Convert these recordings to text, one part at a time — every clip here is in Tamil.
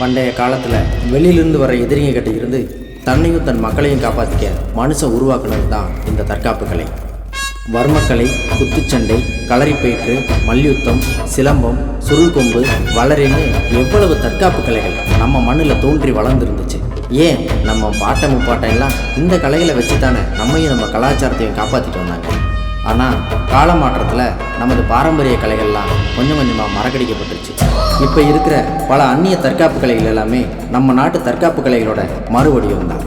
பண்டைய காலத்தில் வெளியிலிருந்து வர எதிரிங்க கிட்ட இருந்து தன்னையும் தன் மக்களையும் காப்பாற்றிக்க மனுஷன் உருவாக்குனது தான் இந்த தற்காப்பு கலை. வர்மக்கலை, குத்துச்சண்டை, களரிப்பயிற்று, மல்யுத்தம், சிலம்பம், சுருள்கொம்பு, வளரின்னு எவ்வளவு தற்காப்பு கலைகள் நம்ம மண்ணில் தோன்றி வளர்ந்துருந்துச்சு. ஏன் நம்ம பாட்டை முப்பாட்டம் எல்லாம் இந்த கலைகளை வச்சு தானே நம்மையும் நம்ம கலாச்சாரத்தையும் காப்பாற்றிட்டு வந்தாங்க. ஆனால் காலமாற்றத்தில் நமது பாரம்பரிய கலைகள்லாம் கொஞ்சம் கொஞ்சமாக மறக்கடிக்கப்பட்டுருச்சு. இப்போ இருக்கிற பல அந்நிய தற்காப்பு கலைகள் எல்லாமே நம்ம நாட்டு தற்காப்பு கலைகளோட மறுவடிவம் தான்.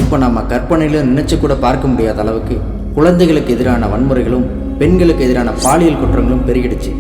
இப்போ நம்ம கற்பனையில் நினைச்சு கூட பார்க்க முடியாத அளவுக்கு குழந்தைகளுக்கு எதிரான வன்முறைகளும் பெண்களுக்கு எதிரான பாலியல் குற்றங்களும் பெருகிடுச்சு.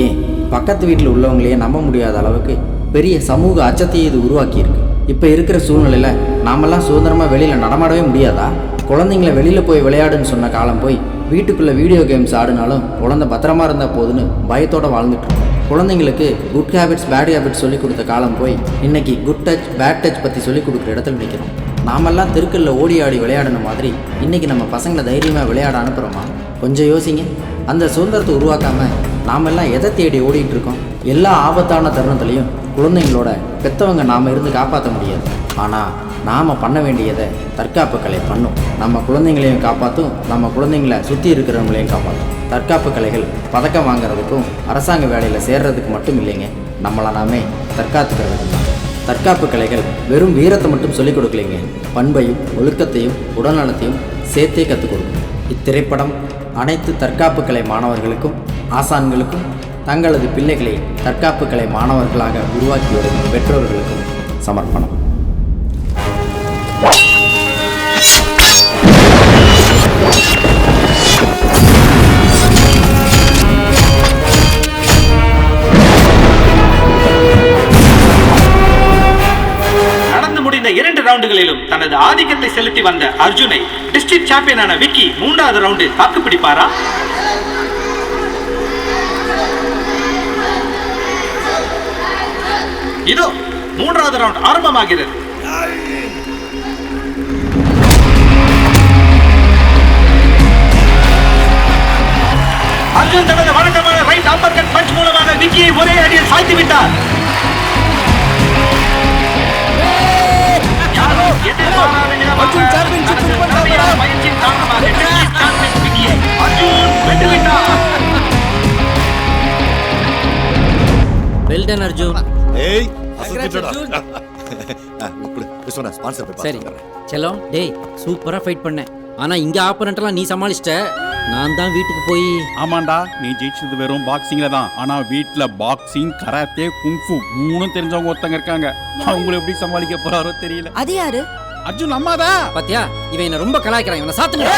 ஏன் பக்கத்து வீட்டில் உள்ளவங்களையே நம்ப முடியாத அளவுக்கு பெரிய சமூக அச்சத்தையே இது உருவாக்கியிருக்கு. இப்போ இருக்கிற சூழ்நிலையில் நாமெல்லாம் சுதந்திரமாக வெளியில் நடமாடவே முடியாதா? குழந்தைங்கள வெளியில் போய் விளையாடுன்னு சொன்ன காலம் போய் வீட்டுக்குள்ளே வீடியோ கேம்ஸ் ஆடினாலும் குழந்தை பத்திரமா இருந்தால் போதுன்னு பயத்தோடு வாழ்ந்துட்டுருக்கோம். குழந்தைங்களுக்கு குட் ஹேபிட்ஸ் பேட் ஹேபிட்ஸ் சொல்லிக் கொடுத்த காலம் போய் இன்றைக்கி குட் டச் பேட் டச் பற்றி சொல்லிக் கொடுக்குற இடத்துல நிற்கிறோம். நாமெல்லாம் தெருக்களில் ஓடி ஆடி விளையாடின மாதிரி இன்றைக்கி நம்ம பசங்களை தைரியமாக விளையாட அனுப்புகிறோமா? கொஞ்சம் யோசிங்க. அந்த சுதந்திரத்தை உருவாக்காமல் நாமெல்லாம் எதை தேடி ஓடிட்டு இருக்கோம்? எல்லா ஆபத்தான தருணத்துலையும் குழந்தைங்களோட பெற்றவங்க நாம் இருந்து காப்பாற்ற முடியாது. ஆனால் நாம் பண்ண வேண்டியதை தற்காப்பு கலை பண்ணும். நம்ம குழந்தைங்களையும் காப்பாற்றும், நம்ம குழந்தைங்கள சுற்றி இருக்கிறவங்களையும் காப்பாற்றும். தற்காப்பு கலைகள் பதக்கம் வாங்கிறதுக்கும் அரசாங்க வேலையில் சேர்றதுக்கு மட்டும் இல்லைங்க, நம்மளை நாமே தற்காத்துக்கிறதுக்கு தான். தற்காப்பு கலைகள் வெறும் வீரத்தை மட்டும் சொல்லிக் கொடுக்கலைங்க, பண்பையும் ஒழுக்கத்தையும் உடல்நலத்தையும் சேர்த்தே கற்றுக் கொடுக்கும். இத்திரைப்படம் அனைத்து தற்காப்பு கலை மாணவர்களுக்கும் ஆசான்களுக்கும் தங்களது பிள்ளைகளை தற்காப்பு கலை மாணவர்களாக உருவாக்கி வரும் பெற்றோர்களுக்கும் சமர்ப்பணம். நடந்து முடிந்த 2 ரவுண்டுகளிலும் தனது ஆதிக்கத்தை செலுத்தி வந்த அர்ஜுனை டிஸ்ட்ரிக்ட் சாம்பியனான விக்கி 3வது ரவுண்டில் தாக்கு பிடிப்பாரா? இதோ 3வது ரவுண்ட் ஆரம்பமாகிறது. அர்ஜுன் தனது வழக்கமான ரைட் அப்பர்கட் பஞ்ச் மூலமாக விக்கியை ஒரே அடியில் சாய்த்து விட்டார். யாரோ எதிர்பாராத விதமாக பயிற்சியின் காரணமாக விக்கியை அர்ஜுன் வென்றுவிட்டார். Well done Arjun. ஏய் அசத்திட்டடா. விஸ்வனா ஸ்பான்சர் பே சரி செல்லம், டேய் சூப்பரா ஃபைட் பண்ண. ஆனா இங்க ஆப்போனன்ட்லாம் நீ சமாளிச்சிட்ட. நான் தான் வீட்டுக்கு போய். ஆமாண்டா, நீ ஜெயிச்சது வெறும் பாக்ஸிங்ல தான். ஆனா வீட்ல பாக்ஸிங், கராத்தே, குங்ஃபு 3 தெரிஞ்சவங்க ஒருத்தங்க இருக்காங்க. அவங்கள எப்படி சமாளிக்க போறாரோ தெரியல. அது யாரு? அர்ஜுன் அம்மாதா. பாத்தியா, இவன் என்ன ரொம்ப கலாய்க்கிறான். இவனை சாத்துங்க.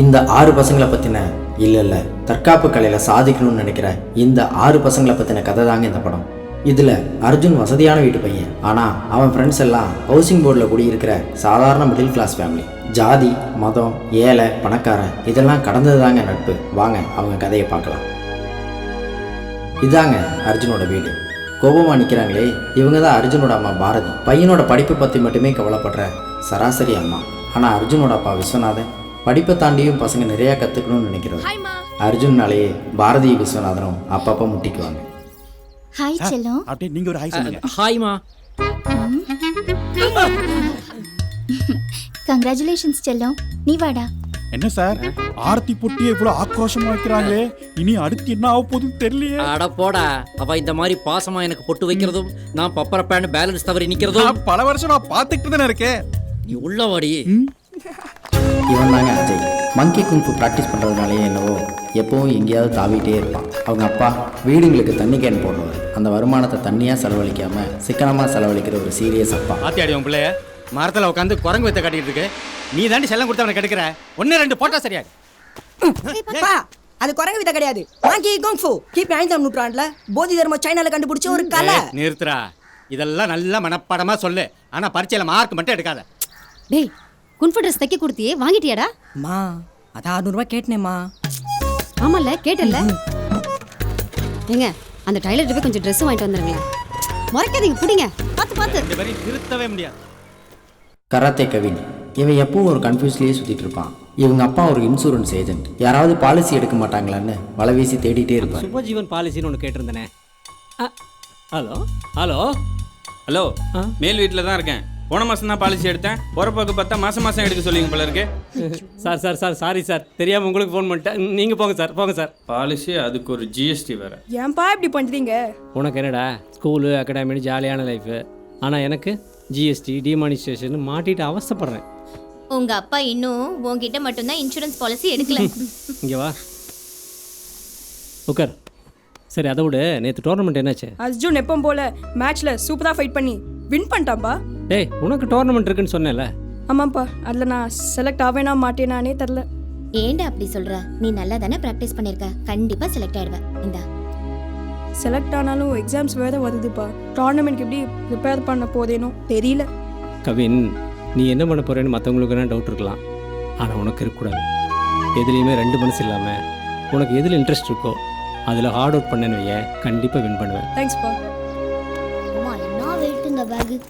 இந்த 6 பசங்களை பற்றின இல்லை தற்காப்பு கலையில் சாதிக்கணும்னு நினைக்கிற இந்த 6 பசங்களை பற்றின கதை தாங்க இந்த படம். இதில் அர்ஜுன் வசதியான வீட்டு பையன். ஆனால் அவன் ஃப்ரெண்ட்ஸ் எல்லாம் ஹவுசிங் போர்டில் குடியிருக்கிற சாதாரண மிடில் கிளாஸ் ஃபேமிலி. ஜாதி, மதம், ஏழை, பணக்காரன் இதெல்லாம் கடந்தது தாங்க நட்பு. வாங்க அவங்க கதையை பார்க்கலாம். இதாங்க அர்ஜுனோட வீடு. கோபமாக நிற்கிறாங்களே, இவங்க தான் அர்ஜுனோட அம்மா பாரதி. பையனோட படிப்பை பற்றி மட்டுமே கவலைப்படுற சராசரி அம்மா. ஆனால் அர்ஜுனோட அப்பா விஸ்வநாதன் படிப்பை தாண்டியும் பசங்க நிறையா கற்றுக்கணும்னு நினைக்கிறது. அர்ஜுன்னாலேயே பாரதி விஸ்வநாதனும் அப்பப்போ முட்டிக்குவாங்க. ஹாய் செல்லம். அப்படியே நீங்க ஒரு ஹாய் சொல்லுங்க. ஹாய்மா. கங்க்ராச்சுலேஷன்ஸ் செல்லம். நீ வாடா. என்ன சார் ஆர்த்தி பொட்டி இவ்வளவு ஆக்ரோஷமா வைக்கிறாங்களே, இனி அடுத்து என்ன ஆக போகுதுன்னு தெரியலையே. அட போடா, அவ இந்த மாதிரி பாசமா எனக்கு பொட்டு வைக்கிறதும் நான் பப்பர பேண்ட் பேலன்ஸ் தவறி நிக்கிறதும் பல வருஷம் நான் பார்த்துக்கிட்டு தானே இருக்கேன். நீ உள்ள வாடி. இவன் தாங்க அஜய். மங்கி குங்ஃபு ப்ராக்டிஸ் பண்ணுறதுனாலேயே என்னவோ எப்போவும் எங்கேயாவது தாவிட்டே இருப்பான். அவங்க அப்பா வீடுங்களுக்கு தண்ணி கேன் போடுறவர். அந்த வருமானத்தை தண்ணியாக செலவழிக்காமல் சிக்கனமாக செலவழிக்கிற ஒரு சீரியஸ் அப்பா. ஆத்தியாடி உன் பிள்ளைய மரத்தில் உட்காந்து குரங்கு வைத்த காட்டிட்டு இருக்கு. நீ தாண்டி செல்லம் கொடுத்து அவனை கெடுக்கிற. 1-2 போட்டா சரியாது. அது குரங்கு வித்த கிடையாது. மாங்கி குங்ஃபு கிபி 5ஆம் நூற்றாண்டுல போதி தர்மம் சைனால கண்டுபிடிச்ச ஒரு கலை. நிறுத்துறா. இதெல்லாம் நல்ல மனப்பாடமா சொல்லு. ஆனா பரீட்சையில மார்க் மட்டும் எடுக்காத. டேய், குன்ஃபு ட்ரெஸ் தைக்க கொடுத்தியே வாங்கிட்டியாடா? மா அது 600 ரூபாய் கேட்டனேம்மா. ஆமால கேட்டல்ல. ஏங்க அந்த டைலர்ட்ட போய் கொஞ்சம் ட்ரெஸ் வாங்கிட்டு வந்துருங்களேன். மறக்காதீங்க, புடிங்க. பார்த்து இந்த மாதிரி திருத்தவே முடியாது. கராத்தே கவின். இவன் எப்பவும் ஒரு கன்ஃபியூஸ்லேயே சுற்றிட்டு இருப்பான். இவங்க அப்பா ஒரு இன்சூரன்ஸ் ஏஜென்ட். யாராவது பாலிசி எடுக்க மாட்டாங்களான்னு வலை வீசி தேடிட்டே இருப்பார். சுபஜீவன் பாலிசின்னு ஒன்று கேட்டிருந்தேனே. ஹலோ ஹலோ ஹலோ மேல் வீட்டில் தான் இருக்கேன். போன மாதம் தான் பாலிசி எடுத்தேன். போகிறப்போக்கு பார்த்தா மாதம் மாதம் எடுக்க சொல்லிங்க போல இருக்கு. சார் சாரி சார், தெரியாமல் உங்களுக்கு ஃபோன் பண்ணிட்டேன். நீங்கள் போங்க சார். பாலிசி அதுக்கு ஒரு ஜிஎஸ்டி வேறு. ஏன்பா இப்படி பண்ணுறீங்க? உனக்கு என்னடா ஸ்கூலு அகாடமின்னு ஜாலியான லைஃபு, ஆனால் எனக்கு ஜிஎஸ்டி டிமானிஸ்ட்ரேஷன் மாட்டிட்டு அவஸ்தைப்படுறேன். உங்க அப்பா இன்னும் உங்ககிட்ட மட்டும்தான் இன்சூரன்ஸ் பாலிசி எடுக்கல. இங்கே வா உட்கார். சரி அதை விட நேற்று டோர்னமெண்ட் என்னாச்சு? அர்ஜுன் எப்பவும் போல மேட்ச்ல சூப்பரா ஃபைட் பண்ணி வின் பண்ணிட்டான்பா. டேய் உனக்கு டோர்னமெண்ட் இருக்குன்னு சொன்னேன்ல. ஆமாப்பா, அதில் நான் செலக்ட் ஆவேனா மாட்டேனானே தெரில. ஏன்டா அப்படி சொல்ற? நீ நல்லா தானே ப்ராக்டிஸ் பண்ணிருக்க, கண்டிப்பா செலக்ட் ஆயிடுவ. இந்தா. செலக்ட் ஆனாலும் எக்ஸாம்ஸ் வேற வருதுப்பா. டோர்னமெண்ட்க்கு எப்படி ப்ரிப்பேர் பண்ண போதேனோ தெரியல. கவின், நீ என்ன பண்ண போறேன்னு மற்றவங்களுக்கு என்ன டவுட் இருக்கலாம், ஆனால் உனக்கு இருக்கக்கூடாது. எதுலேயுமே ரெண்டு மனசு இல்லாமல் உனக்கு எதில் இன்ட்ரெஸ்ட் இருக்கோ அதில் ஹார்ட் ஒர்க் பண்ணேன்னு வைய, கண்டிப்பாக வின் பண்ணுவேன். தேங்க்ஸ்ப்பா. அம்மா என்ன வெயிட் இந்த பேக்?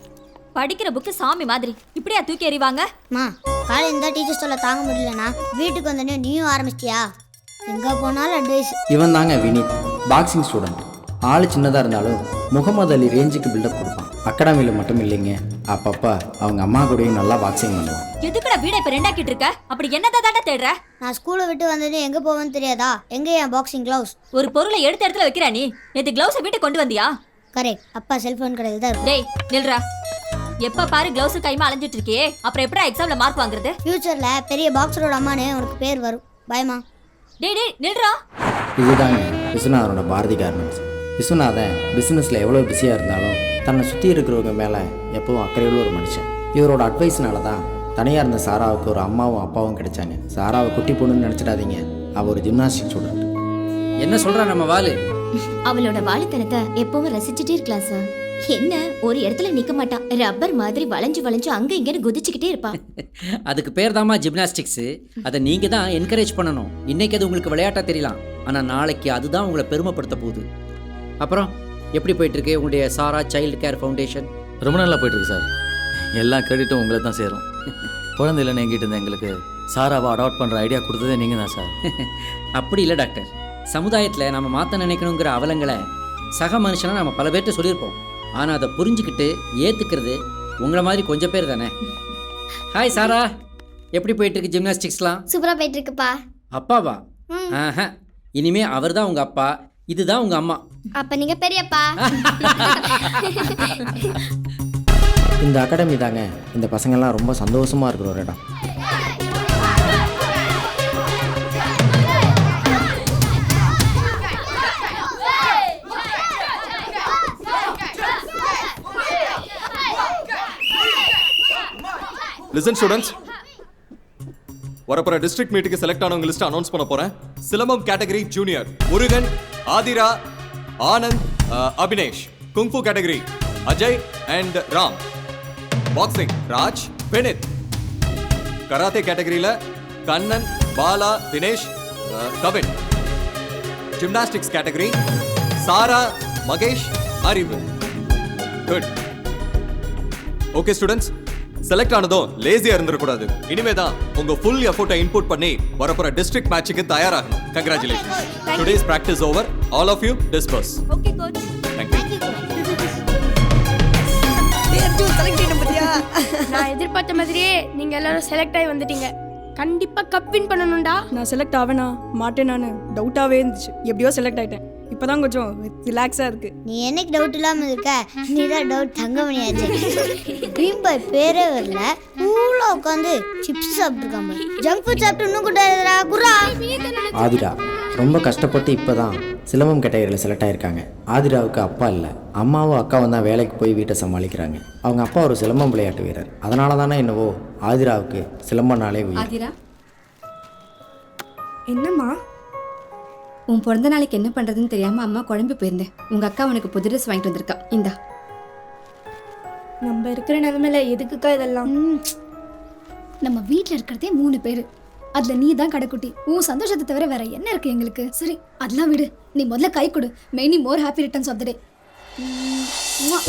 படிக்கிற புக்கு சாமி மாதிரி இப்படியா தூக்கி எறிவாங்க? மா காலை இந்த டீச்சர் சொல்ல தாங்க முடியலனா வீட்டுக்கு வந்தனே நீயும் ஆரம்பிச்சிட்டியா? எங்க போனாலும் அட்வைஸ். இவன் தாங்க வினீத், பாக்ஸிங் ஸ்டூடெண்ட். ஆள் சின்னதாக இருந்தாலும் முகமது அலி ரேஞ்சுக்கு பில்டப் கொடுப்பான். அகாடமியில் மட்டும் இல்லைங்க, அப்பப்போ அவங்க அம்மா கூடயும் நல்லா பாக்ஸிங் பண்ணுவான். எதுக்குடா வீட இப்ப ரெண்டாக்கிட்டு இருக்க? அப்படி என்னதான் தாண்டா தேடுற? நான் ஸ்கூலை விட்டு வந்தனே எங்க போவேன்னு தெரியாதா? எங்க என் பாக்ஸிங் கிளவுஸ்? ஒரு பொருளை எடுத்த இடத்துல வைக்கிறா நீ. நேத்து கிளவுஸை வீட்டுக்கு கொண்டு வந்தியா? கரெக்ட். அப்பா செல்போன் கடையில் தான் இருக்கும். டேய் நில்றா. எப்ப பாரு கிளவுஸ் கைமா அலைஞ்சிட்டு இருக்கியே, அப்புறம் எப்படா எக்ஸாம்ல மார்க் வாங்குறது? ஃபியூச்சர்ல பெரிய பாக்ஸரோட அம்மானே உனக்கு பேர் வரும். பயமா? டேய் நில்றா. இதுதாங்க விஸ்வநாதனோட பாரதி கார்மெண்ட்ஸ். விஸ்வநாதன் பிஸ்னஸில் எவ்வளோ பிஸியாக இருந்தாலும் தன்னை சுற்றி இருக்கிறவங்க மேலே எப்பவும் அக்கறையுள்ள ஒரு மனுஷன். இவரோட அட்வைஸ்னால தான் தனியாக இருந்த சாராவுக்கு ஒரு அம்மாவும் அப்பாவும் கிடைச்சாங்க. சாராவை குட்டி பொண்ணுன்னு நினச்சிடாதீங்க, அவள் ஒரு ஜிம்னாஸ்டிக் ஸ்டூடெண்ட். என்ன சொல்கிறா நம்ம வாலு? அவளோட வாலித்தனத்தை எப்பவும் ரசிச்சுட்டே இருக்கலாம் சார். என்ன ஒரு இடத்துல நிக்க மாட்டான், ரப்பர் மாதிரி வளைஞ்சு வளைஞ்சு அங்க இங்கன்னு குதிச்சுக்கிட்டே இருப்பான். அதுக்கு பேர் தாம்மா ஜிம்னாஸ்டிக்ஸு. அதை நீங்கள் தான் என்கரேஜ் பண்ணணும். இன்றைக்கி அது உங்களுக்கு விளையாட்டாக தெரியலாம், ஆனால் நாளைக்கு அதுதான் உங்களை பெருமைப்படுத்த போகுது. அப்புறம் எப்படி போயிட்டுருக்கு உங்களுடைய சாரா சைல்டு கேர் ஃபவுண்டேஷன்? ரொம்ப நல்லா போயிட்டுருக்கு சார். எல்லா கிரெடிட்டும் உங்களை தான் சேரும். குழந்தை இல்லைன்னு எங்கிட்ட இருந்த எங்களுக்கு சாராவை அடாப்ட் பண்ணுற ஐடியா கொடுத்ததே நீங்கள் தான் சார். அப்படி இல்லை டாக்டர், சமுதாயத்தில் நம்ம மாற்ற நினைக்கணுங்கிற அவலங்களை சக மனுஷனாக நம்ம பல பேர்கிட்ட சொல்லியிருப்போம். ஆனால் அதை புரிஞ்சுக்கிட்டு ஏற்றுக்கிறது உங்களை மாதிரி கொஞ்சம் பேர் தானே. ஹாய் சாரா, எப்படி போயிட்டுருக்கு ஜிம்னாஸ்டிக்ஸ்லாம்? சூப்பரா போயிட்டு இருக்குப்பா. அப்பாவா? ஆஹா, இனிமே அவர் தான் உங்கள் அப்பா, இதுதான் உங்கள் அம்மா. அப்ப நீங்க பெரியப்பா. இந்த அகாடமி தாங்க இந்த பசங்கள்லாம் ரொம்ப சந்தோஷமாக இருக்கிற ஒரு இடம். லிசன் ஸ்டூடெண்ட்ஸ், வரப்போற டிஸ்ட்ரிக்ட் மீட்டுக்கு செலக்ட் ஆனவங்க லிஸ்ட் அனௌன்ஸ் பண்ண போறேன். Silambam category junior Murugan, Aadhira, Anand, Abinesh. Kung fu category Ajay and Ram. Boxing Raj, Benith. Karate கேட்டகரியில Kannan, Bala, Dinesh, Kavin. Gymnastics category Sara, Mahesh, Arivu. Good. Okay students, select ஆனதும் லேசியா இருந்துடக்கூடாது. இனிமேதான் உங்க ஃபுல் எஃபோர்ட்டை இன்புட் பண்ணி வரப்போற டிஸ்ட்ரிக்ட் மேட்சுக்கு தயாராகணும். Congratulations. Today's practice over. All of you disperse. Okay coach. Thank you. நான் எதிர்பார்த்த மாதிரியே நீங்க எல்லாரும் செலக்ட் ஆகி வந்துட்டீங்க. கண்டிப்பா கப் வின் பண்ணணும்டா. நான் செலக்ட் ஆவேனா மாட்டேனான்னு டவுட்டாவே இருந்துச்சு. எப்படியோ செலக்ட் ஆயிட்டேன். இப்பதான் கொஞ்சம் ரிலாக்ஸா இருக்கு. நீ என்னைக்கு டவுட் இல்லாம இருக்க? நீ தான் டவுட் தங்கமணியாச்சு. ட்ரீம் பாய் பேரே வரல, கூலா உட்காந்து சிப்ஸ் சாப்பிட்டுருக்காம. ஜங்க் ஃபுட் சாப்பிட்டு இன்னும் கூட்டாதுடா குர்ரா. ஆதிரா ரொம்ப கஷ்டப்பட்டு இப்போ தான் சிலம்பம் கேட்டகரியில் செலக்ட் ஆகியிருக்காங்க. ஆதிராவுக்கு அப்பா இல்லை, அம்மாவும் அக்காவும் தான் வேலைக்கு போய் வீட்டை சமாளிக்கிறாங்க. அவங்க அப்பா ஒரு சிலம்பம் விளையாட்டு வீரர். அதனால தானே என்னவோ ஆதிராவுக்கு சிலம்பனாலே உயிர். ஆதிரா, என்னம்மா? உன் பிறந்த நாளைக்கு என்ன பண்றதுன்னு தெரியாம அம்மா குழம்பு போயிருந்தேன். உங்க அக்கா உனக்கு புது ட்ரெஸ் வாங்கிட்டு வந்திருக்கா, இந்தா. நம்ம இருக்கிற நிலைமையில எதுக்குக்கா இதெல்லாம்? நம்ம வீட்ல இருக்கிறதே 3 பேரு, அதுல நீ தான் கடைக்குட்டி. உன் சந்தோஷத்தை தவிர வேற என்ன இருக்கு எங்களுக்கு? சரி அதெல்லாம் விடு, நீ முதல்ல கை கொடு. Many more happy returns of the day.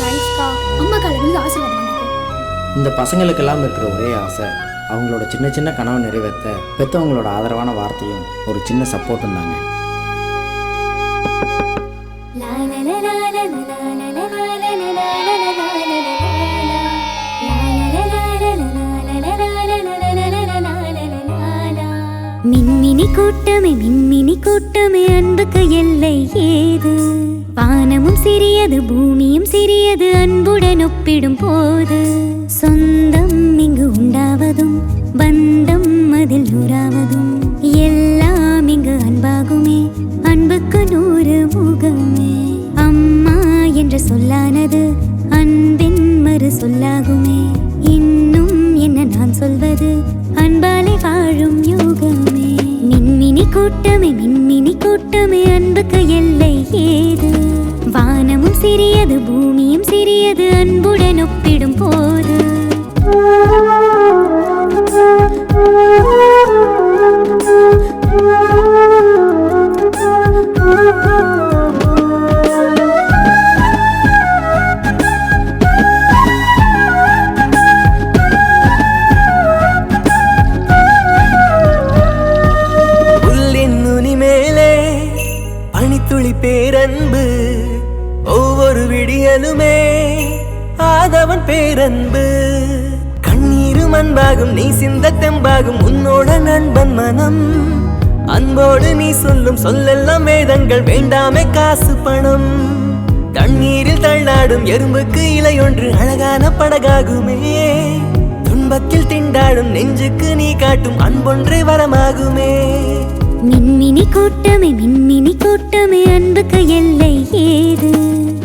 தேங்க்ஸ்க்கா. அம்மா காலையில ஆசீர்வாதம் வாங்கிக்கோ. இந்த பசங்களுக்கெல்லாம் இருக்கிற ஒரே ஆசை அவங்களோட சின்ன சின்ன கனவை நிறைவேற்ற பெற்றவங்களோட ஆதரவான வார்த்தையும் ஒரு சின்ன சப்போர்ட்டும் தாங்க. மின்மினி கூட்டமே அன்புக்கு எல்லை ஏது? வானமும் சிறியது பூமியும் சிறியது அன்புடன் ஒப்பிடும் போது. சொந்தம் இங்கு உண்டாவதும் பந்தம் அதில் நூறாவதும் எல்லாம் இங்கு அன்பாகுமே, அன்புக்கு 100 முகமே. அம்மா என்ற சொல்லானது அன்பின் மறு சொல்லாகுமே. இன்னும் என்ன நான் சொல்வது, அன்பாலே வாழும் யோகமே. மின்மினி கூட்டமே அன்புக்கு எல்லை ஏது? வானமும் சிறியது பூமியும் சிறியது அன்புடன் ஒப்பிடும் போது. பேரன்பு ஒவ்வொரு விடியலுமே ஆதவன் பேரன்பு. கண்ணீரும் அன்பாகும் நீ சிந்த தெம்பாகும் உன்னோட நண்பன் மனம். அன்போடு நீ சொல்லும் சொல்லெல்லாம் வேதங்கள் வேண்டாமே காசு பணம். தண்ணீரில் தள்ளாடும் எறும்புக்கு இலையொன்று அழகான படகாகுமே. துன்பத்தில் திண்டாடும் நெஞ்சுக்கு நீ காட்டும் அன்பொன்றே வரமாகுமே. மின்மினி கூட்டமே அன்புக்கு எல்லை ஏது?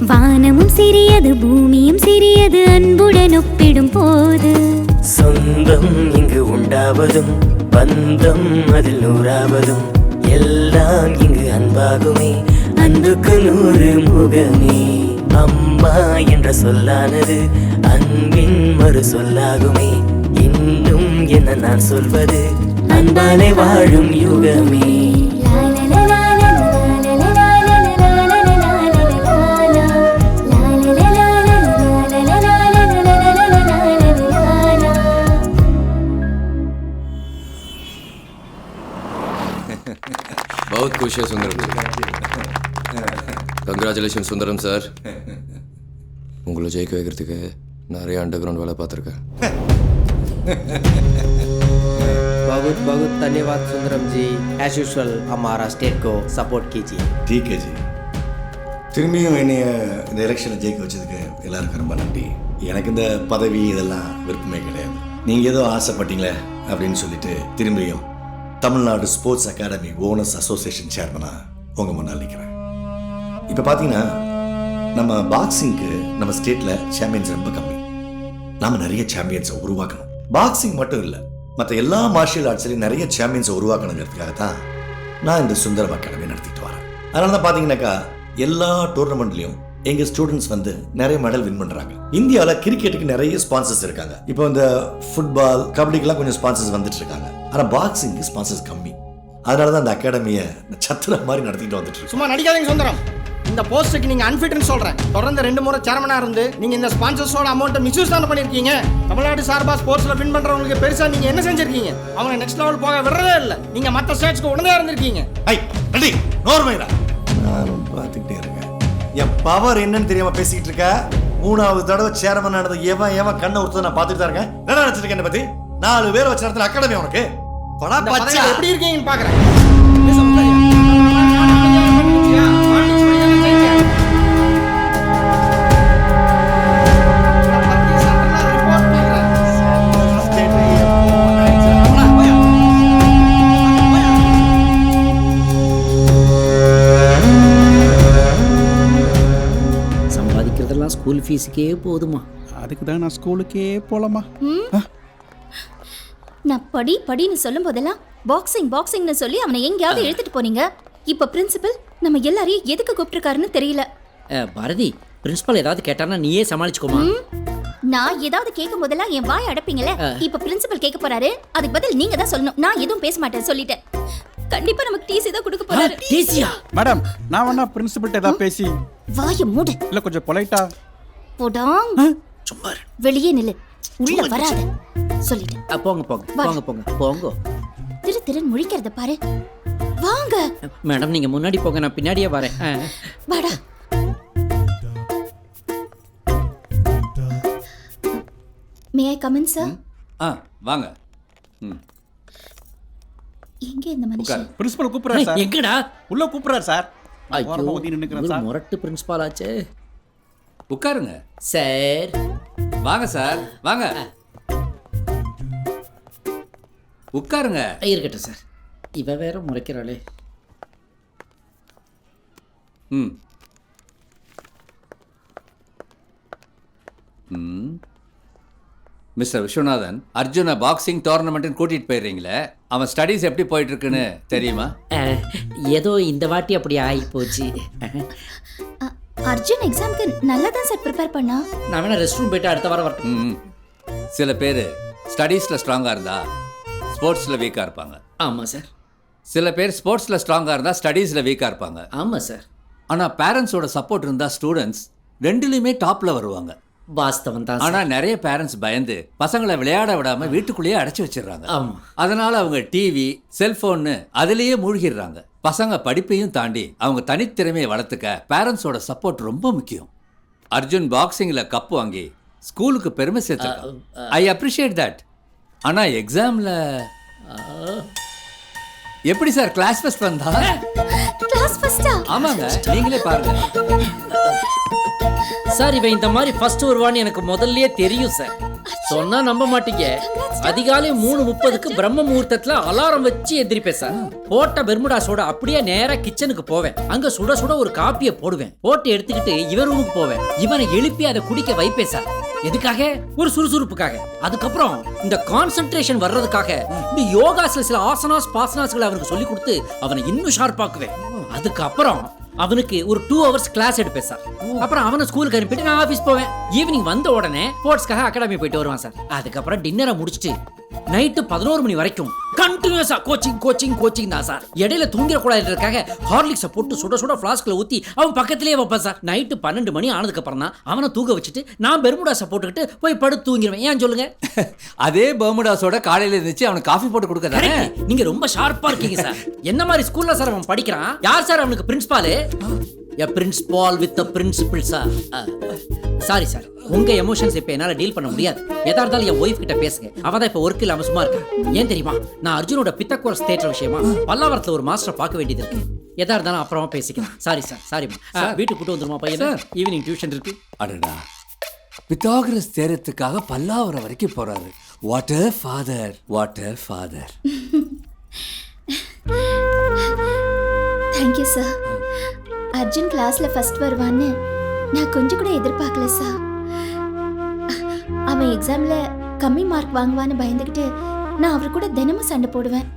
வானமும் சிறியது பூமியும் சிறியது அன்புடன் ஒப்பிடும் போது. சொந்தம் இங்கு உண்டாவதும் பந்தம் அதில் நூறாவதும் எல்லாம் இங்கு அன்பாகுமே, அன்புக்கு 100 முகமே. அம்மா என்ற சொல்லானது அன்பின் மறு சொல்லாகுமே. இன்னும் என்ன நான் சொல்வது, அன்பாலே வாழும் யுகமே. बहुत खुश है सुंदरम जी. Congratulation Sundaram sir. உங்களை ஜெயிக்க வைக்கிறதுக்கு நிறைய அண்டர் கிரவுண்ட் வேலை பார்த்துருக்கேன். बहुत बहुत धन्यवाद सुंदरम जी. एज यूजुअल हमारा स्टेट को सपोर्ट कीजिए. ठीक है जी. திரும்பியும் என்னைய இந்த எலெக்ஷனில் ஜெயிக்க வச்சதுக்கு எல்லாருக்கும் ரொம்ப நன்றி. எனக்கு இந்த பதவி இதெல்லாம் விருப்பமே கிடையாது. நீங்கள் ஏதோ ஆசைப்பட்டீங்களே அப்படின்னு சொல்லிட்டு திரும்பியும் Tamil Nadu sports academy owners association சேர்மனாக உங்கள் முன்னால் நிற்கிறேன். இப்போ பார்த்தீங்கன்னா நம்ம பாக்ஸிங்க்கு நம்ம ஸ்டேட்டில் சாம்பியன்ஸ் ரொம்ப கம்மி. நாம் நிறைய சாம்பியன்ஸை உருவாக்கணும். பாக்ஸிங் மட்டும் இல்லை, மற்ற எல்லா மார்ஷியல் ஆர்ட்ஸ்லையும் நிறைய சாம்பியன்ஸை உருவாக்கணுங்கிறதுக்காக தான் நான் இந்த சுந்தரம் அகாடமி நடத்திட்டு வரேன். அதனால தான் பார்த்தீங்கன்னாக்கா எல்லா டோர்னமெண்ட்லையும் எங்கள் ஸ்டூடெண்ட்ஸ் வந்து நிறைய மெடல் வின் பண்ணுறாங்க. இந்தியாவில் கிரிக்கெட்டுக்கு நிறைய ஸ்பான்சர்ஸ் இருக்காங்க. இப்போ இந்த ஃபுட்பால் கபடிக்கெல்லாம் கொஞ்சம் ஸ்பான்சர்ஸ் வந்துட்டு இருக்காங்க. ஆனால் பாக்ஸிங்க்கு ஸ்பான்சர்ஸ் கம்மி. அதனால தான் அந்த அகாடமியை சத்திர மாதிரி நடத்திட்டு வந்துட்டு இருக்கு. சும்மா நடிக்காதீங்க சுந்தரம். இந்த போஸ்ட்டுக்கு நீங்கள் அன்ஃபிட்னு சொல்கிறேன். தொடர்ந்து 2 முறை சேர்மனாக இருந்து நீங்கள் இந்த ஸ்பான்சர்ஸோட அமௌண்ட்டை மிஸ்யூஸ் தானே பண்ணியிருக்கீங்க. தமிழ்நாடு சார்பாக ஸ்போர்ட்ஸில் வின் பண்ணுறவங்களுக்கு பெருசாக நீங்கள் என்ன செஞ்சுருக்கீங்க? அவங்க நெக்ஸ்ட் லெவல் போக விடுறதே இல்லை. நீங்கள் மற்ற ஸ்டேட்ஸ்க்கு உடனே இருந்திருக்கீங்க. நானும் பார்த்துக்கிட்டே இருக்கேன். என் பவர் என்னன்னு தெரியாம பேசிக்கிட்டு இருக்க. 3வது தடவை சேர்மன் நடந்த எவன் கண்ணை உறுத்த நான் பார்த்துட்டு தான் இருக்கேன். என்ன நினைச்சிருக்கேன் என்ன பத்தி? 4 பேர் வச்ச நேரத்தில் அகாடமி உனக்கு படா பச்சா எப்படி இருக்கீங்கன்னு பார்க்குறேன். சம்பாதிக்கிறதெல்லாம் ஸ்கூல் ஃபீஸுக்கே போதுமா? அதுக்கு தான் நான் ஸ்கூலுக்கே போகலாமா? நான் படின்னு சொல்லும் போதெல்லாம் பாக்ஸிங்னு சொல்லி அவனை எங்கேயாவது எடுத்துட்டு போறீங்க. இப்ப பிரின்சிபல் நம்ம எல்லாரையும் எதுக்கு கூப்பிட்டுருக்காருன்னு தெரியல. பாரதி, பிரின்சிபல் ஏதாவது கேட்டானா நீயே சமாளிச்சுக்கோமா? நான் ஏதாவது கேட்கும் போதெல்லாம் என் வாய் அடப்பீங்களே. இப்ப பிரின்சிபல் கேட்க போறாரு, அதுக்கு பதில் நீங்க தான் சொல்லணும். நான் எதுவும் பேச மாட்டேன் சொல்லிட்டேன். கண்டிப்பா நமக்கு டிசி தான் கொடுக்க போறாரு. டிசியா? மேடம், நான் வேணா பிரின்சிபல்ட்ட ஏதாவது பேசி. வாயை மூடு. இல்ல கொஞ்சம் பொலைட்டா போடாங். வெளியே நில்லு, உள்ள வராத. சொல்லிட்டேன். போங்க போங்க போங்க போங்க போங்க. திருன்னு முழிக்கிறத பாரு. வாங்க மேடம், நீங்க முன்னாடி போங்க, நான் பின்னாடியே வரேன். வாடா. மே ஐ கம் இன் சார்? வாங்க. எங்க இந்த மனுஷன்? பிரின்சிபல் கூப்பிடுறாரு சார். எங்கடா? உள்ள கூப்பிடுறாரு சார். ஐயோ, ஒரு முரட்டு பிரின்சிபால் ஆச்சே. உட்காருங்க சார். வாங்க சார், வாங்க உட்காருங்க. இருக்கட்டும் சார். இவ வேற முறைக்கிறாளே. மிஸ்டர் விஸ்வநாதன், அர்ஜுனை பாக்ஸிங் டோர்னமெண்ட்னு கூட்டிட்டு போயிடுறீங்களே, அவன் ஸ்டடீஸ் எப்படி போயிட்டு இருக்குன்னு தெரியுமா? ஏதோ இந்த வாட்டி அப்படி ஆகி போச்சு. அர்ஜுன் எக்ஸாம்க்கு நல்லா தான் சார் ப்ரிப்பேர் பண்ணா. நான் வேணா ரெஸ்ட் ரூம் போயிட்டு அடுத்த வாரம் வரட்டும். சில பேர் ஸ்டடீஸில் ஸ்ட்ராங்காக இருந்தா ஸ்போர்ட்ஸில் வீக்காக இருப்பாங்க. ஆமாம் சார். சில பேர் ஸ்போர்ட்ஸில் ஸ்ட்ராங்காக இருந்தால் ஸ்டடீஸில் வீக்காக இருப்பாங்க. ஆமாம் சார். ஆனால் பேரண்ட்ஸோட சப்போர்ட் இருந்தால் ஸ்டூடெண்ட்ஸ் ரெண்டுலேயுமே டாப்பில் வருவாங்க. வாஸ்தவம் தான். ஆனால் நிறைய பேரண்ட்ஸ் பயந்து பசங்களை விளையாட விடாம வீட்டுக்குள்ளேயே அடைச்சி வச்சிடறாங்க. அதனால அவங்க டிவி, செல்போன்னு அதுலேயே மூழ்கிடுறாங்க. பசங்க படிப்பையும் தாண்டி அவங்க தனித்திறமையை வளர்த்துக்க பேரண்ட்ஸோட சப்போர்ட் ரொம்ப முக்கியம். அர்ஜுன் பாக்ஸிங்கில் கப் வாங்கி ஸ்கூலுக்கு பெருமை சேர்த்துருக்கான். I appreciate that. ஆனால் எக்ஸாமில் எப்படி சார் கிளாஸ் ஃபர்ஸ்ட் வந்தா? கிளாஸ் ஃபர்ஸ்டா? ஆமாங்க, நீங்களே பாருங்க சார். இவன் இந்த மாதிரி ஃபர்ஸ்ட் வருவான்னு எனக்கு முதல்லயே தெரியும் சார். சொன்னா நம்ப மாட்டீங்க. அதிகாலை 3:30க்கு பிரம்ம முகூர்த்தத்துல அலாரம் வச்சு எந்திரிப்பேன் சார். போட்ட பெர்முடாஸோட அப்படியே நேரா கிச்சனுக்கு போவேன். அங்க சுட சுட ஒரு காப்பியை போடுவேன். போட்டு எடுத்துக்கிட்டு இவன் ரூமுக்கு போவேன். இவனை எழுப்பி அதை குடிக்க வைப்பேன் சார். எதுக்காக? ஒரு சுறுசுறுப்புக்காக. அதுக்கப்புறம் இந்த கான்சென்ட்ரேஷன் வர்றதுக்காக இந்த யோகாஸ்ல சில ஆசனாஸ் பாசனாஸ்களை அவனுக்கு சொல்லி கொடுத்து அவனை இன்னும் ஷார்ப்பாக்குவேன். அதுக்கப்புறம் அவனுக்கு ஒரு 2 hours கிளாஸ் எடுப்பேன் சார். அப்புறம் அவனை ஸ்கூலுக்கு அனுப்பிட்டு நான் ஆஃபீஸ் போவேன். ஈவினிங் வந்த உடனே ஸ்போர்ட்ஸ்க்காக அகாடமி போயிட்டு வருவான் சார். அதுக்கப்புறம் டின்னரை முடிச்சுட்டு நைட்டு 11 மணி வரைக்கும் கண்டினியூஸா கோச்சிங் தான் சார். இடையில தூங்கிடக்கூடாதுக்காக ஹார்லிக்ஸை போட்டு சுட சுட ஃப்ளாஸ்க்ல ஊற்றி அவன் பக்கத்திலேயே வைப்பேன் சார். நைட்டு 12 மணி ஆனதுக்கு அப்புறம் தான் அவனை தூங்க வச்சுட்டு நான் பெர்முடாஸை போட்டுக்கிட்டு போய் படுத்து தூங்கிடுவேன். ஏன் சொல்லுங்க? அதே பெர்முடாஸோட காலையில இருந்துச்சு அவனுக்கு காஃபி போட்டு கொடுக்கறானே. நீங்க ரொம்ப ஷார்ப்பா இருக்கீங்க சார். என்ன மாதிரி ஸ்கூல்ல சார் அவன் படிக்கிறான்? யார் சார் அவனுக்கு principal? A principal with a principal sir. Sorry sir, உங்க எமோஷன்ஸ் இப்ப என்னால டீல் பண்ண முடியாது. எதா இருந்தாலும் என் ஒய்ஃப் கிட்ட பேசுங்க. அவதான் இப்ப ஒர்க் இல்லாம சும்மா இருக்கா. ஏன் தெரியுமா? நான் அர்ஜுனோட பித்தக்கோரஸ் தேட்டர் விஷயமா பல்லாவரத்துல ஒரு மாஸ்டர் பார்க்க வேண்டியது இருக்கு. எதா இருந்தாலும் அப்புறமா பேசிக்கலாம். சாரி சார், சாரிமா. வீட்டுக்கு கூட்டு வந்துருமா பையன்? ஈவினிங் டியூஷன் இருக்கு. அடடா, பித்தாகரஸ் தேரத்துக்காக பல்லாவரம் வரைக்கும் போறாரு. What a father, what a father. Thank you sir. Arjun கிளாஸ்ல ஃபர்ஸ்ட் வருவான்னு நான் கொஞ்சம் கூட எதிர்பார்க்கல சார். அவன் எக்ஸாம்ல கம்மி மார்க் வாங்குவான்னு பயந்துக்கிட்டு நான் அவர் கூட தினமும் சண்டை போடுவேன்.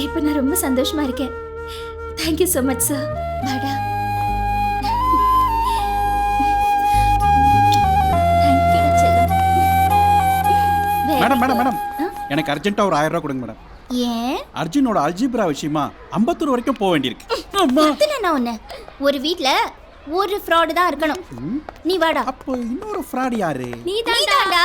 இப்போ நான் ரொம்ப சந்தோஷமா இருக்கேன். Thank you so much sir. பாடா. மேடம் எனக்கு அர்ஜென்ட்டா ஒரு 1000 ரூபாய் கொடுங்க மேடம். ஏன்? அர்ஜுனோட அல்ஜிப்ரா விஷயமா அம்பத்தூர் வரைக்கும் போக வேண்டியிருக்கு. நான் ஒண்ணு, ஒரு வீட்ல ஒரு ஃப்ராட் தான் இருக்கணும். நீ வாடா. அப்போ இன்னொரு ஃப்ராட் யாரு? நீ தான்டா.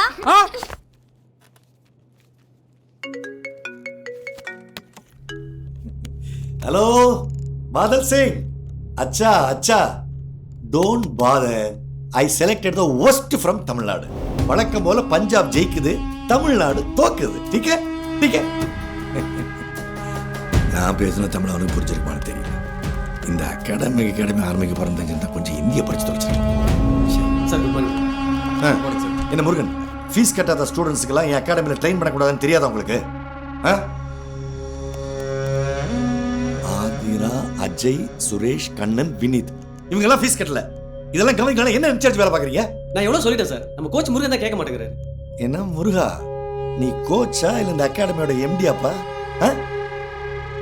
ஹலோ பாதல் சிங். அச்சா don't father. I selected the worst from Tamil Nadu. வழக்கம் போல பஞ்சாப் ஜெயிக்குது, தமிழ்நாடு தோக்குது. டீக்கே டீக்கே. நான் பேசுன தமிழ் அவனுக்கு புரிஞ்சிருப்பான்னு தெரியல. இந்த அகாடமி ஆரம்பிக்க பிறந்தா கொஞ்சம் இந்திய படிச்சு தொலைச்சிருக்கேன். என்ன முருகன், ஃபீஸ் கட்டாத ஸ்டூடெண்ட்ஸுக்கெல்லாம் என் அகாடமியில் ட்ரெயின் பண்ணக்கூடாதுன்னு தெரியாதா உங்களுக்கு? ஆதிரா, அஜய், சுரேஷ், கண்ணன், வினீத் இவங்கெல்லாம் ஃபீஸ் கட்டல. இதெல்லாம் கவனிக்கலாம். என்ன இன்சார்ஜ் வேலை பார்க்குறீங்க? நான் எவ்வளோ சொல்லிட்டேன் சார். நம்ம கோச் முருகன் தான் கேட்க மாட்டேங்கிறாரு. என்ன முருகா, நீ கோச்சா இல்லை இந்த அகாடமியோட எம்டியாப்பா?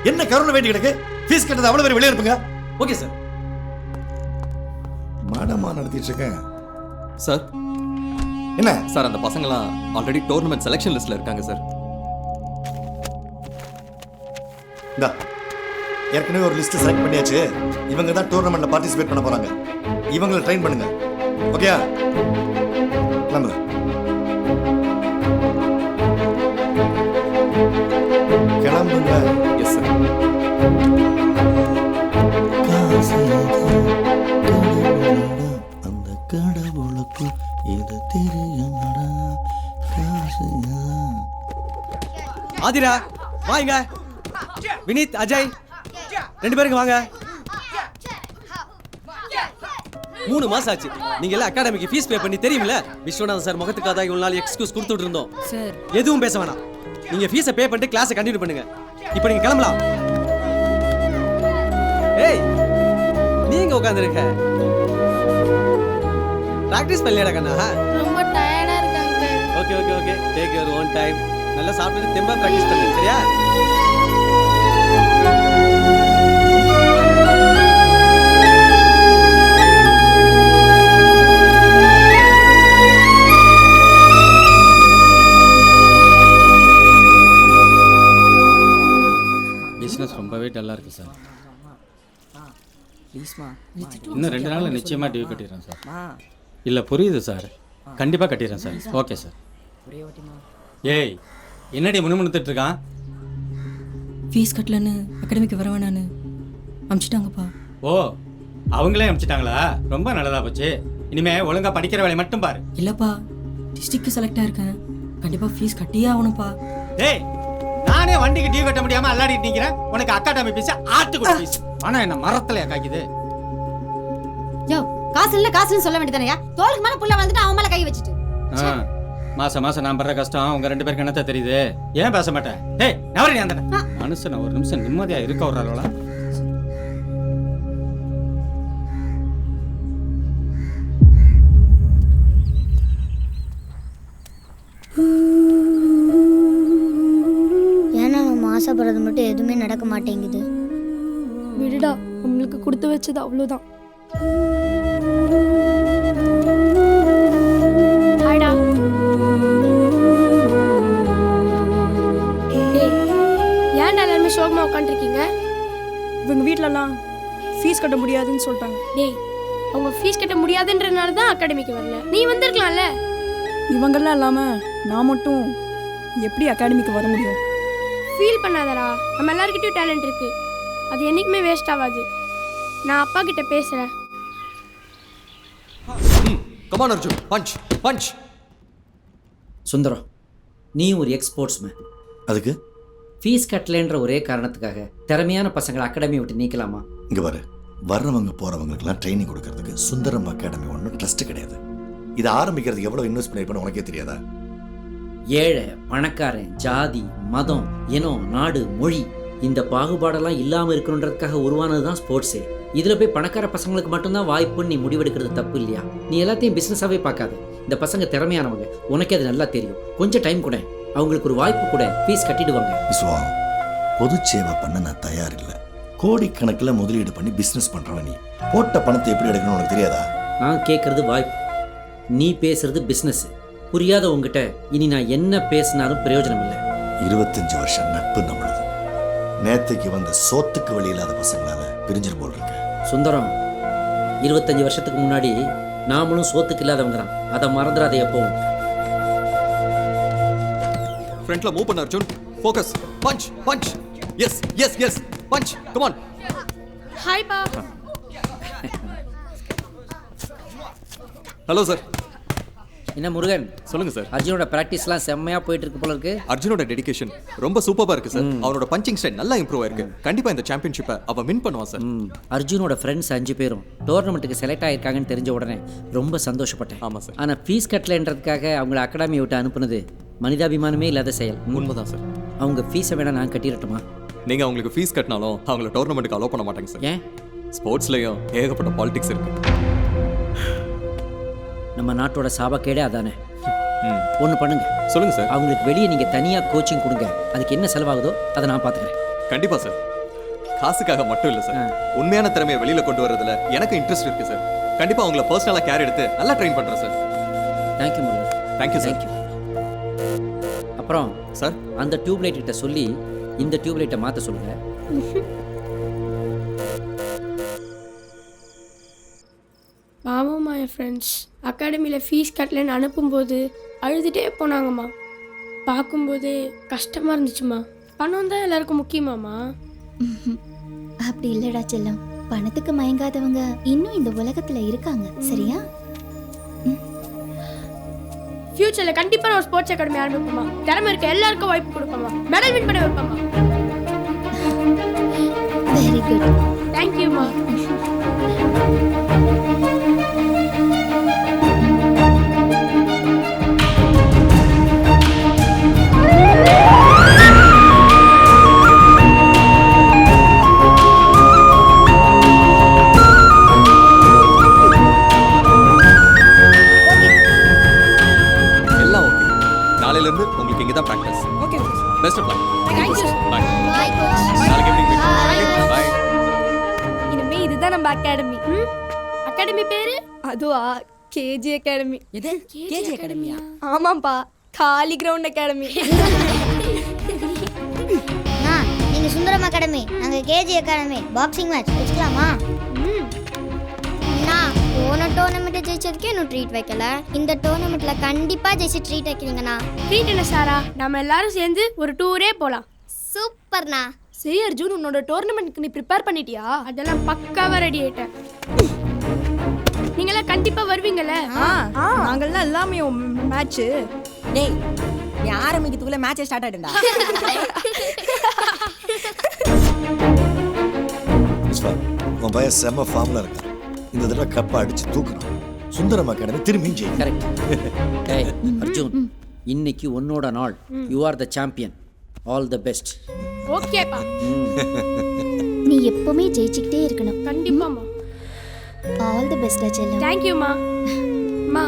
என்ன கருணை வேண்டி கிடக்கு? ஃபீஸ் கட்டது அவ்வளோ பேர் வெளியே இருப்புங்க. Okay sir. மாடமா நடத்திட்டு இருக்கேன் சார். என்ன சார், அந்த பசங்களாம் ஆல்ரெடி டோர்னமெண்ட் செலெக்ஷன் லிஸ்ட்ல இருக்காங்க சார். இந்தா, ஏற்கனவே ஒரு லிஸ்ட் செலக்ட் பண்ணியாச்சு. இவங்க தான் டோர்னமெண்ட்ல பார்ட்டிசிபேட் பண்ண போறாங்க. இவங்களை ட்ரெயின் பண்ணுங்க. ஓகேயா? கிளம்புங்க. சொல்லுங்க. Yes sir. அந்த கடவுளுக்கு இது தெரியும்டா. ஆதிரா வாங்க. வினீத், அஜய் 2 பேருக்கு வாங்க. 3 மாசம் ஆச்சு. நீங்க எல்லாம் அகாடமிக்கு ஃபீஸ் பே பண்ணி தெரியுமில்ல? விஸ்வநாதன் சார் முகத்துக்காக தான் இவ்வளவு நாள் எக்ஸ்கியூஸ் கொடுத்துட்டு இருந்தோம். சார் எதுவும் பேச வேணாம். நீங்க ஃபீஸை பே பண்ணிட்டு கிளாஸை கண்டினியூ பண்ணுங்க. இப்போ நீங்க கிளம்பலாம். ஏய் நீங்க உட்கார்ந்திருக்க. பிராக்டீஸ் பண்ணலையாடா கண்ணா? ரொம்ப டயர்டா இருக்காங்க. Okay okay okay, take your own time. நல்லா சாப்பிட்டு தெம்பா பிராக்டீஸ் பண்ணுங்க, சரியா? பிஸ்னஸ் ரொம்பவே டல்லாக இருக்குது சார். இன்னும் 2 நாளில் நிச்சயமாக டியூ கட்டிடுறேன் சார். இல்லை புரியுது சார், கண்டிப்பாக கட்டிடுறேன் சார். Okay sir. ஏய் என்னடி முணுமுணுத்துட்டு இருக்கான்? ஃபீஸ் கட்டலன்னு அகாடமிக்கு வர வேணான்னு அனுப்பிச்சிட்டாங்கப்பா. ஓ அவங்களே அனுப்பிச்சிட்டாங்களா? ரொம்ப நல்லதாக போச்சு. இனிமே ஒழுங்காக படிக்கிற வேலையை மட்டும் பாரு. இல்லைப்பா, டிஸ்ட்ரிக்ட் செலக்ட் ஆயிருக்கேன். கண்டிப்பாக ஃபீஸ் கட்டியே ஆகணும்ப்பா. ஏய் நானே வண்டிக்கு டியூ கட்ட முடியாமல் அல்லாடிட்டு நிற்கிறேன். உனக்கு அகாடமி ஃபீஸ் ஆட்டுக்குடி ஃபீஸ். ஆனால் என்ன மரத்தில் காய்க்குது? யோ காசு இல்லை காசுன்னு சொல்ல வேண்டியதானயா? தோளுக்கு மேலே புள்ள வந்துட்டு அவன் மேலே கை வச்சுட்டு. மாசம் மாசம் நான் படுற கஷ்டம் உங்க 2 பேருக்கு என்னத்த தெரியுது? ஏன் பேச மாட்டேன்? ஏய் நவரி அந்த மனுஷன் ஒரு நிமிஷம் நிம்மதியா இருக்க விடுறாளா? ஏன்னா நம்ம ஆசைப்படுறது மட்டும் எதுவுமே நடக்க மாட்டேங்குது. விடுடா, நம்மளுக்கு கொடுத்து வச்சது அவ்வளோதான். ஹாய்டா. ஏன்டா எல்லாருமே சோகமா உட்காந்துருக்கீங்க? இவங்க வீட்டிலலாம் ஃபீஸ் கட்ட முடியாதுன்னு சொல்லிட்டாங்க. டேய், அவங்க ஃபீஸ் கட்ட முடியாதுன்றனால தான் அகாடமிக்கு வரல. நீ வந்திருக்கலாம்ல. இவங்கெல்லாம் இல்லாமல் நான் மட்டும் எப்படி அகாடமிக்கு வர முடியும்? ஃபீல் பண்ணாதடா, நம்ம எல்லாருக்கிட்டையும் டேலண்ட் இருக்கு. அது என்னைக்குமே வேஸ்ட் ஆகாது. நான் அப்பா கிட்ட பேசுறேன். Come on Arjun, punch punch. Sundaram, நீ ஒரு எக்ஸ்போர்ட்ஸ்மேன். அதுக்கு ஃபீஸ் கட்டலைன்ற ஒரே காரணத்துக்காக திறமையான பசங்களை அகாடமி விட்டு நீக்கலாமா? இங்கே பாரு, வர்றவங்க போகிறவங்களுக்குலாம் ட்ரைனிங் கொடுக்கறதுக்கு சுந்தரம் அகாடமி ஒன்றும் ட்ரஸ்ட் கிடையாது. இதை ஆரம்பிக்கிறதுக்கு எவ்வளோ இன்வெஸ்ட் பண்ணிருப்பேன்னு உனக்கே தெரியாதா? ஏழை பணக்காரன், ஜாதி, மதம், இனம், நாடு, மொழி, இந்த பாகுபாடெல்லாம் இல்லாமல் இருக்கணுன்றதுக்காக உருவானது தான் ஸ்போர்ட்ஸே. இதில் போய் பணக்கார பசங்களுக்கு மட்டும்தான் வாய்ப்புன்னு நீ முடிவெடுக்கிறது தப்பு இல்லையா? நீ எல்லாத்தையும் பிஸ்னஸாகவே பார்க்காத. இந்த பசங்க திறமையானவங்க, உனக்கே அது நல்லா தெரியும். கொஞ்சம் டைம் கூட, அவங்களுக்கு ஒரு வாய்ப்பு கூட, ஃபீஸ் கட்டிடுவாங்க. விஸ்வா, பொது சேவை பண்ண நான் தயார் இல்லை. கோடிக்கணக்கில் முதலீடு பண்ணி பிஸ்னஸ் பண்ணுறவன் நீ. போட்ட பணத்தை எப்படி எடுக்கணும்னு உனக்கு தெரியாதா? நான் கேட்குறது வாய்ப்பு, நீ பேசுறது பிஸ்னஸ். புரியாத உங்ககிட்ட இனி நான் என்ன பேசினாலும் பிரயோஜனம் இல்லை. 25 வருஷம் நட்பு நம்மளது. நேத்தைக்கு வந்த சோத்துக்கு வழி இல்லாத பசங்களால பிரிஞ்சிரு போல் இருக்க. சுந்தரம், 25 வருஷத்துக்கு முன்னாடி நாமளும் சோத்துக்கு இல்லாதவங்க தான். அதை மறந்துடாத எப்பவும். ஃப்ரண்ட்ல மூவ் பண்ண Arjun. Focus. Punch punch. Yes yes yes punch. Come on. Hi பா. Hello sir. என்ன முருகன், சொல்லுங்க சார். அர்ஜுனோட பிராக்டிஸ்லாம் செம்மையா போயிட்டு இருக்கு போல இருக்கு. அர்ஜுனோட டெடிகேஷன் ரொம்ப சூப்பரா இருக்கு சார். அவனோட பஞ்சிங் ஸ்டைல் நல்லா இம்ப்ரூவ் ஆயிருக்கு. கண்டிப்பா இந்த சாம்பியன்ஷிப்பை அவன் வின் பண்ணுவான் சார். அர்ஜுனோட ஃப்ரெண்ட்ஸ் 5 பேரும் டோர்னமெண்ட்டுக்கு செலக்ட் ஆயிருக்காங்கன்னு தெரிஞ்ச உடனே ரொம்ப சந்தோஷப்பட்டேன். ஆமா சார். ஆனா ஃபீஸ் கட்டலைன்றதுக்காக அவங்கள அகாடமி விட்டு அனுப்புனது மனிதாபிமானமே இல்லாத செயல். உண்மைதான் சார். அவங்க ஃபீஸை வேணா நான் கட்டிடட்டுமா? நீங்க அவங்களுக்கு ஃபீஸ் கட்டினாலும் அவங்கள டோர்னமெண்ட்டுக்கு அலோவ் பண்ண மாட்டாங்க சார். ஏன்? ஸ்போர்ட்ஸ்லயும் ஏகப்பட்ட பாலிடிக்ஸ் இருக்கு. நம்ம நாட்டோட சாபக்கேடே அதானே. ஒன்று பண்ணுங்க. சொல்லுங்க சார். அவங்களுக்கு வெளியே நீங்க தனியா கோச்சிங் கொடுங்க. அதுக்கு என்ன செலவாகுதோ அதை நான் பார்த்துக்கிறேன். கண்டிப்பா சார். காசுக்காக மட்டும் இல்லை சார், உண்மையான திறமையை வெளியில கொண்டு வரதுல எனக்கு இன்ட்ரெஸ்ட் இருக்கு சார். கண்டிப்பா அவங்கள பர்சனலா கேர் எடுத்து நல்லா ட்ரெயின் பண்றேன் sir. Thank you Murugan. Thank you sir. அப்புறம் சார், அந்த டியூப்லைட் கிட்ட சொல்லி இந்த டியூப்லைட்டை மாற்ற சொல்லுங்க. பாவம்மா என் ஃப்ரெண்ட்ஸ் அகாடமியில் ஃபீஸ் கட்டலன்னு அனுப்பும்போது அழுதுகிட்டே போனாங்கம்மா. பார்க்கும்போதே கஷ்டமாக இருந்துச்சுமா. பணம் தான் எல்லாருக்கும் முக்கியமாமா? அப்படி இல்லடா செல்லம், பணத்துக்கு மயங்காதவங்க இன்னும் இந்த உலகத்துல இருக்காங்க. சரியா? ஃபியூச்சர்ல கண்டிப்பா நான் ஸ்போர்ட்ஸ் அகாடமி ஆரம்பிப்போமா. திறமை இருக்க எல்லாருக்கும் வாய்ப்பு கொடுப்போமா. மெடல் வின் பண்ண வைப்போமா. Very good. தேங்க் யூ மா. எல்லாம் ஓகே. நாளையில இருந்து உங்களுக்கு இங்க தான் practice. Okay best of luck. Thank you. Bye. Bye coach. நாளைக்கு ஈவினிங் மீட். பை. இனிமே இதுதான் நம்ம அகாடமி. அகாடமி பேரு? அதுவா கேஜி அகாடமி. இது கேஜி அகாடமியா? ஆமாப்பா, காலி கிரவுண்ட் அகாடமி. நீங்க சுந்தரம் அகாடமி, நாங்க கேஜி அகாடமி. பாக்ஸிங் மேட்ச் வச்சுக்கலாமா? போன டோர்னமெண்ட் ஜெயிச்சதுக்கே இன்னும் ட்ரீட் வைக்கல. இந்த டோர்னமெண்ட்ல கண்டிப்பா ஜெயிச்சு ட்ரீட் வைக்கிறீங்கண்ணா. ட்ரீட் என்ன சாரா, நம்ம எல்லாரும் சேர்ந்து ஒரு டூரே போலாம். சூப்பர்ண்ணா. சரி அர்ஜுன், உன்னோட டோர்னமெண்ட்க்கு நீ ப்ரிப்பேர் பண்ணிட்டியா? அதெல்லாம் பக்காவா ரெடி ஆயிட்டேன். நீங்களாம் கண்டிப்பா வருவீங்கல்ல? நாங்கள்லாம் எல்லாமே மேட்ச். டேய், நீ ஆரம்பிக்கிறதுக்குள்ள மேட்ச் ஸ்டார்ட் ஆயிடும்டா. உன் பையன் செம்ம ஃபார்ம்ல இருக்கான். இந்த தடவை கப்பை அடிச்சு தூக்குறான். சுந்தரம் அகாடமி திரும்பி ஜெயிக்கும். கரெக்ட். ஏய் அர்ஜுன், இன்னைக்கு உன்னோட நாள். You are the champion. All the best. ஓகேப்பா. நீ எப்பவுமே ஜெயிச்சுக்கிட்டே இருக்கணும். கண்டிப்பாமா. ஆல் தி பெஸ்ட் செல்லம். தேங்க் யூ மா. மா,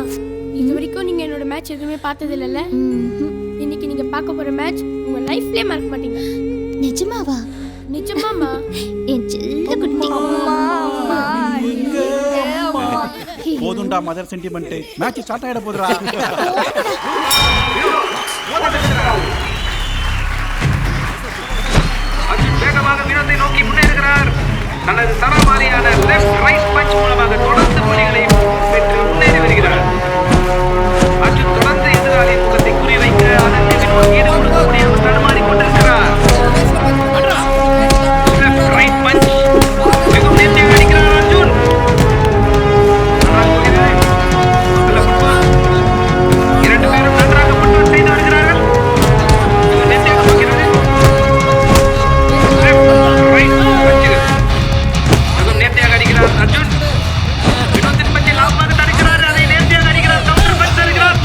இது வரைக்கும் நீங்க என்னோட மேட்ச் எதுவுமே பார்த்தது இல்லைல்ல? இன்னைக்கு நீங்க பார்க்க போற மேட்ச் உங்க லைஃப்லயே மறக்க மாட்டீங்க. நிஜமாவா? நிஜமாமா. என் செல்ல குட்டி. போதுண்டா மதர் சென்டிமெண்ட். மேட்ச் ஸ்டார்ட் ஆயிட போதுடா. வேகமாக வீரத்தை நோக்கி முன்னேறுகிறார். தனது சரமாரியான லெஃப்ட் ரைட் பஞ்ச் மூலமாக தொடர்ந்து புள்ளிகளை பெற்று முன்னேறி வருகிறார். அர்ஜுன் தொடர்ந்து எதிராளியின் முகத்தை குறிவைக்க அதன் மீது ஈடு கொடுக்க முடியாமல் தடுமாறிக் கொண்டிருக்கிறார். லெஃப்ட் ரைட் பஞ்ச் மிகவும் நேர்த்தியாக அடிக்கிறார் அர்ஜுன். இரண்டு பேரும் நன்றாக பட்டம் செய்து வருகிறார்கள். நேர்த்தியாக போகிறது. நேர்த்தியாக அடிக்கிறார் அர்ஜுன். வினோத்தின் பச்சை லாபமாக தடுக்கிறார். அதை நேர்த்தியாக அடிக்கிறார். கவுண்டர் பஞ்ச் தருகிறார்.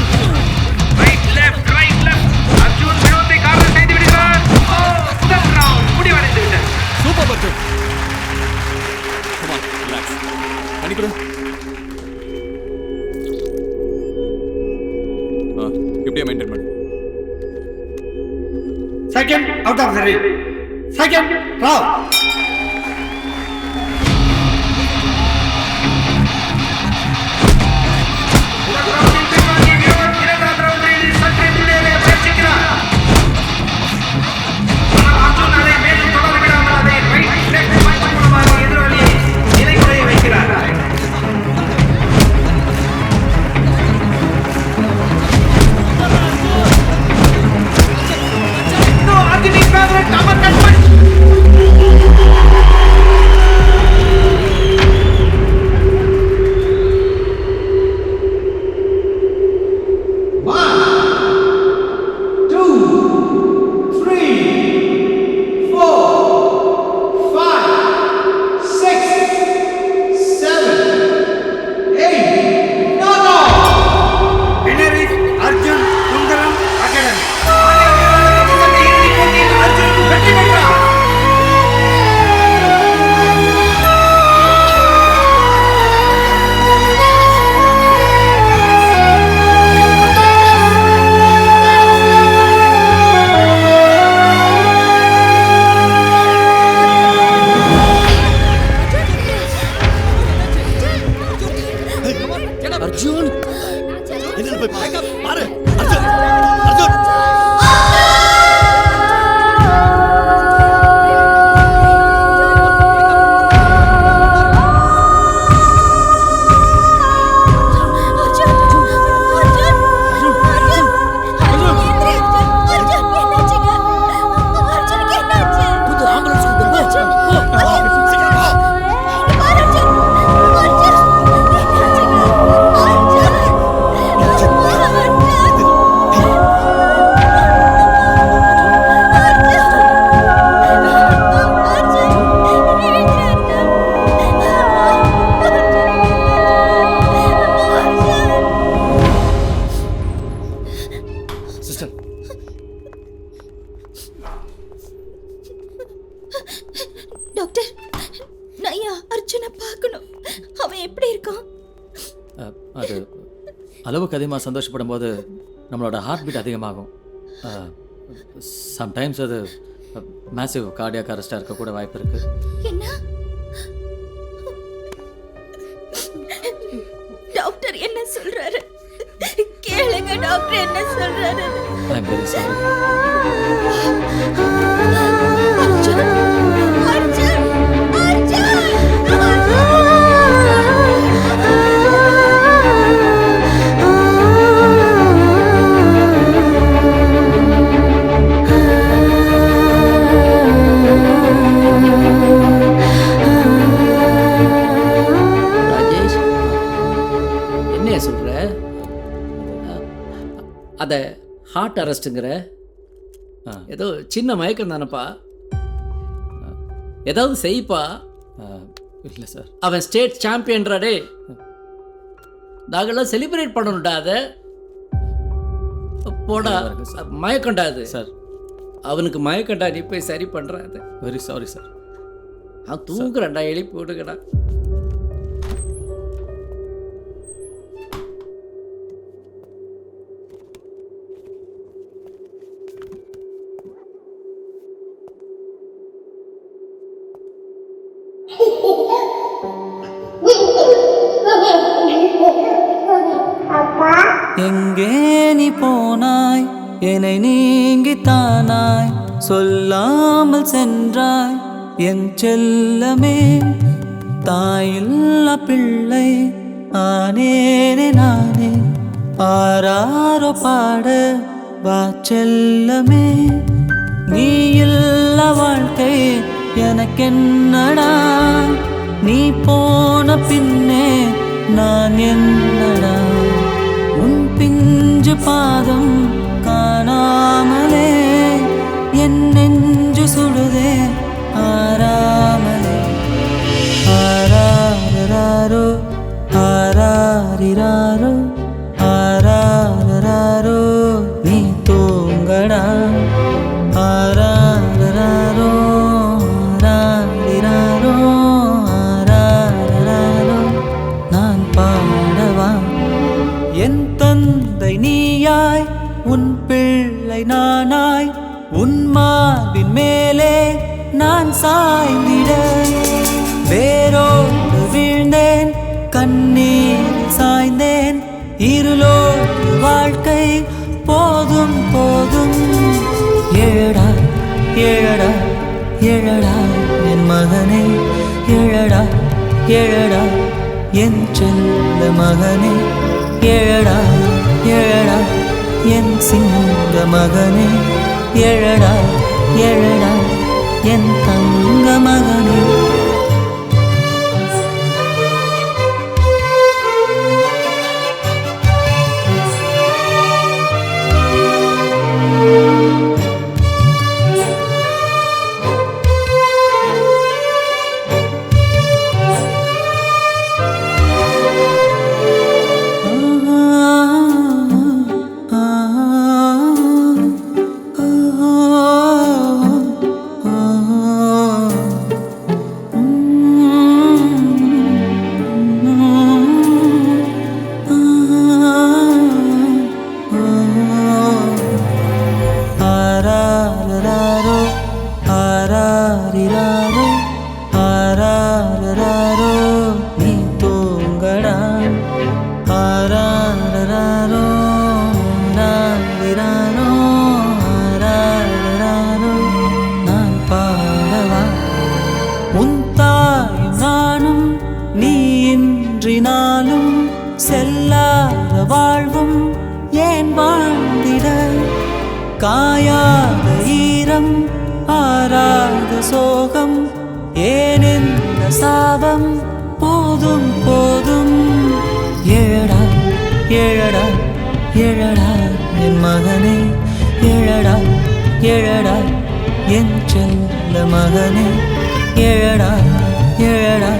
Right left right left. Arjun வினோத்தை கார்னர் செய்து விடுகிறார். முதல் ரவுண்ட் முடிவடைந்து விட்டது. Super Arjun. Come on, relax. அனிகுரு. எப்படியா மெயின்டைன் பண்ணு. Second out of the ring. Second round. Favorite uppercut punch. Doctor நான் அர்ஜுனை பார்க்கணும். அவன் எப்படி இருக்கான்? அது அளவுக்கு அதிகமாக சந்தோஷப்படும் போது நம்மளோட ஹார்ட் பீட் அதிகமாகும். சம்டைம்ஸ் அது மேசிவ் கார்டியாக் அரெஸ்டாக இருக்கக்கூட வாய்ப்பு இருக்கு. என்ன டாக்டர் என்ன சொல்றாரு? கேளுங்க டாக்டர் என்ன சொல்றாரு. I am very sorry. Arjun Arjun Arjun Rajesh, என்ன சொல்ற? அதை ஹார்ட் அரெஸ்ட்டுங்கிற? ஏதோ சின்ன மயக்கம் தானப்பா, ஏதாவது செய்ப்பா. இல்லை சார். அவன் ஸ்டேட் சாம்பியன்றாடே, நாங்கள்லாம் செலிப்ரேட் பண்ணணும்டா. அதை போடா, மயக்கண்டா அது சார். அவனுக்கு மயக்கண்டா, நீ போய் சரி பண்ணுற. அது வெரி சாரி சார். அவன் தூங்குறான்டா, எழுப்பி விடுங்கடா. எங்கே நீ போனாய், என்னை நீங்கித்தானாய், சொல்லாமல் சென்றாய் என் செல்லமே. தாயில்லா பிள்ளை ஆனேனே நானே, ஆராரோ பாட வா செல்லமே. நீ இல்ல வாழ்க்கை எனக்கென்னடா, நீ போன பின்னே நான் என்னடா. உன் பிஞ்சு பாதம் காணாமலே என் நெஞ்சு சுடுதே ஆராமலே. ஆராரோ ஆராரிராரோ ஆராரோ நீ தூங்கடா. ஆராரோ ஆராரிராரோ ஆராரோ நான் பாடவா. என் தந்தை நீயாய், உன் பிள்ளை நானாய், உன் மார்பின் மேலே நான் சாய்ந்திட. வேரோடு வீழ்ந்தேன், கண்ணீர் சாய்ந்தேன், இருளோடு வாழ்க்கை போதும் போதும். எழடா எழடா எழடா என் மகனே, எழடா எழடா என் செல்ல மகனே. எழடா எழடா என் சிங்க மகனே, எழடா எழடா என் தங்க மகனே. செல்லாத வாழ்வும் ஏன் வாழ்ந்திட, காயாத ஈரம் ஆறாத சோகம் ஏன் இந்த சாபம், போதும் போதும். எழடா எழடா எழடா என் மகனே, எழடா எழடா என் செல்ல மகனே, எழடா எழடா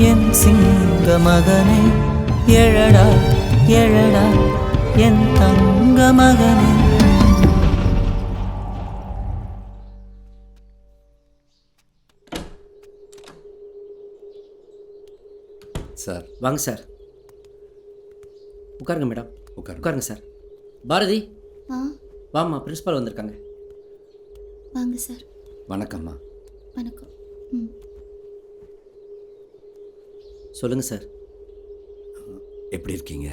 என் சிங்க மகனே, எழடா எழடா என் தங்க மகனே. சார். வாங்க சார். உட்காருங்க மேடம். உட்காருங்க சார். பாரதி வாம்மா, பிரின்ஸ்பால் வந்திருக்காங்க. வாங்க சார். வணக்கம்மா. வணக்கம். சொல்லுங்கள் சார். எப்படி இருக்கீங்க?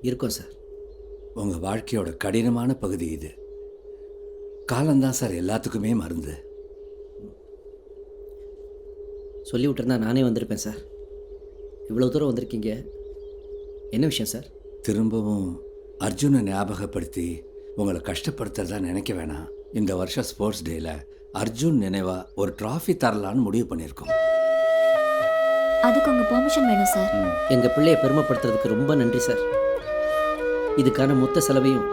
இருக்கோம் சார். உங்கள் வாழ்க்கையோட கடினமான பகுதி இது. காலம்தான் சார் எல்லாத்துக்குமே மருந்து. சொல்லி விட்டுருந்தா நானே வந்திருப்பேன் சார். இவ்வளோ தூரம் வந்திருக்கீங்க, என்ன விஷயம் சார்? திரும்பவும் அர்ஜுனை ஞாபகப்படுத்தி உங்களை கஷ்டப்படுத்துறதா நினைக்க வேணாம். இந்த வருஷம் ஸ்போர்ட்ஸ் டேயில் அர்ஜுன் நினைவாக ஒரு ட்ராஃபி தரலான்னு முடிவு பண்ணியிருக்கோம். அதுக்கு உங்கள் பெர்மிஷன் வேணும் சார். எங்கள் பிள்ளையை பெருமைப்படுத்துறதுக்கு ரொம்ப நன்றி சார். இதுக்கான மொத்த செலவையும்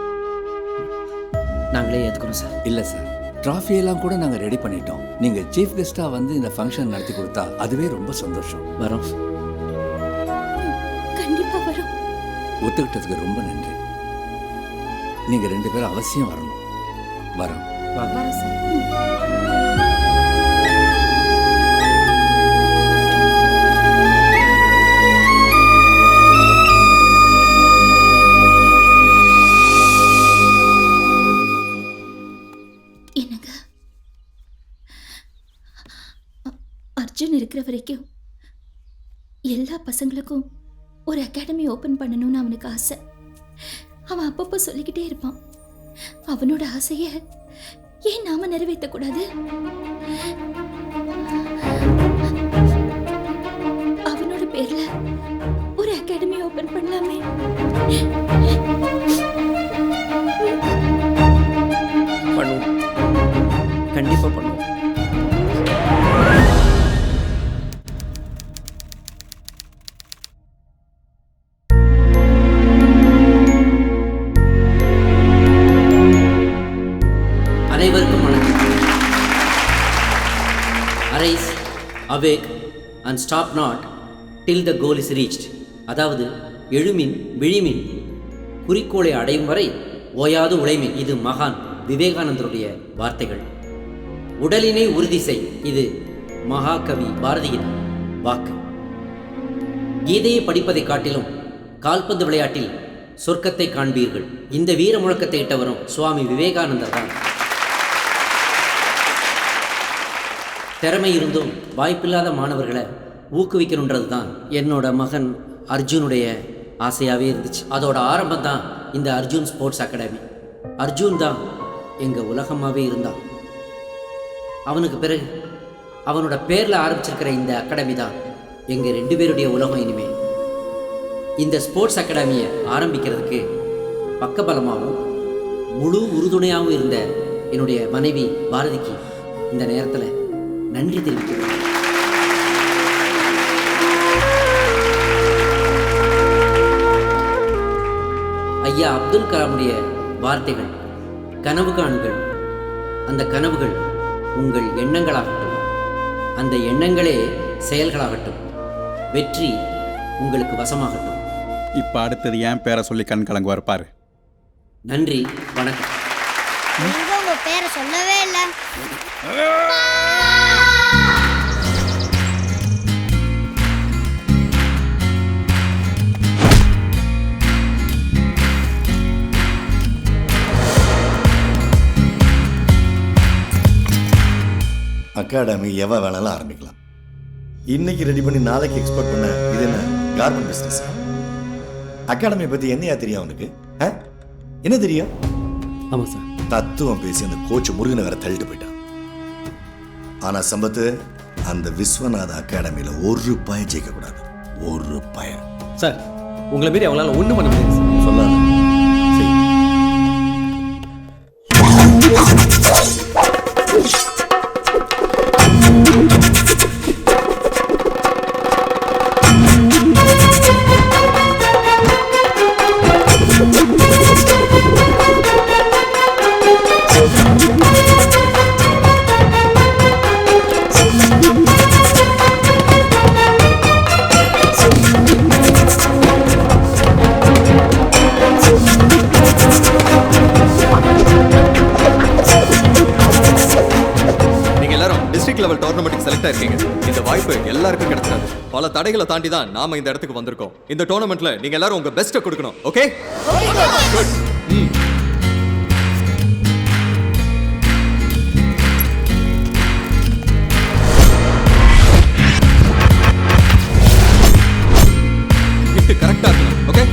நாங்களே ஏற்றுக்கிறோம் சார். இல்லை சார், ட்ராஃபியெல்லாம் கூட நாங்கள் ரெடி பண்ணிட்டோம். நீங்கள் சீஃப் கெஸ்ட்டாக வந்து இந்த ஃபங்க்ஷன் நடத்தி கொடுத்தா அதுவே ரொம்ப சந்தோஷம். வரோம். கண்டிப்பாக வரோம். ஒத்துக்கிட்டதுக்கு ரொம்ப நன்றி. நீங்கள் 2 பேரும் அவசியம் வரணும். வரோம். வரோம் சார். என்னங்க, அர்ஜுன் இருக்கிற வரைக்கும் எல்லா பசங்களுக்கும் ஒரு அகாடமி ஓப்பன் பண்ணணும்னு அவனுக்கு ஆசை. அவன் அப்பப்போ சொல்லிக்கிட்டே இருப்பான். அவனோட ஆசையை ஏன் நாம நிறைவேற்றக்கூடாது? அவனோட பேர்ல ஒரு அகாடமி ஓப்பன் பண்ணலாமே. பண்ணுவோம், கண்டிப்பாக பண்ணுவோம். அனைவருக்கும் வணக்கம். Arise, awake and stop not till the goal is reached. அதாவது எழுமின் விழிமின், குறிக்கோளை அடையும் வரை ஓயாது உழைமின். இது மகான் விவேகானந்தருடைய வார்த்தைகள். உடலினை உறுதி செய், இது மகாகவி பாரதியின் வாக்கு. கீதையை படிப்பதை காட்டிலும் கால்பந்து விளையாட்டில் சொர்க்கத்தை காண்பீர்கள். இந்த வீர முழக்கத்தை இட்டவரும் சுவாமி விவேகானந்தர் தான். திறமை இருந்தும் வாய்ப்பில்லாத மாணவர்களை ஊக்குவிக்கணுன்றது தான் என்னோட மகன் அர்ஜுனுடைய ஆசையாகவே இருந்துச்சு. அதோட ஆரம்பம் தான் இந்த அர்ஜுன் ஸ்போர்ட்ஸ் அகாடமி. அர்ஜுன் தான் எங்கள் உலகமாகவே இருந்தான். அவனுக்கு பிறகு அவனோட பேரில் ஆரம்பிச்சிருக்கிற இந்த அகாடமி தான் எங்கள் 2 பேருடைய உலகம். இனிமேல் இந்த ஸ்போர்ட்ஸ் அகாடமியை ஆரம்பிக்கிறதுக்கு பக்கபலமாகவும் முழு உறுதுணையாகவும் இருந்த என்னுடைய மனைவி பாரதிக்கு இந்த நேரத்தில் நன்றி தெரிவிக்கிறேன். ஐயா அப்துல் கலாமுடைய வார்த்தைகள், கனவு காணுங்கள், அந்த கனவுகள் உங்கள் எண்ணங்களாகட்டும், அந்த எண்ணங்களே செயல்களாகட்டும், வெற்றி உங்களுக்கு வசமாகட்டும். இப்போ அடுத்தது ஏன் பேரை சொல்லி கண் கலங்குவார் பாரு. நன்றி, வணக்கம். நீங்க உங்க பேரை சொல்லவே இல்லை. அகாடமி எவ வேணாலும் ஆரம்பிக்கலாம். இன்னைக்கு ரெடி பண்ணி நாளைக்கு எக்ஸ்போர்ட் பண்ண இது என்ன கார்மெண்ட் பிஸ்னஸ்? அகாடமியை பற்றி என்னையா தெரியும் அவனுக்கு? என்ன தெரியும்? ஆமாம் சார். தத்துவம் பேசி அந்த கோச் முருகனை வேற தள்ளிட்டு போயிட்டான். ஆனால் சம்பத்து, அந்த விஸ்வநாத அகாடமியில் ஒரு பய ஜெயிக்கக்கூடாது. ஒரு பய. சார், உங்களை மீறி அவங்களால ஒன்றும் பண்ண முடியாது சார். சொல்லாத. லெவல் டோர்னமெண்ட்டுக்கு செலக்ட் ஆயிருக்கீங்க. இந்த வாய்ப்பு எல்லாருக்கும் கிடைச்சிடாது. பல தடைகளை தாண்டி தான் நாம இந்த இடத்துக்கு வந்திருக்கோம். இந்த டோர்னமெண்ட்ல நீங்க எல்லாரும் உங்க பெஸ்ட்டை கொடுக்கணும். ஓகே? குட். கரெக்டா இருக்கணும். Okay?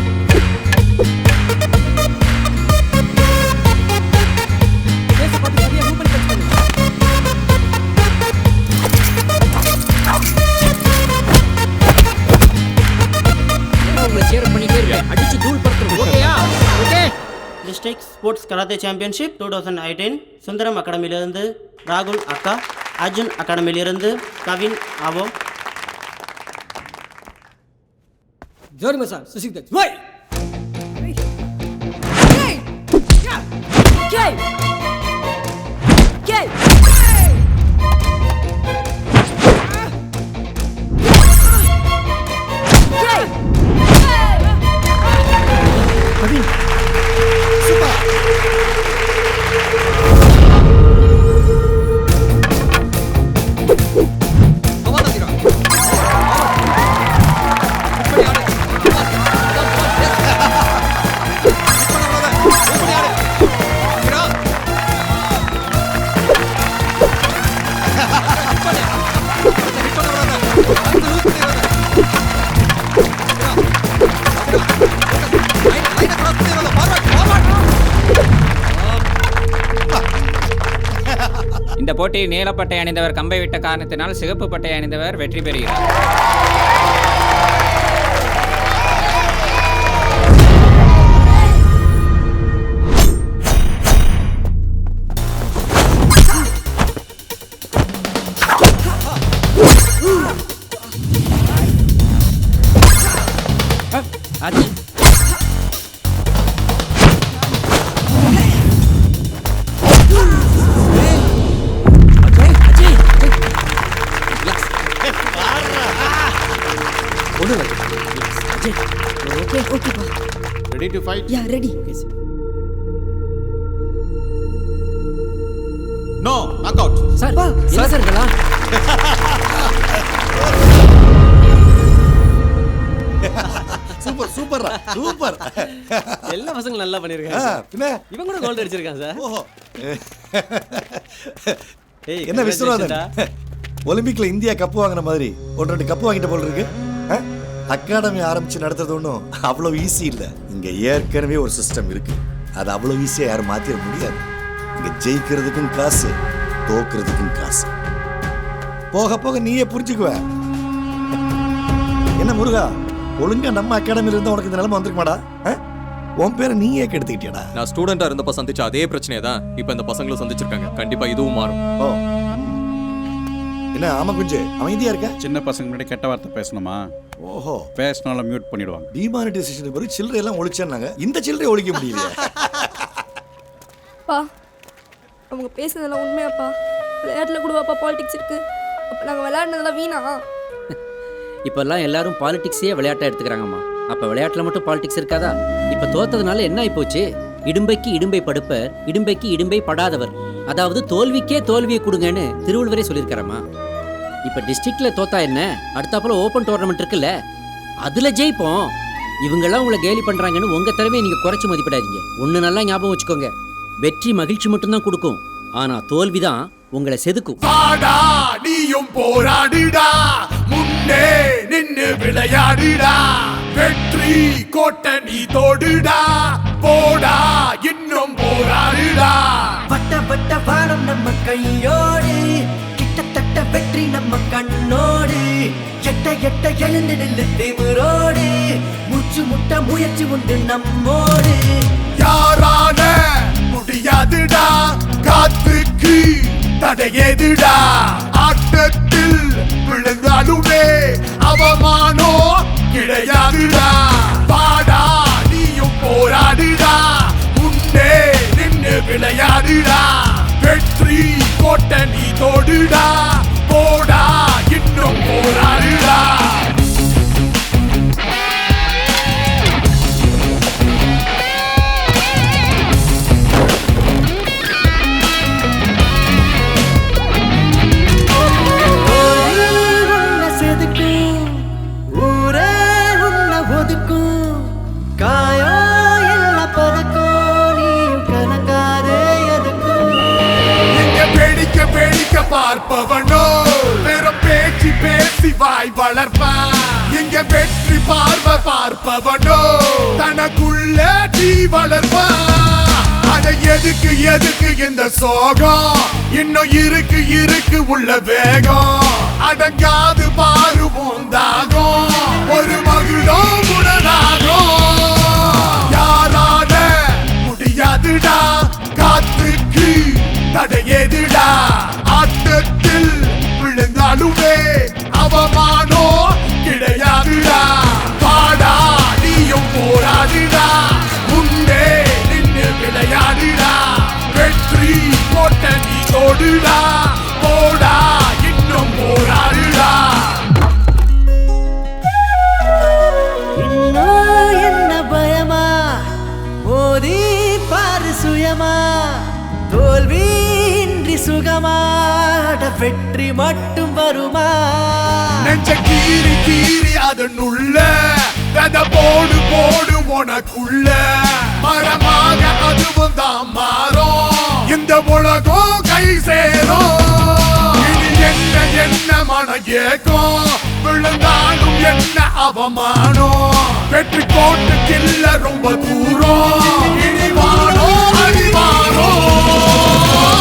District sports karate championship 2018 Sundaram அகாடமியிலிருந்து ராகுல் அக்கா, அர்ஜுன் அகாடமியிலிருந்து கவின் ஆவோ. ஜோரி சார் சுசிக் தட் வை இந்த போட்டியில் நீலப்பட்டை அணிந்தவர் கம்பை விட்ட காரணத்தினால் சிகப்பு பட்டை அணிந்தவர் வெற்றி பெறுகிறார். Ready to fight? Yeah, ready. Okay, sir. No, knock out. Sir என்ன சார் இதெல்லாம்? Super super super. எல்லா பசங்களும் நல்லா பண்ணிருக்காங்க. பின்ன இவன் கூட கோல்ட் அடிச்சிருக்கான் சார். ஓஹோ. என்ன விஸ்வநாதன், ஒலிம்பிக்ல இந்தியா கப்பு வாங்கின மாதிரி 1-2 கப்பு வாங்கிட்ட போல இருக்கு. அகாடமி ஆரம்பிச்சு நடத்துறது ஒன்றும் அவ்வளோ ஈஸி இல்லை. இங்கே ஏற்கனவே ஒரு சிஸ்டம் இருக்கு. அது அவ்வளோ ஈஸியாக யாரும் மாற்றிட முடியாது. இங்கே ஜெயிக்கிறதுக்கும் காசு, தோக்குறதுக்கும் காசு. போக போக நீயே புரிஞ்சுக்குவ. என்ன முருகா, ஒழுங்கா நம்ம அகாடமியில இருந்தா உனக்கு இந்த நிலைமை வந்திருக்குமாடா? உன் பேரை நீயே கெடுத்துக்கிட்டியாடா? நான் ஸ்டூடெண்டா இருந்தப்ப சந்திச்ச அதே பிரச்சனையை தான் இப்போ இந்த பசங்களும் சந்திச்சிருக்காங்க. கண்டிப்பா இதுவும் மாறும். ஓ என்ன ஆமா குஞ்சு அமைதியா இருக்க? சின்ன பசங்க முன்னாடி கெட்ட வார்த்தை பேசணுமா? ஓஹோ, பேசினாலும் மியூட் பண்ணிடுவாங்க. டிமானிட்டைசேஷன் பிறகு சில்லறை எல்லாம் ஒழிச்சானாங்க. இந்த சில்லறை ஒழிக்க முடியலையே. பா அவங்க பேசுனதெல்லாம் உண்மையாப்பா? விளையாட்டுல கூடவாப்பா பாலிடிக்ஸ் இருக்கு? அப்ப நாங்க விளையாடுனதெல்லாம் வீணா? இப்பெல்லாம் எல்லாரும் பாலிடிக்ஸே விளையாட்டை எடுத்துக்கிறாங்கம்மா. அப்போ விளையாட்டில் மட்டும் பாலிடிக்ஸ் இருக்காதா? இப்போ தோத்ததுனால என்ன ஆயிப்போச்சு? இடும்பைக்கு இடும்பை படுப்பர், இடும்பைக்கு இடும்பை படாதவர். அதாவது தோல்விக்கே தோல்வியை கொடுங்கன்னு திருவள்ளுவரே சொல்லியிருக்காரம்மா. இப்போ டிஸ்ட்ரிக்டில் தோத்தா என்ன, அடுத்தாப்புல ஓப்பன் டோர்னமெண்ட் இருக்குல்ல, அதில் ஜெயிப்போம். இவங்கெல்லாம் உங்களை கேலி பண்ணுறாங்கன்னு உங்கள் திறமையை நீங்கள் குறைச்சி மதிப்பிடாதீங்க. ஒன்று நல்லா ஞாபகம் வச்சுக்கோங்க, வெற்றி மகிழ்ச்சி மட்டும்தான் கொடுக்கும், ஆனால் தோல்வி தான் உங்களை செதுக்கும். நீயும் போராடுடா, முன்னே நின்னு விளையாடுடா, வெற்றி கோட்டை நீ தோடுடா, போடா இன்னும் போராடுடா. வட்ட வட்ட வானம் நம்ம கையோடு, கிட்டத்தட்ட வெற்றி நம்ம கண்ணோடு, எட்ட எட்ட எழுந்து நில்லு திமிரோடு, மூச்சு முட்ட முயற்சி உண்டு நம்மோடு. யாரான முடியாதுடா, காத்துக்கு தடையேதுடா, ஆட்டத்தில் விழுந்தாலுமே அவமானோ கிடையாதுடா. பாடா நீயும் போராடுடா, முன்னே நின்னு விளையாடுடா, வெற்றி கோட்டை நீ தோடுடா, போடா இன்னும் போராடுடா. பார்ப்பவனோ வெறும் பேச்சு பேசி வாய் வளர்ப்பான். இங்க வெற்றி பார்வை பார்ப்பவனோ தனக்குள்ள தீ வளர்ப்பான். அட எதுக்கு எதுக்கு இந்த சோகம், இன்னும் இருக்கு உள்ள வேகம். அடங்காது பாரு போந்தாகும், ஒரு மகுடோ உடனாகும். யாரால முடியாதுடா, காத்துக்கு தடையேதுடா. ஆட்டத்தில் விழுந்தாலுமே அவமானோ கிடையாதுடா. பாடா நீயும் போராடுடா, முன்னே நின்று விளையாடுடா. வெற்றி போட்ட நீ தோடுடா, போடா இன்னும் போராடுடா. இன்னும் என்ன பயமா, மோதி பாரு சுயமா. தோல்வியின்றி சுகமாட வெற்றி மட்டும் வருமா. நெஞ்ச கீறி கீறி அதனுள்ள வெத போடு போடு உனக்குள்ள. மரமாக அதுவும் தான் மாறும், இந்த உலகம் கை சேரும். இனி என்ன என்ன மன ஏக்கம், விழுந்தாலும் என்ன அவமானம். வெற்றி கோட்டு கில்ல ரொம்ப தூரம், இனி வானோ அடிவாரோ.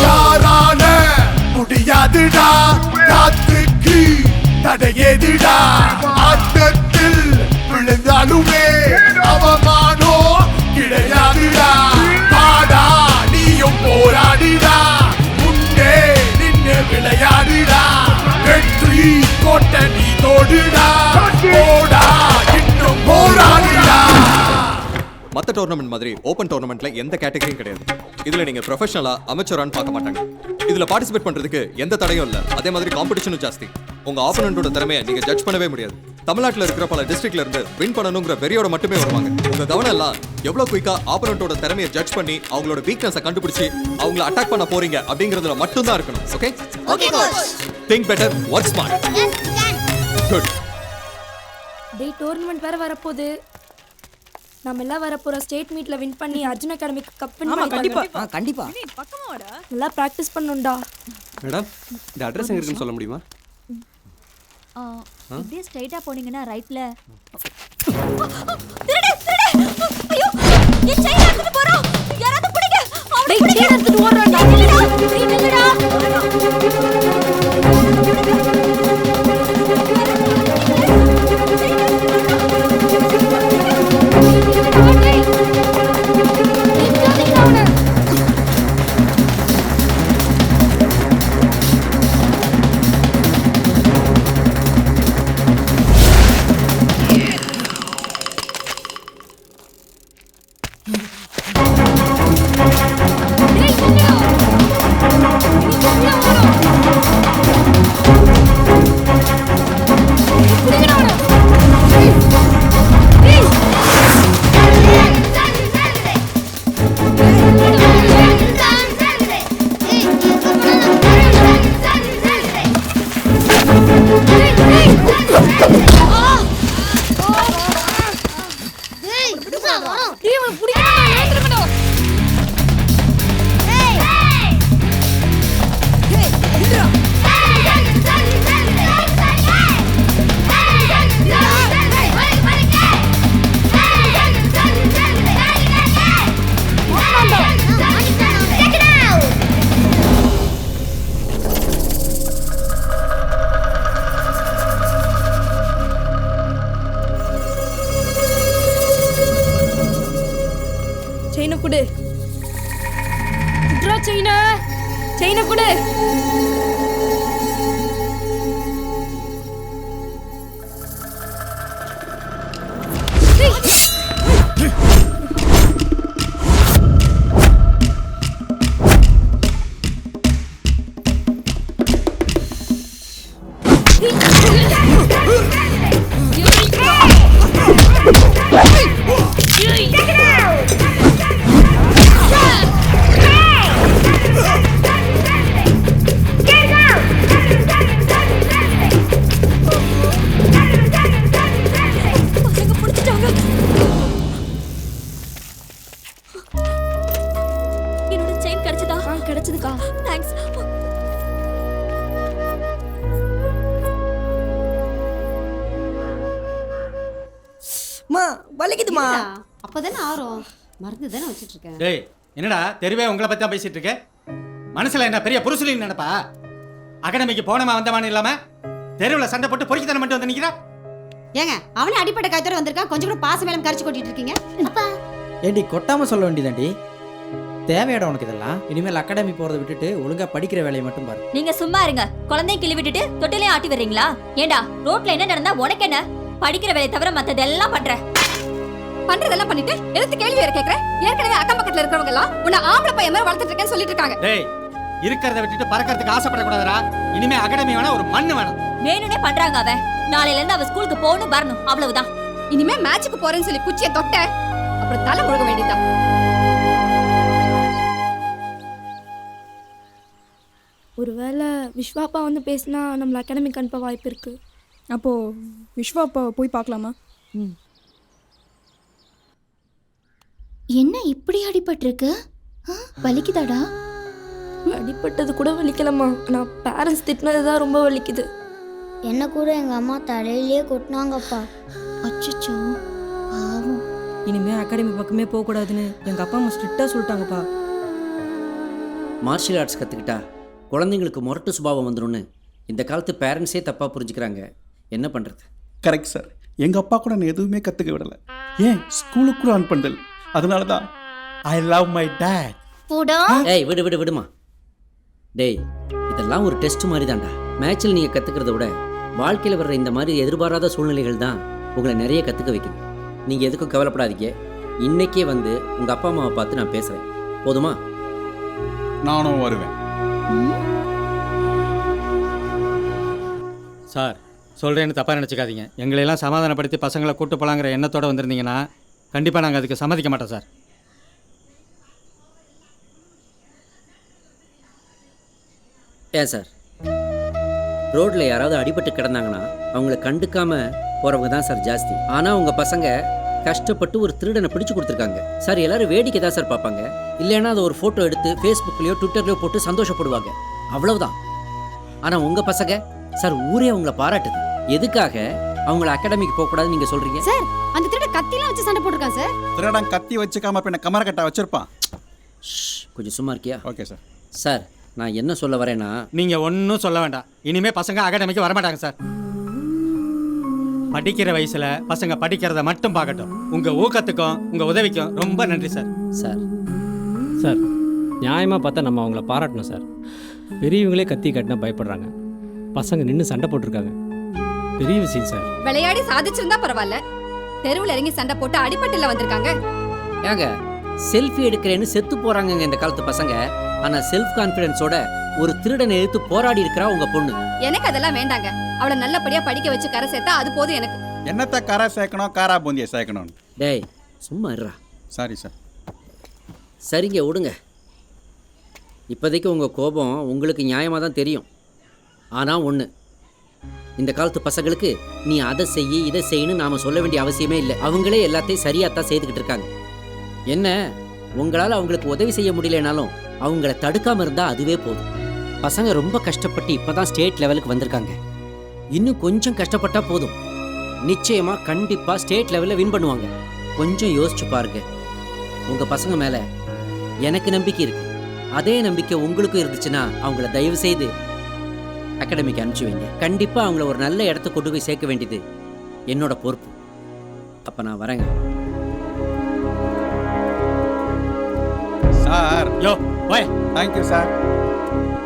யாரால முடியாதுடா, காத்துக்கு தடையேதுடா. ஆட்டத்தில் விழுந்தாலுமே அவமானோ கிடையாதுடா. பாடா நீயும் போராடிடா, முன்னே நின்று விளையாடுடா. வெற்றி கோட்ட நீ தோடுடா, போடா இன்னும் போராடுடா. மற்ற டோர்னமெண்ட் மாதிரி ஓப்பன் டோர்னமெண்ட்ல எந்த கேட்டகரியும் கிடையாது. இதுல நீங்க ப்ரொஃபஷனலா அமெச்சூரான்னு பார்க்க மாட்டாங்க. இதுல பார்ட்டிசிபேட் பண்றதுக்கு எந்த தடையும் இல்ல. அதே மாதிரி காம்படிஷனும் ஜாஸ்தி. உங்க ஆப்போனன்ட்டோட திறமையை நீங்க ஜட்ஜ் பண்ணவே முடியாது. தமிழ்நாட்டில் இருக்கிற பல டிஸ்ட்ரிக்ட்ல இருந்து வின் பண்ணணுங்கிற வெறியோட மட்டுமே வருவாங்க. உங்க கவனம் எல்லாம் எவ்வளவு குயிக்கா ஆப்போனன்ட்டோட திறமையை ஜட்ஜ் பண்ணி அவங்களோட வீக்னஸை கண்டுபிடிச்சு அவங்கள அட்டாக் பண்ண போறீங்க அப்படிங்கறதுல மட்டும் தான் இருக்கணும். Okay okay coach. Think better, work smart. Good. டேய் டோர்னமெண்ட் வேற வரப்போகுது. நம்ம எல்லாம் வரப்போற ஸ்டேட் மீட்ல வின் பண்ணி அர்ஜுன் அகாடமிக்கு கப் வின் ஆமா கண்டிப்பா பண்ணி கண்டிப்பா நல்லா பிராக்டிஸ் பண்ணனும்டா. மேடம் இந்த அட்ரஸ் எங்க இருக்குன்னு சொல்ல முடியுமா? இப்படியே ஸ்ட்ரைட்டா போனீங்கன்னா ரைட்ல. ஐயோ என் செயின் எடுத்துட்டு போறோம். யாராவது பிடிங்க. டேய் செயின் எடுத்துட்டு ஓடுறான்டா. டேய் நில்லுடா. செயினை கொடு. குட்ரா செயினை கொடு. Get வலிக்குதுமா. அப்பதானே ஆறும். மருந்து தானே வச்சிட்டு இருக்கேன். டேய் என்னடா தெருவே உங்களை பத்தி தான் பேசிட்டு இருக்கேன். மனசுல என்ன பெரிய புருஷலின்னு நினைப்பா? அகாடமிக்கு போனமா வந்தமான்னு இல்லாம தெருவில் சண்டை போட்டு பொறுக்கித்தனம் மட்டும் வந்து நிக்கிறா. ஏங்க அவனே அடிப்பட்ட காய்ச்சோட வந்திருக்கான். கொஞ்சம் கூட பாச மேலம் கரிச்சு கொட்டிட்டு இருக்கீங்க. அப்பா ஏண்டி கொட்டாம சொல்ல வேண்டியதாண்டி? தேவையாடா உனக்கு இதெல்லாம்? இனிமேல் அகாடமி போறதை விட்டுட்டு ஒழுங்கா படிக்கிற வேலையை மட்டும் பாரு. நீங்க சும்மா இருங்க. குழந்தைய கிளி விட்டுட்டு தொட்டிலே ஆட்டி வர்றீங்களா? ஏண்டா ரோட்ல என்ன நடந்தா உனக்கு என்ன? படிக்கிற வேலையை தவிர மத்ததெல்லாம் பண்ற. பண்றதெல்லாம் பண்ணிட்டு எதுக்கு கேள்வி வேற கேக்குற? ஏற்கனவே அக்கம் பக்கத்துல இருக்கிறவங்க எல்லாம் உன்னை ஆம்பளை பையன் மாதிரி வளர்த்துட்டு இருக்கேன்னு சொல்லிட்டு இருக்காங்க. டேய் இருக்கிறத விட்டுட்டு பறக்கிறதுக்கு ஆசைப்படக்கூடாதுடா. இனிமே அகாடமி வேணா ஒரு மண்ணு வேணும். வேணும்னே பண்றாங்க. அவன் நாளையில இருந்து அவ ஸ்கூலுக்கு போகணும் வரணும் அவ்வளவுதான். இனிமே மேட்சுக்கு போறேன்னு சொல்லி குச்சியை தொட்ட அப்புறம் தலை முழுக வேண்டியதுதான். ஒருவேளை விஸ்வாப்பா வந்து பேசினா நம்மள அகாடமிக்கு அனுப்ப வாய்ப்பு இருக்கு. அப்போ விஸ்வாப்பா போய் பார்க்கலாமா? என்ன இப்படி அடிபட்டிருக்கு? வலிக்குதாடா? அடிப்பட்டது கூட வலிக்கலம்மா. நான் பேரண்ட்ஸ் திட்டினது தான் ரொம்ப வலிக்குது. என்ன கூட எங்கள் அம்மா தலையிலே கொட்டினாங்கப்பா. அச்சச்சோ பாவம். இனிமே அகாடமி பக்கமே போகக்கூடாதுன்னு எங்கள் அப்பா அம்மா ஸ்ட்ரிக்டாக சொல்லிட்டாங்கப்பா. மார்ஷியல் ஆர்ட்ஸ் கற்றுக்கிட்டா குழந்தைங்களுக்கு முரட்டு சுபாவம் வந்துடும்னு இந்த காலத்து பேரண்ட்ஸே தப்பாக புரிஞ்சுக்கிறாங்க. என்ன பண்ணுறது? Correct sir. எங்கள் அப்பா கூட நான் எதுவுமே கற்றுக்க விடலை. ஏன் ஸ்கூலுக்கு கூட ஆன் பண்ணல. அதனால தான் ஐ லவ் மை டேட். ஏய் விடுமா. டேய் இதெல்லாம் ஒரு டெஸ்ட் மாதிரி தான்டா. மேட்சில் நீங்கள் கற்றுக்கிறத விட வாழ்க்கையில் வர்ற இந்த மாதிரி எதிர்பாராத சூழ்நிலைகள் தான் உங்களை நிறைய கற்றுக்க வைக்குது. நீங்கள் எதுக்கும் கவலைப்படாதீங்க. இன்னைக்கே வந்து உங்கள் அப்பா அம்மாவை பார்த்து நான் பேசுகிறேன். போதுமா? நானும் வருவேன். சார் சொல்கிறேன்னு தப்பாக நினச்சிக்காதீங்க. எங்களையெல்லாம் சமாதானப்படுத்தி பசங்களை கூட்டு போகலாங்கிற எண்ணத்தோடு வந்திருந்தீங்கன்னா கண்டிப்பாக நாங்கள் அதுக்கு சம்மதிக்க மாட்டோம் சார். ஏன் சார், ரோட்டில் யாராவது அடிபட்டு கிடந்தாங்கன்னா அவங்கள கண்டுக்காமல் போகிறவங்க தான் சார் ஜாஸ்தி. ஆனால் உங்கள் பசங்க கஷ்டப்பட்டு ஒரு திருடனை பிடிச்சு கொடுத்துருக்காங்க சார். எல்லாரும் வேடிக்கை தான் சார் பார்ப்பாங்க. இல்லைன்னா அதை ஒரு ஃபோட்டோ எடுத்து ஃபேஸ்புக்லேயோ ட்விட்டர்லையோ போட்டு சந்தோஷப்படுவாங்க. அவ்வளவுதான். ஆனால் உங்கள் பசங்க சார் ஊரே அவங்கள பாராட்டுது. எதுக்காக அவங்கள அகாடமிக்கு போகக்கூடாதுன்னு நீங்கள் சொல்கிறீங்க? சார் அந்த திருட கத்திலாம் வச்சு சண்டை போட்டிருக்கான் சார். திருடன் கத்தி வச்சுக்காம பின்ன கமர கட்டா வச்சிருப்பான். கொஞ்சம் சும்மா இருக்கியா? Okay sir. சார் நான் என்ன சொல்ல வரேன்னா, நீங்கள் ஒன்றும் சொல்ல வேண்டாம். இனிமேல் பசங்க அகாடமிக்கு வரமாட்டாங்க சார். படிக்கிற வயசில் பசங்க படிக்கிறத மட்டும் பார்க்கட்டும். உங்கள் ஊக்கத்துக்கும் உங்கள் உதவிக்கும் ரொம்ப நன்றி சார். சார் நியாயமாக பார்த்தா நம்ம அவங்கள பாராட்டணும் சார். பெரியவங்களே கத்தி கட்டினா பயப்படுறாங்க. பசங்க நின்று சண்டை போட்டிருக்காங்க. பெரிய விஷயம் சார். விளையாடி சாதிச்சிருந்தா பரவாயில்ல, தெருவில் இறங்கி சண்டை போட்டு அடிப்பட்டுல வந்திருக்காங்க. ஏங்க செல்ஃபி எடுக்கிறேன்னு செத்து போறாங்க இந்த காலத்து பசங்க. ஆனா செல்ஃப் கான்ஃபிடன்ஸோட ஒரு திருடனை எதிர்த்து போராடி இருக்கிறா உங்க பொண்ணு. எனக்கு அதெல்லாம் வேண்டாங்க. அவளை நல்லபடியா படிக்க வச்சு கரை சேர்த்தா அது போதும் எனக்கு. என்னத்த கரை சேர்க்கணும், காரா பூந்தியை சேர்க்கணும். டேய் சும்மா இருடா. Sorry sir. சரிங்க விடுங்க. இப்போதைக்கு உங்கள் கோபம் உங்களுக்கு நியாயமாக தான் தெரியும். ஆனால் ஒன்று, இந்த காலத்து பசங்களுக்கு நீ அதை செய்ய இதை செய்யணும் நாம் சொல்ல வேண்டிய அவசியமே இல்லை. அவங்களே எல்லாத்தையும் சரியாக தான் செய்துக்கிட்டு இருக்காங்க. என்ன உங்களால் அவங்களுக்கு உதவி செய்ய முடியலனாலும் அவங்கள தடுக்காமல் இருந்தால் அதுவே போதும். பசங்க ரொம்ப கஷ்டப்பட்டு இப்போ தான் ஸ்டேட் லெவலுக்கு வந்திருக்காங்க. இன்னும் கொஞ்சம் கஷ்டப்பட்டா போதும், நிச்சயமாக கண்டிப்பாக ஸ்டேட் லெவலில் வின் பண்ணுவாங்க. கொஞ்சம் யோசிச்சு பாருங்க. உங்கள் பசங்க மேலே எனக்கு நம்பிக்கை இருக்குது. அதே நம்பிக்கை உங்களுக்கும் இருந்துச்சுன்னா அவங்கள தயவு செய்து அகாடமிக்கு அனுப்பிச்சு வைங்க. கண்டிப்பாக அவங்கள ஒரு நல்ல இடத்த கொண்டு போய் சேர்க்க வேண்டியது என்னோட பொறுப்பு. அப்போ நான் வரேங்க சார். யோ போய். Thank you sir.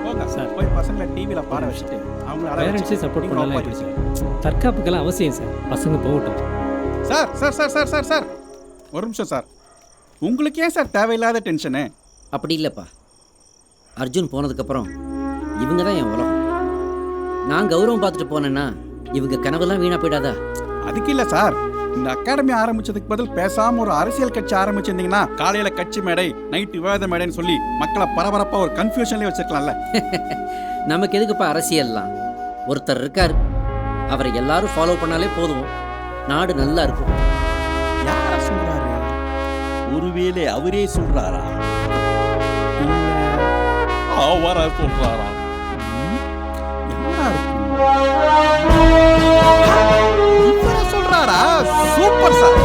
போங்க சார். போய் பசங்களை டிவியில் பாட வச்சுட்டு அவங்கள பேரண்ட்ஸே சப்போர்ட் பண்ணலாம் எப்படி சார்? தற்காப்புக்கெல்லாம் அவசியம் சார். பசங்க போகட்டும். Sir sir sir sir sir sir ஒரு நிமிஷம் சார். உங்களுக்கு ஏன் சார் தேவையில்லாத டென்ஷனு? அப்படி இல்லைப்பா. அர்ஜுன் போனதுக்கப்புறம் இவங்க தான் என் உலகம். நான் கௌரவம் பார்த்துட்டு போனேன்னா இவங்க கனவெல்லாம் வீணாக போயிடாதா? அதுக்கு இல்லை சார். இந்த அகாடமி ஆரம்பிச்சதுக்கு பதில் பேசாமல் ஒரு அரசியல் கட்சி ஆரம்பிச்சிருந்தீங்கன்னா காலையில் கட்சி மேடை, நைட்டு விவாத மேடைன்னு சொல்லி மக்களை பரபரப்பாக ஒரு கன்ஃபியூஷன்லேயே வச்சிருக்கலாம்ல. நமக்கு எதுக்குப்பா அரசியல்லாம்? ஒருத்தர் இருக்கார், அவரை எல்லாரும் ஃபாலோ பண்ணாலே போதும், நாடு நல்லா இருக்கும். யார சொல்றாரு? ஒருவேளை அவரே சொல்றாரா? அவரா சொல்றாரா? சொல்றாரா? Super sir.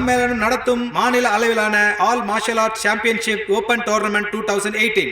சம்மேளனம் நடத்தும் மாநில அளவிலான all marshal art championship open tournament 2018.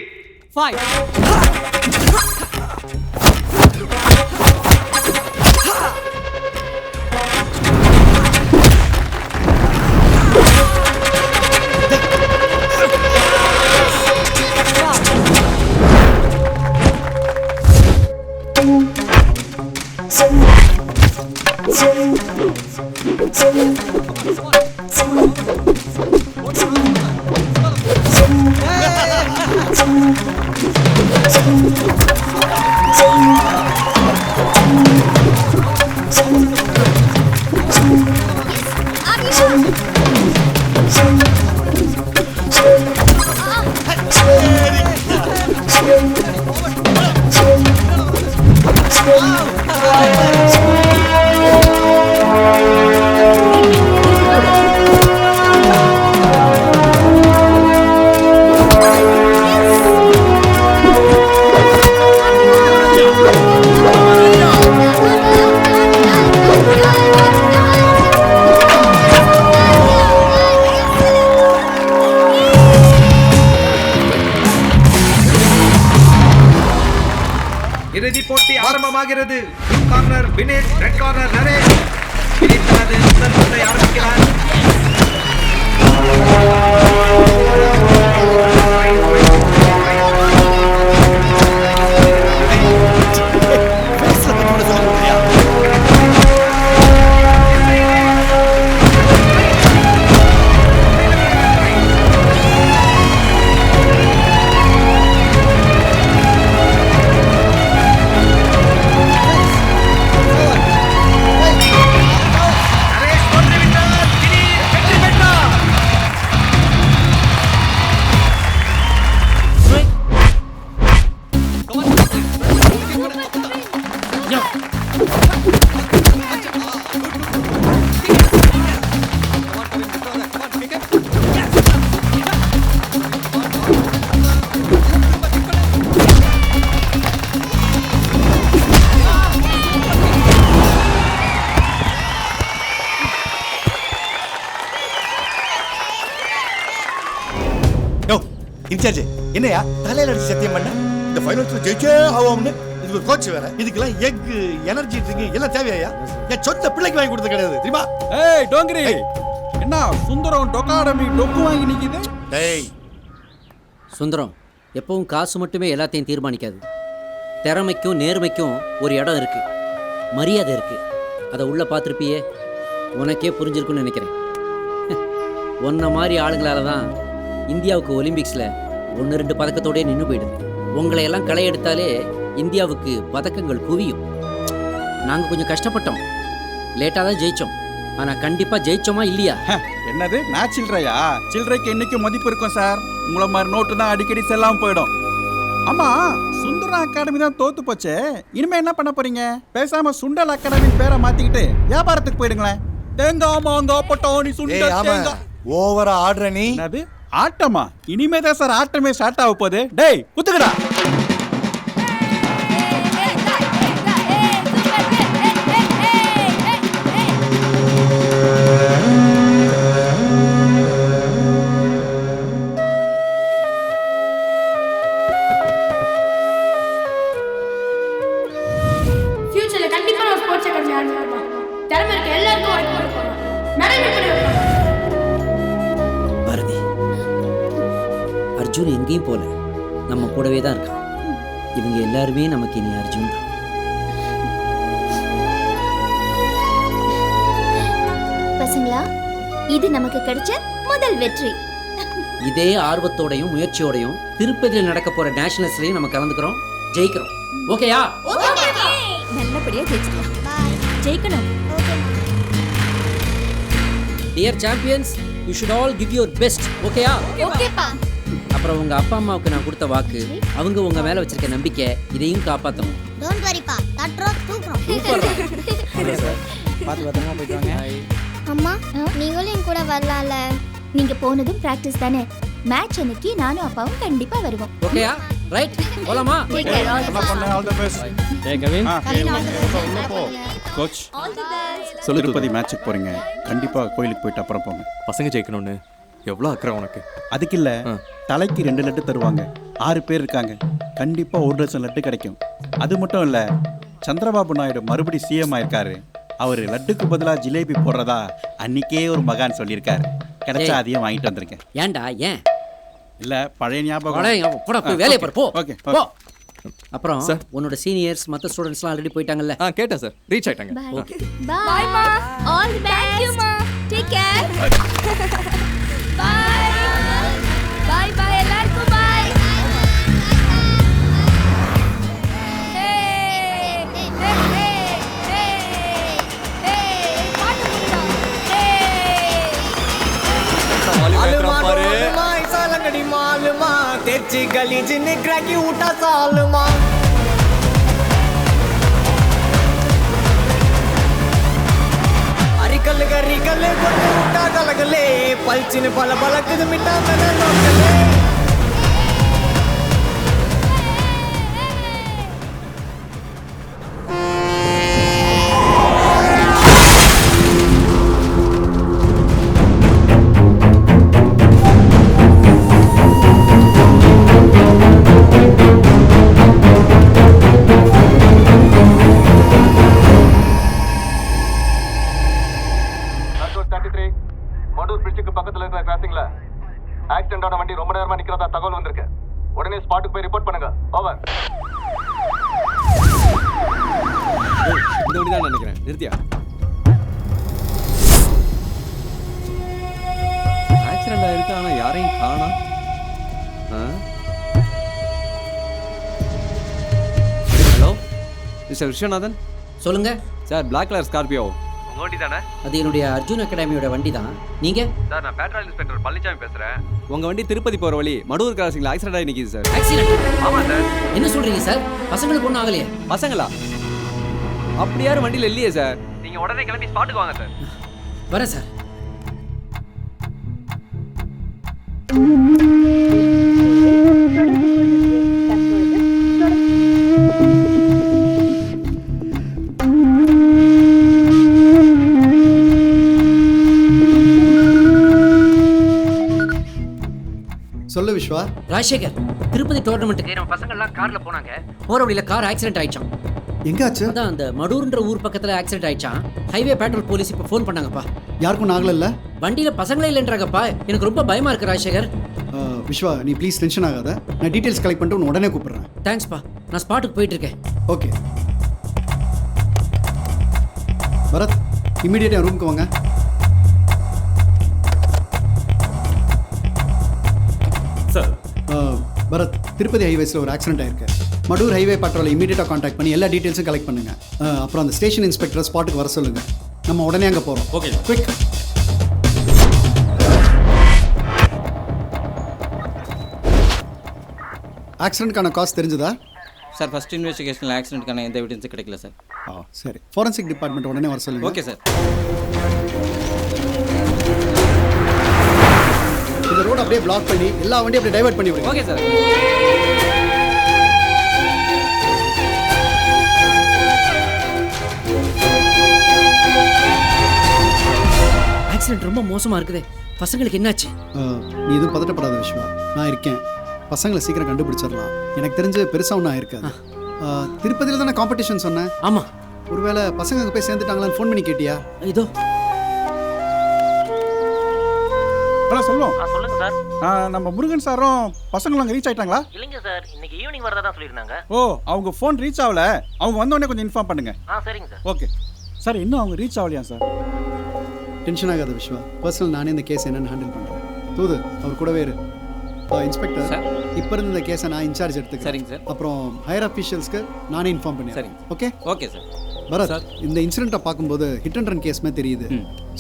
இறுதிப் போட்டி ஆரம்பமாகிறது. Corner Vinesh, red corner Naresh. Vinesh தனது முதல் பந்தை ஆரம்பிக்கிறார். இன்சார்ஜ் என்னையா தலையில அடிச்சு சத்தியம் பண்ண இந்த ஃபைனல்ஸ்ல ஜெயிச்சே ஆவோம்னு இது ஒரு கோச் வேற இதுக்கெல்லாம் எக் எனர்ஜி ட்ரிங்க் எல்லாம் தேவையா என் சொந்த பிள்ளைக்கு வாங்கி கொடுத்தது கிடையாது தெரியுமா ஏய் டோங்கிரி என்ன சுந்தரம் டொக்காடமி டொக்கு வாங்கி நிக்குது டேய் சுந்தரம் எப்பவும் காசு மட்டுமே எல்லாத்தையும் தீர்மானிக்காது. திறமைக்கும் நேர்மைக்கும் ஒரு இடம் இருக்கு, மரியாதை இருக்கு. அதை உள்ள பார்த்துருப்பியே, உனக்கே புரிஞ்சிருக்குன்னு நினைக்கிறேன். உன்ன மாதிரி ஆளுங்களால தான் இந்தியாவுக்கு ஒலிம்பிக்ஸில் 1-2 பதக்கத்தோடய நின்று போயிடுது. உங்களை எல்லாம் களை எடுத்தாலே இந்தியாவுக்கு பதக்கங்கள் குவியும். நாங்கள் கொஞ்சம் கஷ்டப்பட்டோம், லேட்டாக தான் ஜெயித்தோம். ஆனால் கண்டிப்பாக ஜெயிச்சோமா இல்லையா? என்னது நான் சில்லறையா? சில்லறைக்கு என்னைக்கும் மதிப்பு இருக்கும் சார். உங்களை மாதிரி நோட்டு தான் அடிக்கடி செல்லாமல் போயிடும். ஆமா, சுந்தரம் அகாடமி தான் தோத்து போச்சே, இனிமே என்ன பண்ண போறீங்க? பேசாம சுண்டல் அகாடமி பேரை மாத்திக்கிட்டு வியாபாரத்துக்கு போயிடுங்களேன். தேங்காய் மாங்காய் பட்டாணி சுண்டல் தேங்காய் ஓவரா ஆடுற நீ. என்னது ஆட்டமா? இனிமே தான் சார் ஆட்டமே ஸ்டார்ட் ஆக போகுது. டேய் குத்துக்கடா. ஃபியூச்சர்ல கண்டிப்பா நான் ஸ்போர்ட்ஸ் அகாடமி ஆடுவேன். திறமை இருக்க எல்லாருக்கும் வாய்ப்பு கொடுப்போம். நிறைய பேர் பாரதி, அர்ஜுன் எங்கேயும் போல, நம்ம கூடவே தான் இருக்கான். இவங்க எல்லாருமே நமக்கு இனி அர்ஜுன் தான். பசங்களா, இது நமக்கு கிடைச்ச முதல் வெற்றி. இதே ஆர்வத்தோடையும் முயற்சியோடையும் திருப்பதியில் நடக்க போற நேஷனல்ஸ்லயும் நம்ம கலந்துக்கிறோம், ஜெயிக்கிறோம். ஓகேயா? நல்லபடியா ஜெயிக்கணும். Dear champions, you should all give your best. ஓகேயா? ஓகேப்பா. அப்புறம் உங்க அப்பா அம்மாவுக்கு நான் கொடுத்த வாக்கு, அவங்க உங்க மேல வச்சிருக்க நம்பிக்கை, இதையும் காப்பாற்றணும். டோன்ட் வரிப்பா, தட்றோம் தூக்குறோம். பார்த்து பத்திரமா போயிட்டு வாங்க. அம்மா நீங்களும் என் கூட வரலாம்ல? நீங்க போனதும் பிராக்டிஸ் தானே. மேட்ச் அன்னைக்கு நானும் அப்பாவும் கண்டிப்பா வருவோம். ஓகேயா? ரைட், போலாமா? All the best. Hey, Kevin. Coach all the best. சொல்லு திருப்பதி மேட்சுக்கு போறீங்க, கண்டிப்பா கோயிலுக்கு போயிட்டு அப்புறம் போங்க. பசங்க ஜெயிக்கணும்னு எவ்வளோ அக்கறை உனக்கு? அதுக்கு இல்ல, தலைக்கு 2 லட்டு தருவாங்க. 6 பேர் இருக்காங்க, கண்டிப்பா 1 டசன் லட்டு கிடைக்கும். அது மட்டும் இல்ல, சந்திரபாபு நாயுடு மறுபடி சிஎம் ஆயிருக்காரு. அவர் லட்டுக்கு பதிலா ஜிலேபி போடுறதா அன்னைக்கே ஒரு மகான் சொல்லியிருக்காரு. கிடைச்சா அதையும் வாங்கிட்டு வந்திருக்கேன். ஏன்டா ஏன்? இல்ல, பழைய ஞாபகம். போடா, போய் வேலையை பாரு, போ. ஓகே. அப்புறம் உன்னோட சீனியர்ஸ் மற்ற ஸ்டூடெண்ட்ஸ்லாம் ஆல்ரெடி போயிட்டாங்கல்ல? கேட்டேன் சார், ரீச் ஆயிட்டாங்க. பாய் மா, all the best. Thank you மா, டேக் கேர். பாய் பாய் எல்லாருக்கும் பாய். तेजी गली जिन्हें क्रैकी उठा सालमा अरिकल गरिकल कोटे उठा गलगले पलचिन पल बलक मिटा मन लोकले ஆக்சிடென்ட் வண்டி ரொம்ப நேரமா நிக்கிறதா தகவல் வந்திருக்கு. உடனே ஸ்பாட்டுக்கு போய் ரிப்போர்ட் பண்ணுங்க. ஓவர். இந்த வண்டி தான் நினைக்கிறேன். நிறுத்தியா? ஆக்சிடென்ட் ஆயிருக்கு, ஆனா யாரையும் காணோம். Hello mister Viswanathan. சொல்லுங்க சார், பிளாக் கலர் ஸ்கார்பியோ உங்க வண்டி தானே? அது என்னுடைய அர்ஜுன் அகாடமியோட வண்டி தான். நீங்க? சார், நான் பேட்ரோல் இன்ஸ்பெக்டர் பழனிசாமி பேசுறேன். உங்க வண்டி திருப்பதி போற வழி மடூர் கிராசிங்ல ஆக்சிடென்ட் ஆகி நிக்குது சார். ஆக்சிடென்ட்? ஆமா சார். என்ன சொல்றீங்க சார்? பசங்களுக்கு ஒன்றும் ஆகலையே? பசங்களா? அப்படி யாரும் வண்டியில் இல்லையே சார். நீங்க உடனே கிளம்பி ஸ்பாட்டுக்கு வாங்க சார். வரேன் சார். சொல்லு விஸ்வா. ராஜசேகர், திருப்பதி டோர்னமெண்ட்டுக்கு நம்ம பசங்க எல்லாம் கார்ல போனாங்க. போற வழியில கார் ஆக்சிடென்ட் ஆயிடுச்சான். எங்க ஆச்சு? அதான் அந்த மடூர்ன்ற ஊர் பக்கத்துல ஆக்சிடென்ட் ஆயிடுச்சான். ஹைவே பேட்ரோல் போலீஸ் இப்ப ஃபோன் பண்ணாங்கப்பா. யாருக்கும் ஆகல? வண்டியில பசங்களே இல்லைன்றாங்கப்பா. எனக்கு ரொம்ப பயமா இருக்கு ராஜசேகர். விஸ்வா, நீ ப்ளீஸ் டென்ஷன் ஆகாத. நான் டீடைல்ஸ் கலெக்ட் பண்ணிட்டு உடனே கூப்பிடுறேன். தேங்க்ஸ்ப்பா. நான் ஸ்பாட்டுக்கு போயிட்டு இருக்கேன். ஓகே பரத், இமீடியட்டாக ரூமுக்கு வாங்க. சார். பரத், திருப்பதி ஹைவேஸில் ஒரு ஆக்சிடென்ட் ஆயிருக்கு. மடூர் ஹைவே பேட்ரோலை இமீடியட்டாக காண்டாக்ட் பண்ணி எல்லா டீட்டெயில்ஸும் கலெக்ட் பண்ணுங்க. அப்புறம் அந்த ஸ்டேஷன் இன்ஸ்பெக்டர் ஸ்பாட்டுக்கு வர சொல்லுங்க. நம்ம உடனே அங்கே போகிறோம். Okay, quick. ஆக்சிடென்ட்கான காசு தெரிஞ்சுதா? சார், ஃபர்ஸ்ட் இன்வெஸ்டிகேஷனில் ஆக்சிடென்ட்கான எந்த எவிடன்ஸும் கிடைக்கல சார். சரி, ஃபாரன்சிக் டிபார்ட்மெண்ட் உடனே வர சொல்லுங்க. Okay sir. இந்த ரோடு அப்படியே பிளாக் பண்ணி எல்லா வண்டியும் அப்படியே டைவர்ட் பண்ணி விடுங்க. Okay sir. ஆக்சிடென்ட் ரொம்ப மோசமா இருக்குதே. பசங்களுக்கு என்னாச்சு? நீ எதுவும் பதட்டப்படாத விஸ்வா, நான் இருக்கேன். பசங்களை சீக்கிரம் கண்டுபிடிச்சிடலாம். எனக்கு தெரிஞ்சு பெருசாக ஒன்றும் ஆயிருக்காது. திருப்பதியில் தானே காம்படிஷன் சொன்னேன்? ஆமாம். ஒருவேளை பசங்க அங்கே போய் சேர்ந்துட்டாங்களான்னு ஃபோன் பண்ணி கேட்டியா? இதோ சொல்லுவோம். சொல்லுங்க சார். நம்ம முருகன் சாரும் பசங்களும் அங்கே ரீச் ஆயிட்டாங்களா? இல்லைங்க சார், இன்னைக்கு ஈவினிங் வரதா தான் சொல்லியிருந்தாங்க. ஓ, அவங்க ஃபோன் ரீச் ஆகல. அவங்க வந்தோடனே கொஞ்சம் இன்ஃபார்ம் பண்ணுங்க. சரிங்க சார். Okay sir. இன்னும் அவங்க ரீச் ஆகலையா சார்? டென்ஷன் ஆகாத விஸ்வா, பர்சனல் நானே இந்த கேஸ் என்னன்னு ஹேண்டில் பண்ணுறேன். தூது அவர் கூடவே இரு. இன்ஸ்பெக்டர், இப்போ இருந்து இந்த கேஸை நான் இன்சார்ஜ் எடுத்துக்கிறேன். சரிங்க சார். அப்புறம் ஹையர் அஃபீஷியல்ஸ்க்கு நானே இன்ஃபார்ம் பண்ணி. சரிங்க. Okay okay sir. பரத், இந்த இன்சிடென்ட்டை பார்க்கும்போது ஹிட் அண்ட் ரன் கேஸ்மே தெரியுது.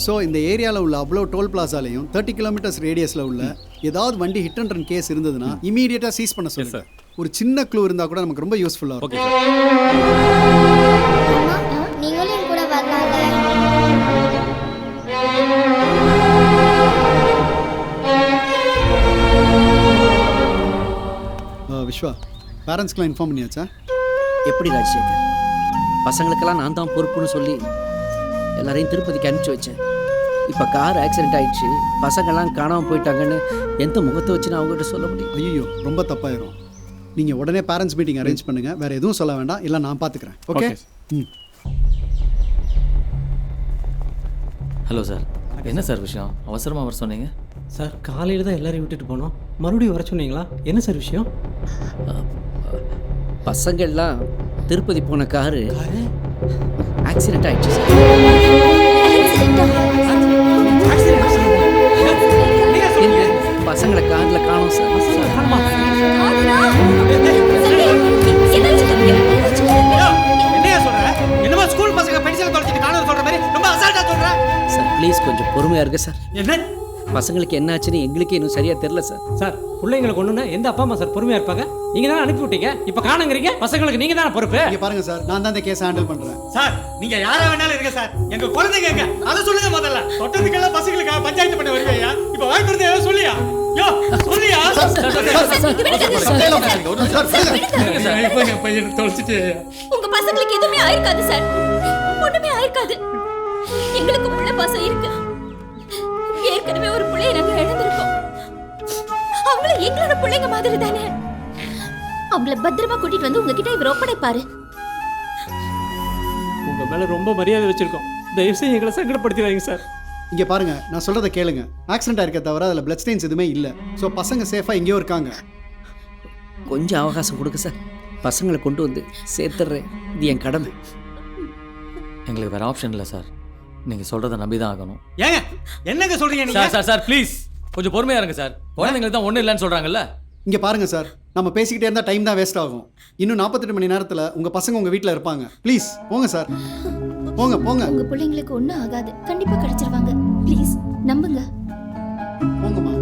ஸோ இந்த ஏரியாவில் உள்ள அவ்வளோ டோல் பிளாசாலையும் 30 கிலோமீட்டர்ஸ் ரேடியஸில் உள்ள ஏதாவது வண்டி ஹிட் அண்ட் ரன் கேஸ் இருந்ததுன்னா இமீடியட்டாக சீஸ் பண்ண சொல்லுங்க. ஒரு சின்ன க்ளூ இருந்தால் கூட நமக்கு ரொம்ப யூஸ்ஃபுல்லாக இருக்கும். நீங்களும் என் கூட வரலாம்ல? விஸ்வா, பேரண்ட்ஸ்க்குலாம் இன்ஃபார்ம் பண்ணியாச்சா? எப்படி ராஜசேகர்? பசங்களுக்கெல்லாம் நான் தான் பொறுப்புன்னு சொல்லி எல்லாரையும் திருப்பதிக்கு அனுப்பிச்சி வச்சேன். இப்போ கார் ஆக்சிடென்ட் ஆயிடுச்சு, பசங்கள்லாம் காணாமல் போயிட்டாங்கன்னு எந்த முகத்தை வச்சு நான் அவங்ககிட்ட சொல்ல முடியும்? ஐயோ ரொம்ப தப்பாயிரும். நீங்கள் உடனே பேரண்ட்ஸ் மீட்டிங் அரேஞ்ச் பண்ணுங்கள். வேறு எதுவும் சொல்ல வேண்டாம், இல்லை நான் பார்த்துக்கிறேன். ஓகே? ம். ஹலோ சார், என்ன சார் விஷயம்? அவசரமாக வர சொன்னீங்க சார். காலையில் தான் எல்லாரையும் விட்டுட்டு போனோம், மறுபடியும் வர சொன்னீங்களா? என்ன சார் விஷயம்? பசங்கள்லாம் திருப்பதி போன காரு ஆக்சிடென்ட் ஆயிடுச்சு சார். பசங்களை கார்ல காணோம் சார். என்னையா சொல்ற? என்னமா ஸ்கூல் பசங்க பென்சில் தொலைச்சிட்டு காணோம் சொல்ற மாதிரி ரொம்ப அசால்ட்டா சொல்ற? சார் ப்ளீஸ் கொஞ்சம் பொறுமையா இருங்க சார். என்ன பசங்களுக்கு என்ன ஆச்சுன்னு எங்களுக்கே இன்னும் சரியா தெரியல சார். சார் பிள்ளைங்களை கொண்டுனா எந்த அப்பா அம்மா சார் பொறுமையா இருப்பாங்க? நீங்க தானே அனுப்பி விட்டீங்க, இப்போ காணுங்கிறீங்க. பசங்களுக்கு நீங்க தானே பொறுப்பு. இங்க பாருங்க சார், நான் தான் இந்த கேஸ் ஹேண்டில் பண்றேன். சார் நீங்க யாரா வேணாலும் இருங்க சார், எங்க குழந்தைங்க எங்க அதை சொல்லுங்க முதல்ல. தொட்டதுக்கெல்லாம் பசங்களுக்கு பஞ்சாயத்து பண்ண வருவீங்க, இப்போ வாய்ப்பு ஏதோ சொல்லியா? யோ சொல்லியா? பையன் தொலைச்சிட்டு உங்க பசங்களுக்கு எதுவுமே ஆயிருக்காது சார், ஒண்ணுமே ஆயிருக்காது. எங்களுக்கு புள்ள பாசம் இருக்கு. ஏற்கனவே ஒரு பிள்ளையை நாங்க இழந்திருக்கோம். அவங்கள எங்களோட பிள்ளைங்க மாதிரி தானே. அவங்கள பத்திரமா கூட்டிட்டு வந்து உங்ககிட்ட இவர் ஒப்படைப்பாரு. உங்க மேல ரொம்ப மரியாதை வச்சிருக்கோம், தயவு செய்து எங்களை சங்கடப்படுத்தி வைங்க சார். இங்கே பாருங்க, நான் சொல்றதை கேளுங்க. ஆக்சிடென்ட் ஆயிருக்க தவிர அதில் பிளட் ஸ்டெயின்ஸ் எதுவுமே இல்லை. ஸோ பசங்க சேஃபாக எங்கேயோ இருக்காங்க. கொஞ்சம் அவகாசம் கொடுங்க சார், பசங்களை கொண்டு வந்து சேர்த்துடுறேன். இது என் கடமை. எங்களுக்கு வேறு ஆப்ஷன் இல்லை சார், நீங்கள் சொல்கிறத நம்பி தான் ஆகணும். ஏங்க என்னங்க சொல்றீங்க நீங்க? சார் சார் சார் ப்ளீஸ் கொஞ்சம் பொறுமையாக இருங்க சார். குழந்தைங்களுக்கு தான் ஒன்றும் இல்லைன்னு சொல்கிறாங்கல்ல. இங்கே பாருங்க சார், நம்ம பேசிக்கிட்டே இருந்தால் டைம் தான் வேஸ்ட் ஆகும். இன்னும் 48 மணி நேரத்தில் உங்கள் பசங்க உங்கள் வீட்டில் இருப்பாங்க. ப்ளீஸ் போங்க சார், போங்க போங்க. உங்க பிள்ளைங்களுக்கு ஒண்ணும் ஆகாது, கண்டிப்பா கிடைச்சிருவாங்க. ப்ளீஸ் நம்புங்க. போங்கம்மா.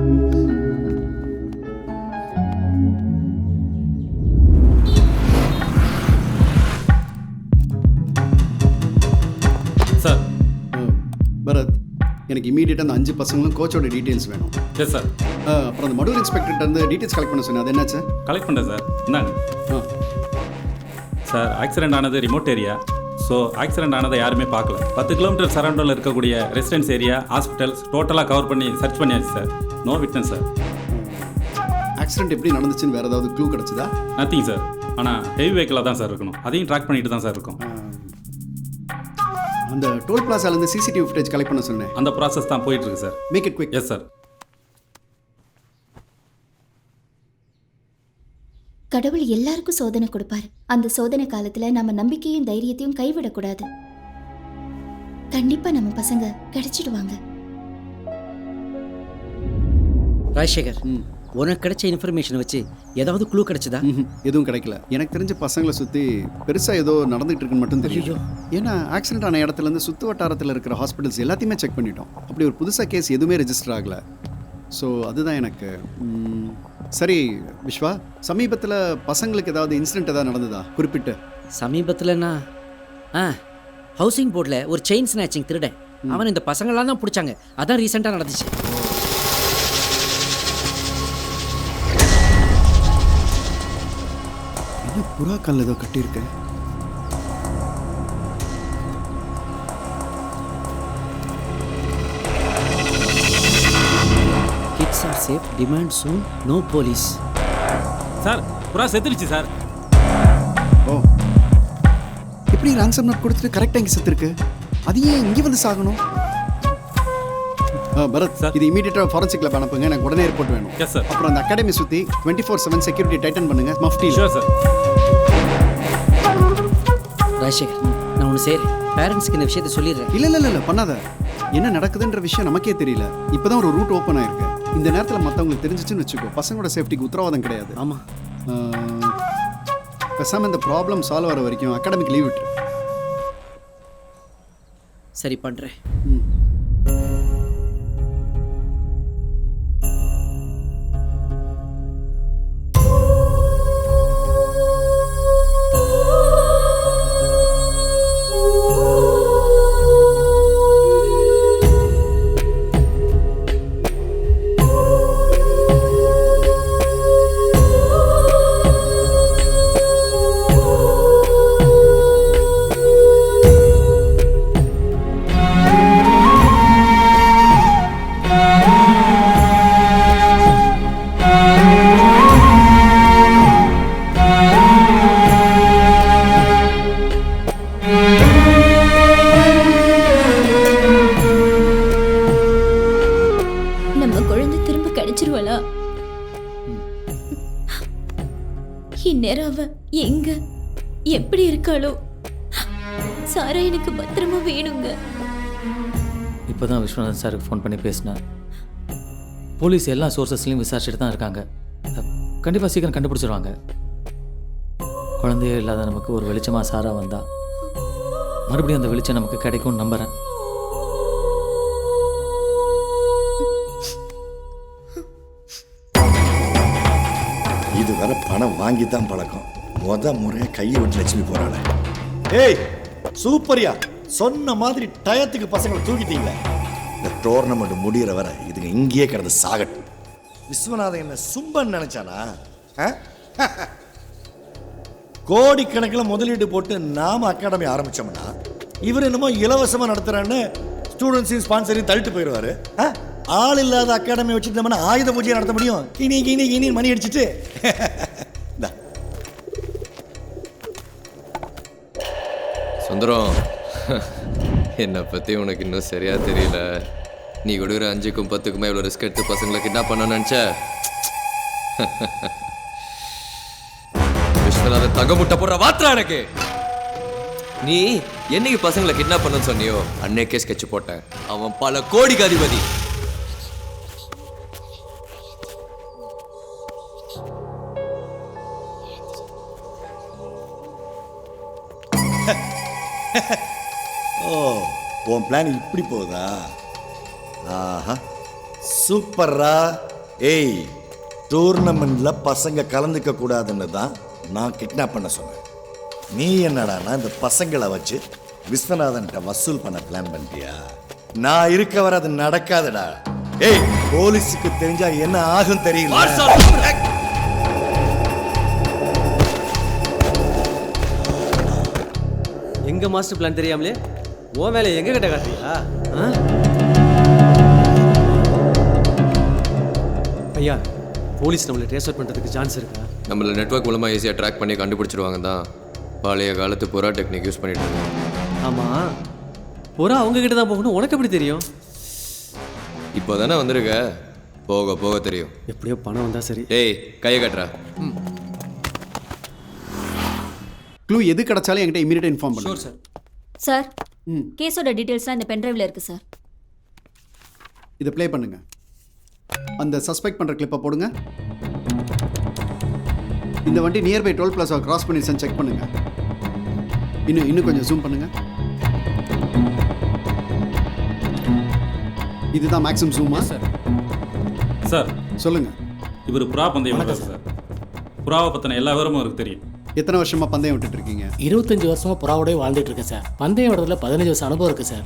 சார் பரத், எனக்கு இமீடியட்டாக அந்த 5 பசங்களும் கோச்சோட டீட்டெயில்ஸ் வேணும். Yes sir. அப்புறம் அந்த மடூர் இன்ஸ்பெக்டர்கிட்ட இருந்து டீட்டெயில்ஸ் கலெக்ட் பண்ண சொன்னேன், அது என்னாச்சு? கலெக்ட் பண்ணுறேன் சார். இந்தாங்க சார். ஆக்சிடென்ட் ஆனது ரிமோட் ஏரியா. ஸோ ஆக்சிடென்ட் ஆனதை யாருமே பார்க்கல. 10 கிலோமீட்டர் சரௌண்டில் இருக்கக்கூடிய ரெசிடென்ஸ் ஏரியா, ஹாஸ்பிட்டல்ஸ் டோட்டலாக கவர் பண்ணி சர்ச் பண்ணியாச்சு sir. No witness sir. Accident எப்படி நடந்துச்சுன்னு வேறு ஏதாவது க்ளூ கிடச்சிதா? Nothing sir. ஆனால் ஹெவி வெஹிக்கிளாக தான் சார் இருக்கணும், அதையும் ட்ராக் பண்ணிட்டு தான் சார் இருக்கும். அந்த டோல் பிளாசாலேருந்து சிசிடிவி ஃபுட்டேஜ் கலெக்ட் பண்ண சொன்னேன், அந்த ப்ராசஸ் தான் போயிட்டு இருக்கு sir. Make it quick. Yes sir. கடவுள் எல்லாருக்கும் சோதனை கொடுப்பாரு. அந்த சோதனை காலத்துல நம்ம நம்பிக்கையும் தைரியத்தையும் கைவிடக்கூடாது. கண்டிப்பா நம்ம பசங்க கிடைச்சிடுவாங்க. ராஜசேகர், உனக்கு கிடைச்ச இன்ஃபர்மேஷன் வச்சு ஏதாவது க்ளூ கிடைச்சதா? எதுவும் கிடைக்கல. எனக்கு தெரிஞ்ச பசங்களை சுற்றி பெருசாக ஏதோ நடந்துகிட்டு இருக்குன்னு மட்டும் தெரியும். ஏன்னா ஆக்சிடென்ட் ஆன இடத்துலேருந்து சுற்று வட்டாரத்தில் இருக்கிற ஹாஸ்பிட்டல்ஸ் எல்லாத்தையுமே செக் பண்ணிட்டோம். அப்படி ஒரு புதுசாக கேஸ் எதுவுமே ரெஜிஸ்டர் ஆகலை. ஸோ அதுதான் எனக்கு. சரி விஸ்வா, சமீபத்தில் பசங்களுக்கு ஏதாவது இன்சிடென்ட் ஏதாவது நடந்ததா குறிப்பிட்டு? சமீபத்தில்னா ஹவுசிங் போர்டில் ஒரு செயின் ஸ்நாச்சிங் திருடன், அவன் இந்த பசங்களாம் தான் பிடிச்சாங்க. அதான் ரீசெண்டாக நடந்துச்சு. புறா கல் ஏதோ கட்டியிருக்கு. Kids are safe, demand soon, no police. Sir புறா செத்துருச்சு சார். ஓ, எப்படி ரான்சம் நோட் கொடுத்துட்டு கரெக்டாக இங்கே செத்துருக்கு? அது ஏன் இங்கே வந்து சாகணும்? பரத் சார், இது இமீடியட்டாக ஃபாரன்சிக் லேப் அனுப்புங்க, எனக்கு உடனே ரிப்போர்ட் வேணும். Yes sir. அப்புறம் அந்த அகாடமி சுற்றி 24/7 செக்யூரிட்டி டைட்டன் பண்ணுங்க. மஃப்டி. Sure sir. ராஜசேகர், நான் ஒன்று செய்கிறேன், பேரண்ட்ஸ்க்கு இந்த விஷயத்தை சொல்லிடுறேன். இல்லை பண்ணாத. என்ன நடக்குதுன்ற விஷயம் நமக்கே தெரியல. இப்போதான் ஒரு ரூட் ஓப்பன் ஆயிருக்கு. இந்த நேரத்தில் மற்றவங்களுக்கு தெரிஞ்சிச்சுன்னு வச்சுக்கோ, பசங்களோட சேஃப்டிக்கு உத்தரவாதம் கிடையாது. ஆமாம். பேசாமல் இந்த ப்ராப்ளம் சால்வ் ஆகிற வரைக்கும் அகாடமிக் லீவ் விட்டுரு. சரி பண்ணுறேன். திரும்ப கிடைச்சிருவாளா? இந்நேரம் அவ எங்க எப்படி இருக்காளோ? சாரா எனக்கு பத்திரமா வேணுங்க. இப்போதான் விஸ்வநாதன் சாருக்கு ஃபோன் பண்ணி பேசினேன். போலீஸ் எல்லா சோர்சஸ்லையும் விசாரிச்சுட்டு தான் இருக்காங்க. கண்டிப்பாக சீக்கிரம் கண்டுபிடிச்சிருவாங்க. குழந்தையே இல்லாத நமக்கு ஒரு வெளிச்சமாக சாரா வந்தா மறுபடியும் அந்த வெளிச்சம் நமக்கு கிடைக்கும்னு நம்புகிறேன். இதுவரை பணம் வாங்கி தான் பழக்கம். முறையாக கையை விட்டு லட்சுமி போறாள. ஏய் சூப்பரியா, சொன்ன மாதிரி டயத்துக்கு பசங்களை தூக்கிட்டீங்களே. இந்த டோர்னமெண்ட் முடிகிற வரை இதுங்க இங்கேயே கிடந்து சாகட்டும். விஸ்வநாதன் என்ன சும்பன் நினைச்சானா? கோடிக்கணக்கில் முதலீடு போட்டு நாம அகாடமி ஆரம்பிச்சோம்னா இவர் என்னமோ இலவசமாக நடத்துறான்னு ஸ்டூடெண்ட்ஸையும் ஸ்பான்சரையும் தள்ளிட்டு போயிடுவாரு. ஆள் இல்லாத அகாடமி வச்சுட்டு ஆயுத பூஜையை நடத்த முடியும்? கிணி கிணி கிணி மணி அடிச்சுட்டு. சுந்தரம், என்னை பற்றி உனக்கு இன்னும் சரியா தெரியல. நீ கொடுக்குற 5க்கும் 10க்குமே இவ்வளோ ரிஸ்க் எடுத்து பசங்களை கிட்னாப் பண்ண நினச்ச. விஸ்வநாதன் தங்க முட்டை போடுற வார்த்தை எனக்கு. நீ என்னைக்கு பசங்களை கிட்னாப் பண்ணன்னு சொன்னியோ அன்னைக்கே ஸ்கெட்ச் போட்டேன். அவன் பல கோடிக்கு அதிபதி. ஓ, உன் பிளான் இப்படி போகுதா? ஆஹா, சூப்பர்ரா. ஏய், டூர்னமெண்ட்ல பசங்க கலந்துக்க கூடாதுன்னு தான் நான் கிட்னாப் பண்ண சொன்னேன். நீ என்னடானா இந்த பசங்களை வச்சு விஸ்வநாதன்கிட்ட வசூல் பண்ண பிளான் பண்ணிட்டியா? நான் இருக்க வர அது நடக்காதுடா. ஏய், போலீஸுக்கு தெரிஞ்சா என்ன ஆகும் தெரியல. எங்க மாஸ்டர் பிளான் தெரியாமலே உன் வேலையை எங்க கிட்ட காட்டுறியா? ஐயா, போலீஸ் நம்மளை ட்ரேஸ் அவுட் பண்ணுறதுக்கு சான்ஸ் இருக்கா? நம்மள நெட்வொர்க் மூலமாக ஈஸியாக ட்ராக் பண்ணி கண்டுபிடிச்சிருவாங்க தான். பழைய காலத்து புறா டெக்னிக் யூஸ் பண்ணிட்டு இருக்கோம். ஆமாம், புறா அவங்க கிட்ட தான் போகணும். உனக்கு எப்படி தெரியும்? இப்போ தானே வந்திருக்க, போக போக தெரியும். எப்படியோ பணம் வந்தா சரி. ஏய், கையை கட்டுறா. க்ளூ எது கிடைச்சாலும் என்கிட்ட இமீடியட்டாக இன்ஃபார்ம் பண்ணுங்க. சார். சார், கேஸோட டீடைல்ஸ்லாம் இந்த பென்ட்ரைவில் இருக்கு சார். இதை ப்ளே பண்ணுங்க. அந்த சஸ்பெக்ட் பண்ணுற கிளிப்பை போடுங்க. இந்த வண்டி நியர்பை டோல் பிளாஸா கிராஸ் பண்ணிடுச்சான்னு செக் பண்ணுங்க. இன்னும் கொஞ்சம் ஜூம் பண்ணுங்க. இதுதான் மேக்ஸிமம் ஜூமா? சார் சொல்லுங்க. இவர் புறா பந்தயம் விடுறாரு சார். புறாவை பற்றின எல்லா விவரமும் அவருக்கு தெரியும். எத்தனை வருஷமா பந்தயம் விட்டுட்டு இருக்கீங்க? 25 வருஷமா புறாவோடய வாழ்ந்துட்டு இருக்கேன் சார். பந்தயம் விடுறதுல 15 வருஷம் அனுபவம் இருக்கு சார்.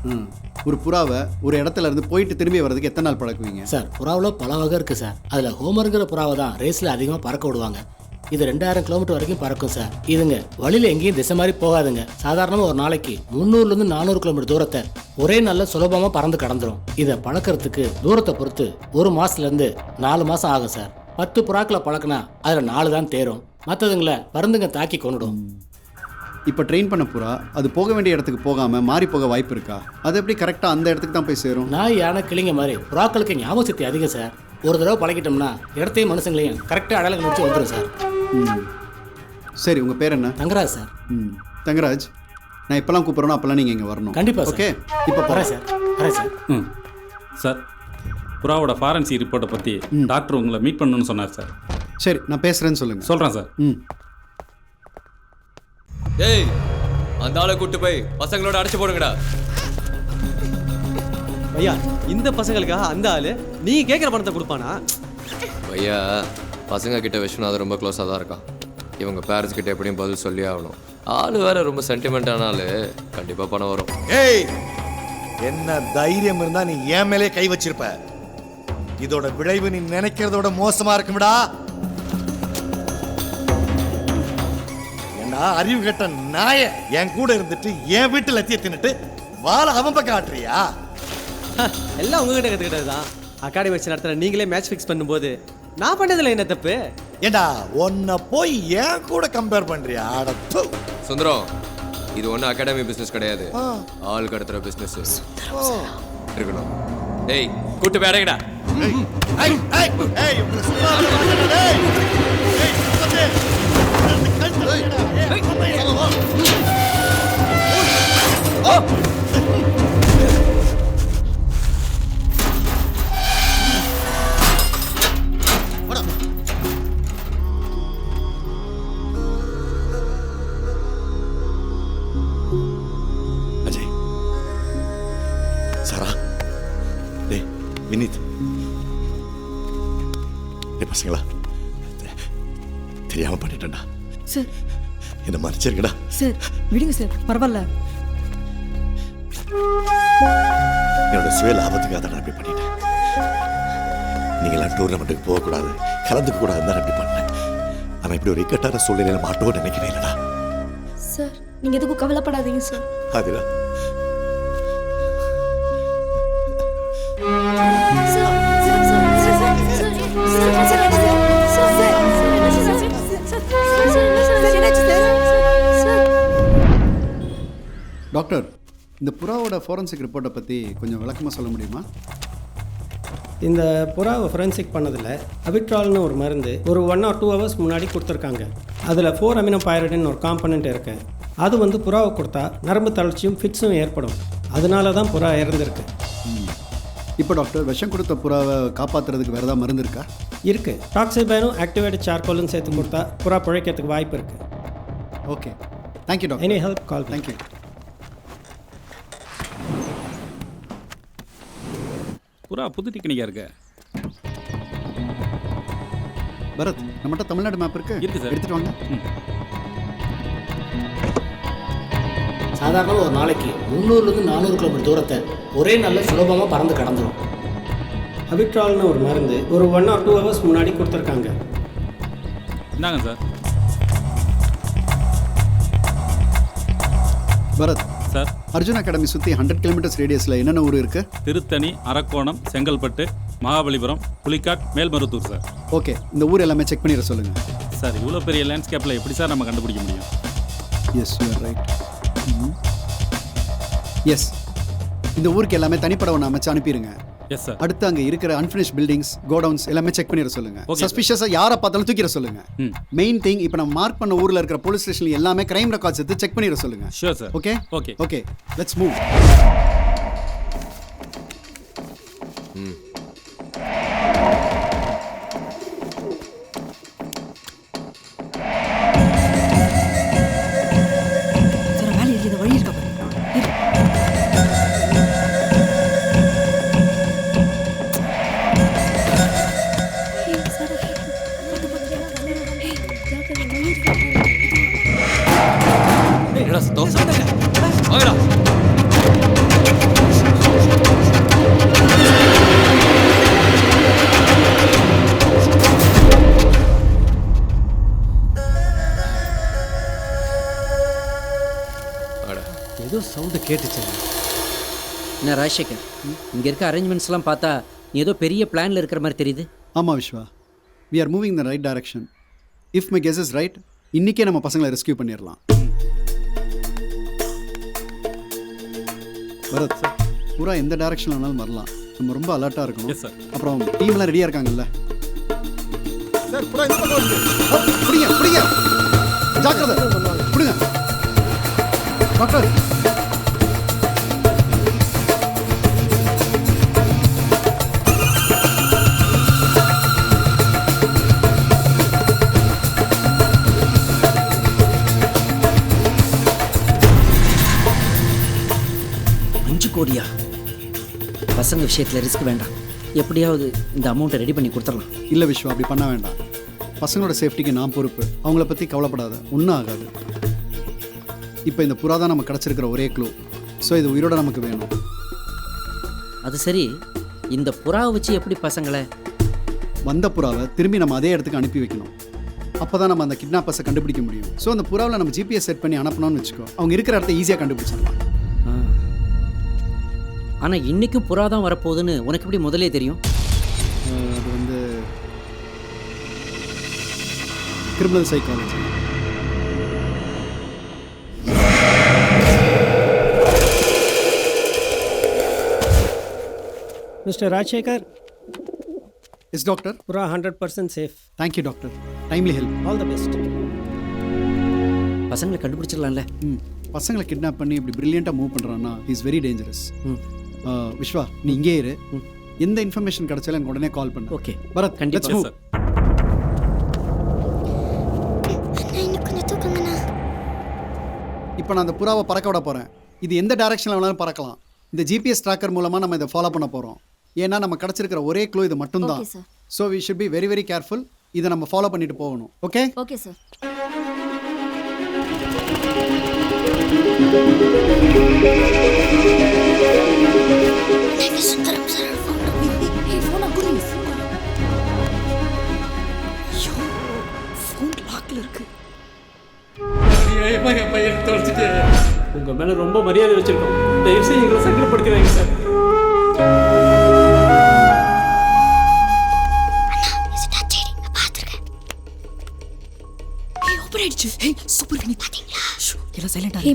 ஒரு புறாவை ஒரு இடத்துல இருந்து போயிட்டு திரும்பி வர்றதுக்கு எத்தனை நாள் பழக்குவீங்க? சார், புறாவில் பல வகை இருக்கு சார். அதில் ஹோமருங்கிற புறாவை தான் ரேஸில் அதிகமாக பறக்க விடுவாங்க. இது 2000 கிலோமீட்டர் வரைக்கும் பறக்கும் சார். இதுங்க வழியில் எங்கேயும் திசை மாதிரி போகாதுங்க. சாதாரணமாக ஒரு நாளைக்கு 300லேருந்து 400 கிலோமீட்டர் தூரத்தை ஒரே நல்ல சுலபமாக பறந்து கடந்துடும். இதை பழக்கிறதுக்கு தூரத்தை பொறுத்து 1 மாதத்துலேருந்து 4 மாதம் ஆகும் சார். 10 புறாக்களை பழக்கினா அதில் 4 தான் தேரும். மற்றதுங்களை பருந்துங்க தாக்கி கொண்டுடும். இப்போ ட்ரெயின் பண்ண புறா அது போக வேண்டிய இடத்துக்கு போகாமல் மாறி போக வாய்ப்பு இருக்கா? அது எப்படி கரெக்டாக அந்த இடத்துக்கு தான் போய் சேரும்? நாய், யானை, கிளிங்க மாதிரி புறாக்களுக்கு ஞாபக சக்தி அதிகம் சார். ஒரு தடவை பழகிட்டோம்னா இடத்தையும் மனுஷங்களையும் கரெக்டாக அடையாளம் வச்சு வந்துடும் சார். சரி, உங்கள் பேர் என்ன? தங்கராஜ் சார். தங்கராஜ், நான் இப்போலாம் கூப்பிட்றேனோ அப்போல்லாம் நீங்கள் இங்கே வரணும். கண்டிப்பாக. ஓகே, இப்போ வரேன் சார். வரேன் சார். சார், புறாவோட ஃபாரன்சிக் ரிப்போர்ட்டை பற்றி டாக்டர் உங்களை மீட் பண்ணணும்னு சொன்னார் சார். சரி, நான் பேசுகிறேன்னு சொல்லுங்கள். சொல்கிறேன் சார். ஏய், அந்த ஆளை கூட்டு போய் பசங்களோட அடைச்சு போடுங்கடா. ஐயா, இந்த பசங்களுக்காக அந்த ஆளு நீ கேட்குற பணத்தை கொடுப்பானா? ஐயா, பசங்க கிட்ட விஸ்வநாதன் ரொம்ப க்ளோஸாக தான் இருக்கான். இவங்க பேரண்ட்ஸ் கிட்ட எப்படியும் பதில் சொல்லி ஆகணும். ஆளு வேற ரொம்ப சென்டிமெண்டான ஆளு. கண்டிப்பாக பணம் வரும். ஏய், என்ன தைரியம் இருந்தா நீ என் மேலே கை வச்சிருப்ப. இதோட விளைவு நீ நினைக்கிறதோட மோசமா இருக்கும்டா. ஏன்னா அறிவு கட்ட நாய என் கூட இருந்துட்டு என் வீட்டுல லத்திய தின்னுட்டு வாழ அவன் பக்கம் ஆட்டுறியா? எல்லாம் உங்ககிட்ட கற்றுக்கிட்டது தான். அகாடமி வச்சு நடத்துகிற நீங்களே மேட்ச் ஃபிக்ஸ் பண்ணும்போது நான் பண்ணதில்லை, என்ன தப்பு? ஏண்டா உன்னை போய் ஏன் கூட கம்பேர் பண்றியா? சுந்தரம், இது ஒன்றும் அகாடமி பிஸ்னஸ் கிடையாது. ஆள் கடத்துற பிஸ்னஸ் இருக்கணும். ஏய், கூட்டு போய் அடைங்கடா. அஜய், சாரா, டேய் வினீத், டேய் பசங்களா, தெரியாம பண்ணிட்டேன்டா. சார் என்ன மன்னிச்சிருக்கடா. சார் விடுங்க சார், பரவாயில்ல. என்னோட சுய லாபத்துக்காக தான் அப்படி பண்ணிட்டேன். நீங்களாம் டூர்னமெண்ட்டுக்கு போகக்கூடாது, கலந்துக்க கூடாது தான் அப்படி பண்ணேன். அவன் இப்படி ஒரு இக்கட்டான சூழ்நிலையில மாட்டோன்னு நினைக்கவே இல்லடா. சார் நீங்க எதுக்கும் கவலைப்படாதீங்க சார். அதுடா டாக்டர், இந்த புறாவோட ஃபாரன்சிக் ரிப்போர்ட்டை பற்றி கொஞ்சம் விளக்கமாக சொல்ல முடியுமா? இந்த புறாவை ஃபொரென்சிக் பண்ணதில் அபிட்ரால்னு ஒரு மருந்து ஒரு 1 or 2 hours முன்னாடி கொடுத்துருக்காங்க. அதில் 4 அமினோபைரிடின் ஒரு காம்பனண்ட் இருக்கு. அது வந்து புறாவை கொடுத்தா நரம்பு தளர்ச்சியும் ஃபிட்ஸும் ஏற்படும். அதனால தான் புறா இறந்துருக்கு. இப்போ டாக்டர், விஷம் கொடுத்த புறாவை காப்பாற்றுறதுக்கு வேறு ஏதாவது மருந்து இருக்கா? இருக்குது. டாக்ஸிபைனும் ஆக்டிவேட்டட் சார்கோலும் சேர்த்து கொடுத்தா புறா பிழைக்கிறதுக்கு வாய்ப்பு இருக்குது. Okay, thank you doctor. Any help call. Thank you. புறா புது டெக்னிக்காக இருக்கு. பரத், நம்மகிட்ட தமிழ்நாடு மேப் இருக்கு. சார், எடுத்துட்டு வாங்க. சாதாரண ஒரு நாளைக்கு 300லேருந்து 400 கிலோமீட்டர் தூரத்தை ஒரே நாளில் சுலபமாக பறந்து கடந்துடும். அபிட்ரால்னு ஒரு மருந்து ஒரு 1 or 2 hours முன்னாடி கொடுத்துருக்காங்க. இந்தாங்க sir. Bharath sir, Arjun academy சுற்றி 100 கிலோமீட்டர்ஸ் ரேடியஸில் என்னென்ன ஊர் இருக்கு? திருத்தணி, அரக்கோணம், செங்கல்பட்டு, மகாபலிபுரம், புலிக்காட், மேல்மருத்தூர் சார். ஓகே, இந்த ஊர் எல்லாமே செக் பண்ணிட சொல்லுங்கள். சார், இவ்வளோ பெரிய லேண்ட்ஸ்கேப்பில் எப்படி சார் நம்ம கண்டுபிடிக்க முடியும்? Yes, you are right. Yes, இந்த ஊருக்கு எல்லாமே தனிப்பட ஒன்று அமைச்சு அனுப்பிடுங்க. Yes sir. அடுத்து அங்கே இருக்கிற அன்ஃபினிஷ் பில்டிங்ஸ், கோடவுன்ஸ் எல்லாமே செக் பண்ணிட சொல்லுங்க. சஸ்பிஷியஸாக யாரை பார்த்தாலும் தூக்கிட சொல்லுங்க. மெயின் திங், இப்போ நம்ம மார்க் பண்ண ஊரில் இருக்கிற போலீஸ் ஸ்டேஷன்ல எல்லாமே கிரைம் ரெக்கார்ட்ஸ் எடுத்து செக் பண்ணிட சொல்லுங்க. Sure sir. Okay okay okay, let's move. Sir வேலை இருக்குது, வழி இருக்கா? என்னடா சத்தம்? வாங்கடா. ஏதோ சவுண்டு கேட்டுச்சு. என்ன ராஜசேகர், இங்கே இருக்க அரேஞ்ச்மெண்ட்ஸ்லாம் பார்த்தா நீ ஏதோ பெரிய பிளானில் இருக்கிற மாதிரி தெரியுது. ஆமாம் Vishwa, we are moving the right direction. If my guess is right, இன்னைக்கே நம்ம பசங்களை ரெஸ்கியூ பண்ணிடலாம். பரத், பூரா எந்த டைரக்ஷனில் வேணாலும் வரலாம். நம்ம ரொம்ப அலர்ட்டாக இருக்கணும். அப்புறம் டீம்லாம் ரெடியாக இருக்காங்கல்ல? சார், பூரா இந்த பக்கம் வருது. பிடிங்க பிடிங்க, ஜாக்கிரதை, பிடிங்க டாக்டர். கோடியா? பசங்க விஷயத்தில் ரிஸ்க் வேண்டாம். எப்படியாவது இந்த அமௌண்ட்டை ரெடி பண்ணி கொடுத்துடலாம். இல்லை விஸ்வா, அப்படி பண்ண வேண்டாம். பசங்களோட சேஃப்டிக்கு நான் பொறுப்பு. அவங்கள பற்றி கவலைப்படாத, ஒன்றும் ஆகாது. இப்போ இந்த புறா தான் நமக்கு கிடச்சிருக்கிற ஒரே க்ளூ. ஸோ இது உயிரோட நமக்கு வேணும். அது சரி, இந்த புறாவை வச்சு எப்படி பசங்களை? வந்த புறாவை திரும்பி நம்ம அதே இடத்துக்கு அனுப்பி வைக்கணும். அப்போ தான் நம்ம அந்த கிட்னாப்பர்ஸை கண்டுபிடிக்க முடியும். ஸோ அந்த புறாவில் நம்ம ஜிபிஎஸ் செட் பண்ணி அனுப்பணும்னு வச்சுக்கோ, அவங்க இருக்கிற இடத்த ஈஸியாக கண்டுபிடிச்சிடலாம். ஆனால் இன்றைக்கும் புறா தான் வரப்போகுதுன்னு உனக்கு எப்படி முதலே தெரியும்? அது வந்து criminal psychology. Mister Rajasekar, yes doctor. புறா 100% safe. Thank you doctor. Timely help. All the best. பசங்களை கண்டுபிடிச்சிடலாம்ல. பசங்களை கிட்னாப் பண்ணி இப்படி பிரில்லியண்ட்டாக மூவ் பண்ணுறான்னா இஸ் வெரி டேஞ்சரஸ். விஸ்வா நீ இங்கே இரு. எந்த இன்ஃபர்மேஷன் கிடைச்சாலும் எனக்கு உடனே கால் பண்ணு. ஓகே பரத் கண்டிப்பா let's move. இப்போ நான் அந்த புறாவை பறக்க விட போகிறேன். இது எந்த டைரக்ஷனில் வேணாலும் பறக்கலாம். இந்த ஜிபிஎஸ் ட்ராக்கர் மூலமாக நம்ம இதை ஃபாலோ பண்ண போகிறோம். ஏன்னா நம்ம கிடச்சிருக்கிற ஒரே க்ளூ இது மட்டும்தான். So we should be very very careful. இதை நம்ம ஃபாலோ பண்ணிட்டு போகணும். Okay okay sir. Sundaram sir phone லாக்ல இருக்கு. என் பையன் தொலைச்சிட்டு உங்கள் மேலே ரொம்ப மரியாதை வச்சிருக்கோம். தயவு செய்து எங்களை சங்கடப்படுத்துறாங்க சார்.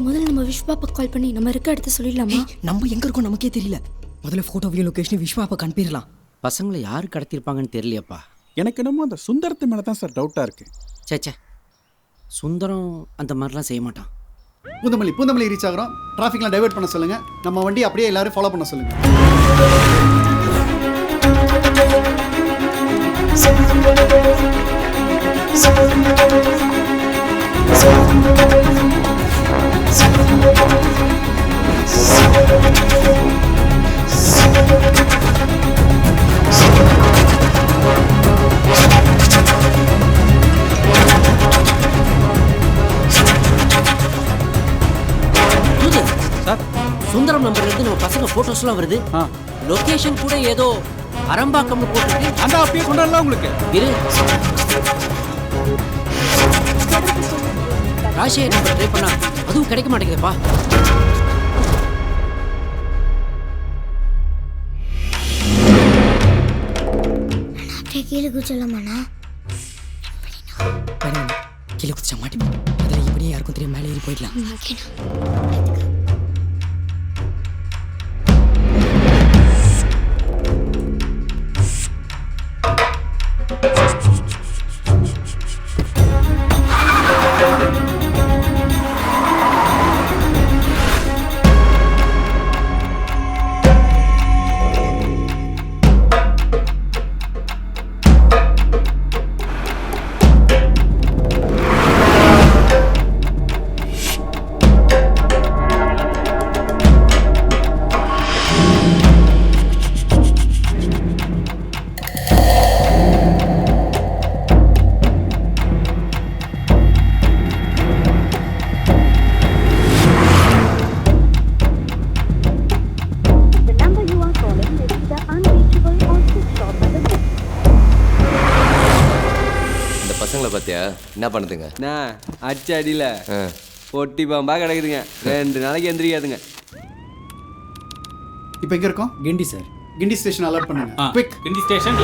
முதல்ல நம்ம விஸ்வாப்பா கால் பண்ணி நம்ம இருக்க இடத்த சொல்லிடலாமா? நம்ம எங்க இருக்கோம் நமக்கே தெரியல. முதல்ல போட்டோவையும் லொகேஷனையும் விஸ்வாப்பா அனுப்பிடலாம். பசங்களை யாரு கடத்திருப்பாங்கன்னு தெரியலையாப்பா. எனக்கு என்னமோ அந்த சுந்தரத்து மேலே தான் சார் டவுட்டாக இருக்கு. சேச்சே சுந்தரம் அந்த மாதிரிலாம் செய்ய மாட்டான். பூந்தமல்லி ரீச் ஆகிறோம். டிராஃபிக்லாம் டைவர்ட் பண்ண சொல்லுங்க. நம்ம வண்டி அப்படியே எல்லாரும் ஃபாலோ பண்ண சொல்லுங்க. சுந்தரம் நம்பர்ல இருந்து நம்ம பசங்க போட்டோஸ்லாம் வருது. லொகேஷன் கூட ஏதோ அரம்பாக்கம்னு போட்டுருக்கு. அந்த அப்படியே கொண்டாடலாம் உங்களுக்கு. இரு ராஷே நம்பர் ட்ரை பண்ணா அதுவும் கிடைக்க மாட்டேங்குதுப்பா. கீழே குச்சலாமாண்ணா? கீழே குதிச்சா மாட்டிப்போம். அதில் இப்படியே யாருக்கும் தெரியும் மேலே ஏறி போயிடலாம். பார்த்தியா என்ன பண்ணுதுங்க? நான் அச்சு அடியில் பொட்டி பாம்பா கிடக்குதுங்க. 2 நாளைக்கு எந்திரிக்காதுங்க. இப்போ எங்கே இருக்கோம்? கிண்டி சார். கிண்டி ஸ்டேஷன் அலர்ட் பண்ணுங்க. குவிக். கிண்டி ஸ்டேஷன்.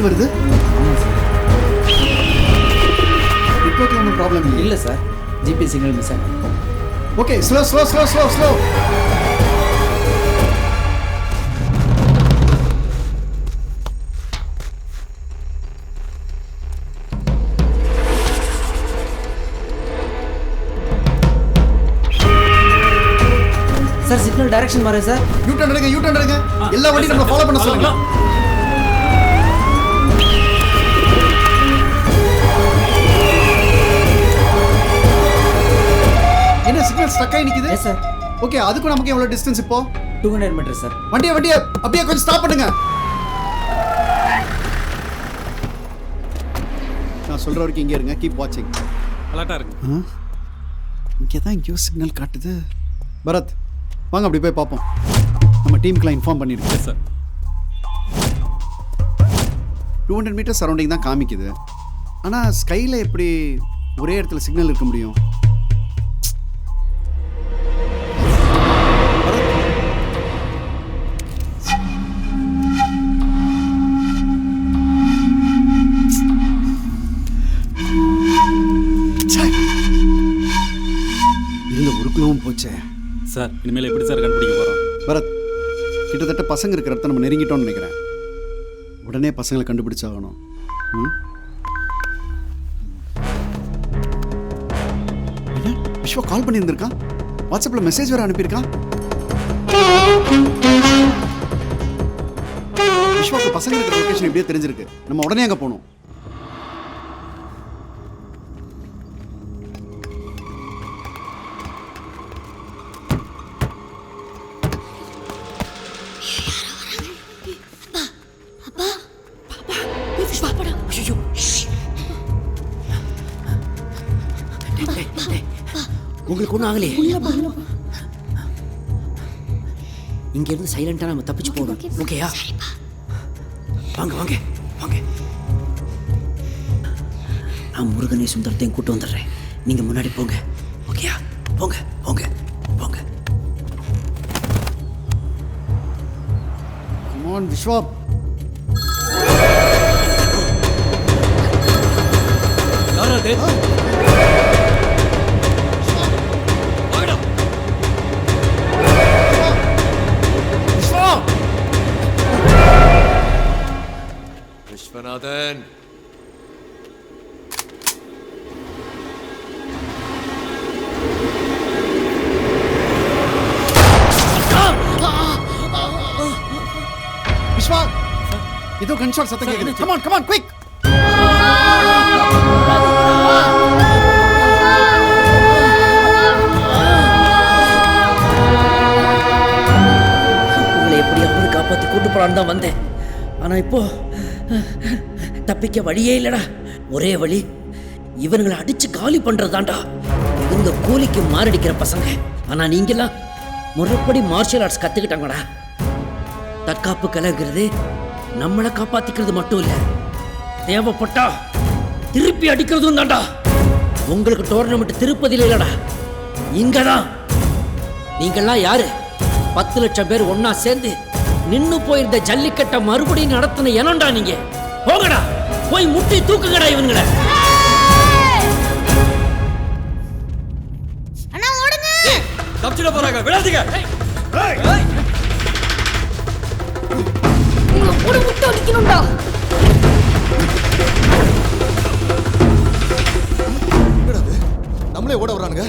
வருது. நெட்வொர்க்ல ஒன்றும் ப்ராப்ளம் இல்லை சார். ஜிபி சிக்னல் மிஸ் ஆகும். Okay slow. Sir signal direction மாறு சார். யூ டர்ன் எடுங்க. எல்லா வண்டியும் நம்ம ஃபாலோ பண்ண சொல்லுங்க. என்ன சிக்னல் ஸ்டக் ஆகி நிக்குது? Yes sir. ஓகே அதுக்கு நமக்கு எவ்வளவு டிஸ்டன்ஸ் இப்போ? 200 மீட்டர் சார். வண்டியை அப்படியே கொஞ்சம் ஸ்டாப் பண்ணுங்க. நான் சொல்ற வரைக்கும் இங்கே இருங்க. கீப் வாட்சிங். அலர்ட்டா இருக்கு. இங்கே தான் எங்கேயோ சிக்னல் காட்டுது. பரத் வாங்க அப்படி போய் பார்ப்போம். நம்ம டீமுக்குலாம் இன்ஃபார்ம் பண்ணியிருக்கேன் சார். 200 மீட்டர் சரௌண்டிங் தான் காமிக்குது. ஆனால் ஸ்கையில் எப்படி ஒரே இடத்துல சிக்னல் இருக்க முடியும்? இருந்த ஒரு குழுவும் போச்சே சார். இனிமேல் எப்படி சார் கண்டுபிடிக்க போகிறோம்? பரத், கிட்டத்தட்ட பசங்க இருக்கிற இடத்த நம்ம நெருங்கிட்டோம்னு நினைக்கிறேன். உடனே பசங்களை கண்டுபிடிச்சாகணும். விஸ்வா கால் பண்ணியிருந்திருக்கான். வாட்ஸ்அப்பில் மெசேஜ் வேறு அனுப்பியிருக்கான். விஸ்வாக்கு பசங்க இருக்கிற லொக்கேஷன் எப்படியே தெரிஞ்சிருக்கு. நம்ம உடனே அங்கே போகணும். உங்களுக்கு ஒன்றும் ஆகலையே? இங்கேருந்து சைலண்டாக நம்ம தப்பிச்சு போகணும். ஓகேயா? வாங்க வாங்க வாங்க. நான் முருகனை சுந்தரத்தையும் கூட்டு வந்துடுறேன். நீங்கள் முன்னாடி போங்க. ஓகேயா? போங்க போங்க போங்க. Come on, Vishwa. யாரா அது? விஸ்வநாதன், விஸ்வா, இதோ கன்ஷாட் சத்தம் கேக்குது. Come on come on quick. உங்களை எப்படியாவது காப்பாற்றி கூட்டு போலான்னு தான் வந்தேன். ஆனால் இப்போ தப்பிக்க வழியே இல்லடா. ஒரே வழி இவனுங்களை அடிச்சு காலி பண்றதாண்டா. இந்த கூலிக்கு மாரடிக்கிற பசங்க. ஆனா நீங்களாம் முறைப்படி மார்ஷியல் ஆர்ட்ஸ் கத்துக்கிட்டாங்கடா. தற்காப்பு கலைங்கிறது நம்மளை காப்பாத்திக்கிறது மட்டும் இல்ல, தேவைப்பட்டா திருப்பி அடிக்கிறதும் தாண்டா. உங்களுக்கு டோர்னமெண்ட் திருப்பதியில இல்லடா, இங்கதான். நீங்கெல்லாம் யாரு? 10 லட்சம் பேர் ஒன்னா சேர்ந்து நின்னு போயிருந்த ஜல்லிக்கட்டை மறுபடியும் நடத்தின எனண்டா நீங்க. போங்கடா, போய் முட்டி தூக்குங்கடா இவனுங்களை. அண்ணா ஓடுங்க. தப்பிச்சிட போறாங்க, விடாதீங்க. ஓட முட்டை அடிக்கணும்டா. நம்மளே ஓட வரானுங்க.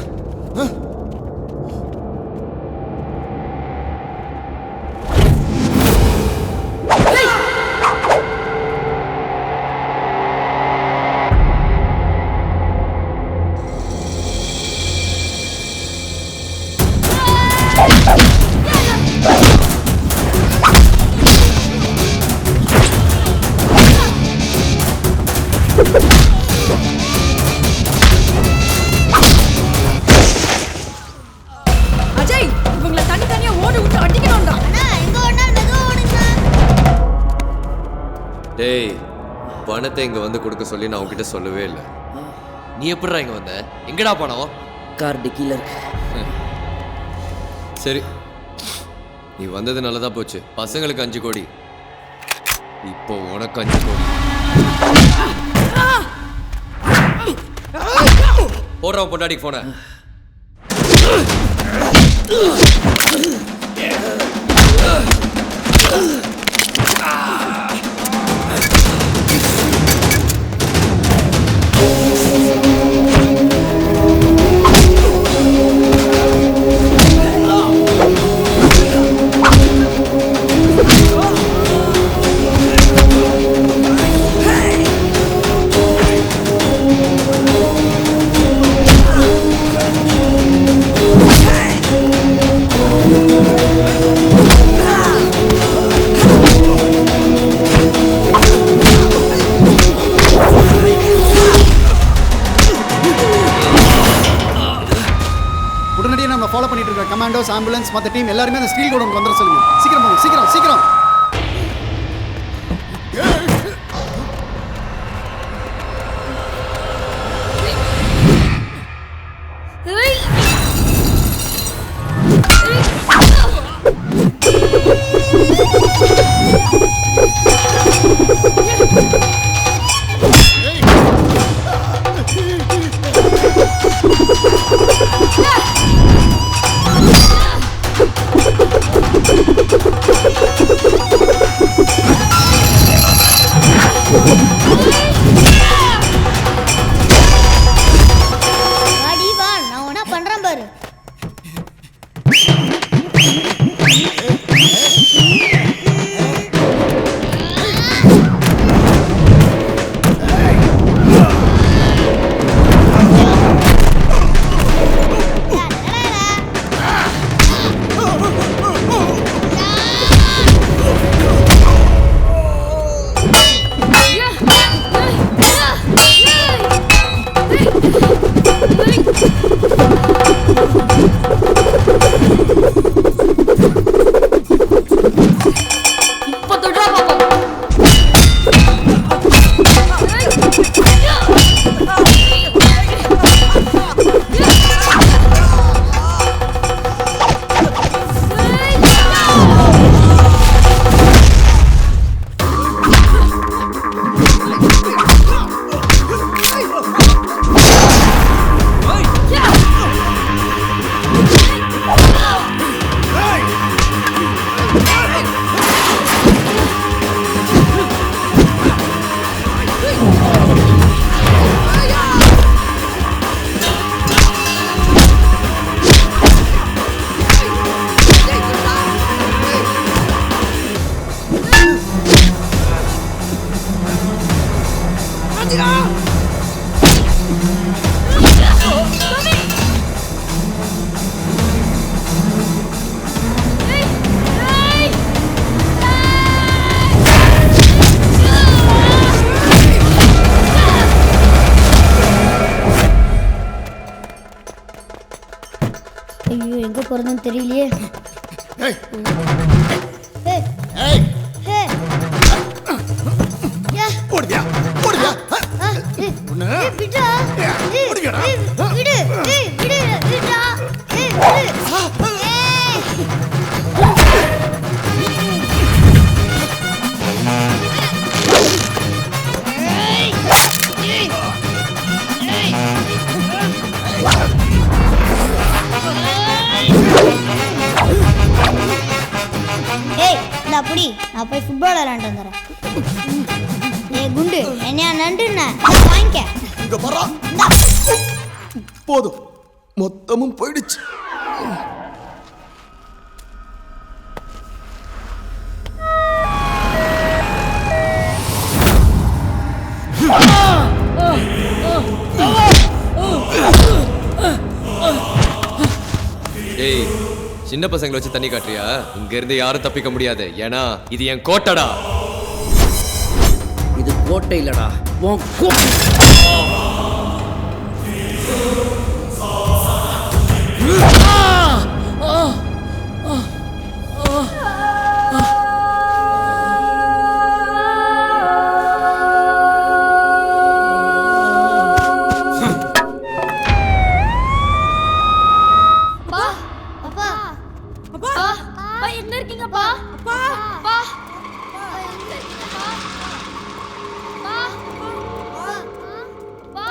அஜய், இவங்களை தனித்தனியா ஓட விட்டு அடிக்கணும்டா. அண்ணா எங்க ஓடுனாலும் மெதுவா ஓடுங்க. டேய், பணத்தை இங்க வந்து கொடுக்க சொல்லி நான் உன்கிட்ட சொல்லவே இல்லை. நீ எப்படிடா இங்க வந்த? எங்கடா பணம்? கார் டிக்கில இருக்கு. சரி, நீ வந்தது நல்லதா போச்சு. பசங்களுக்கு 5 கோடி, இப்போ உனக்கு 5 கோடி. போடுறான் பொண்டாடிக்கு போன. கமாண்டோஸ் ஆம்புலன்ஸ் மற்ற டீம் எல்லாருமே அந்த ஸ்டீல் கோடவுனுக்கு வந்துட சொல்லுங்க. சீக்கிரம் போங்க, சீக்கிரம் சீக்கிரம். வாடி வா, நான் ஒண்ணா பண்றேன் பாரு. இப்ப தொடுறா பாப்போம். ஐயோ, எங்க போறதுன்னு தெரியலையே. ஏய். யா. ஓடியா ஓடியா உன்ன விடா. ஓடிடா. விடு. விடு. விடா. விடு. ஏய், இந்த அப்படி நான் போய் ஃபுட்பால் விளையாண்டு வந்துடுறேன். ஏய் குண்டு, என்னையா நண்டுண்ண வாங்கிக்க. இங்க வரா. போதும், மொத்தமும் போயிடுச்சு. ஏய், சின்ன பசங்களை வச்சு தண்ணி காட்டுறியா? இங்க இருந்து யாரும் தப்பிக்க முடியாது. ஏன்னா இது என் கோட்டடா. இது கோட்டை இல்லடா, உன் எங்க இருக்கீங்கப்பா? அப்பா அப்பா எங்க இருக்கீங்கப்பா? அப்பா அப்பா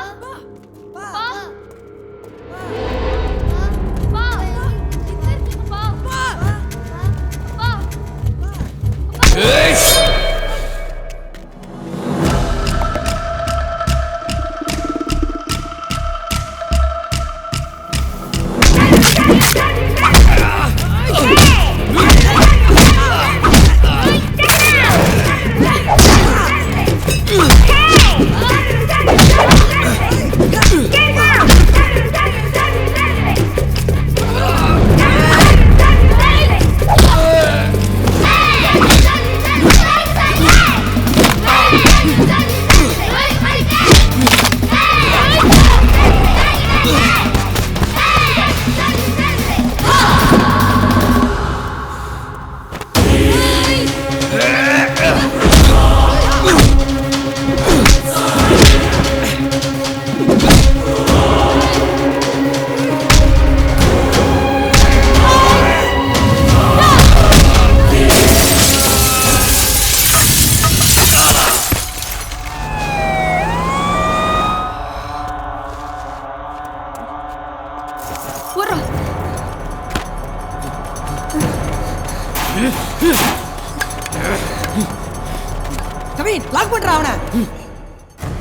கவின் லாக் பண்றா அவனை.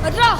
வர்றா.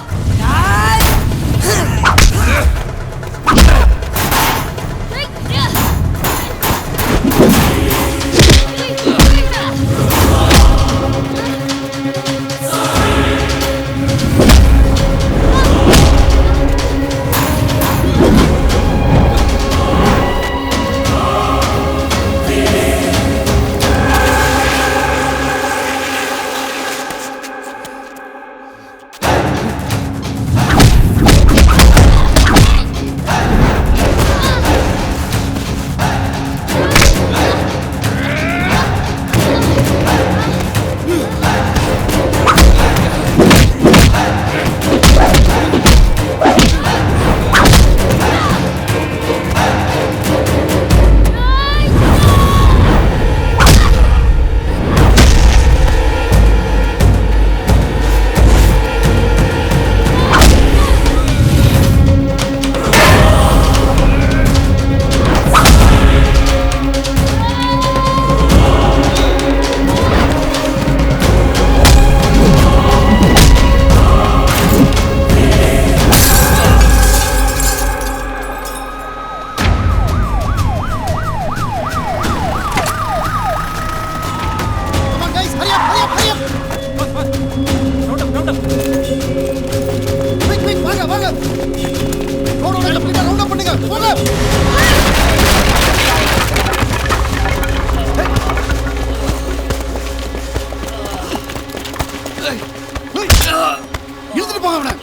இழுத்துட்டு போங்க அவனை.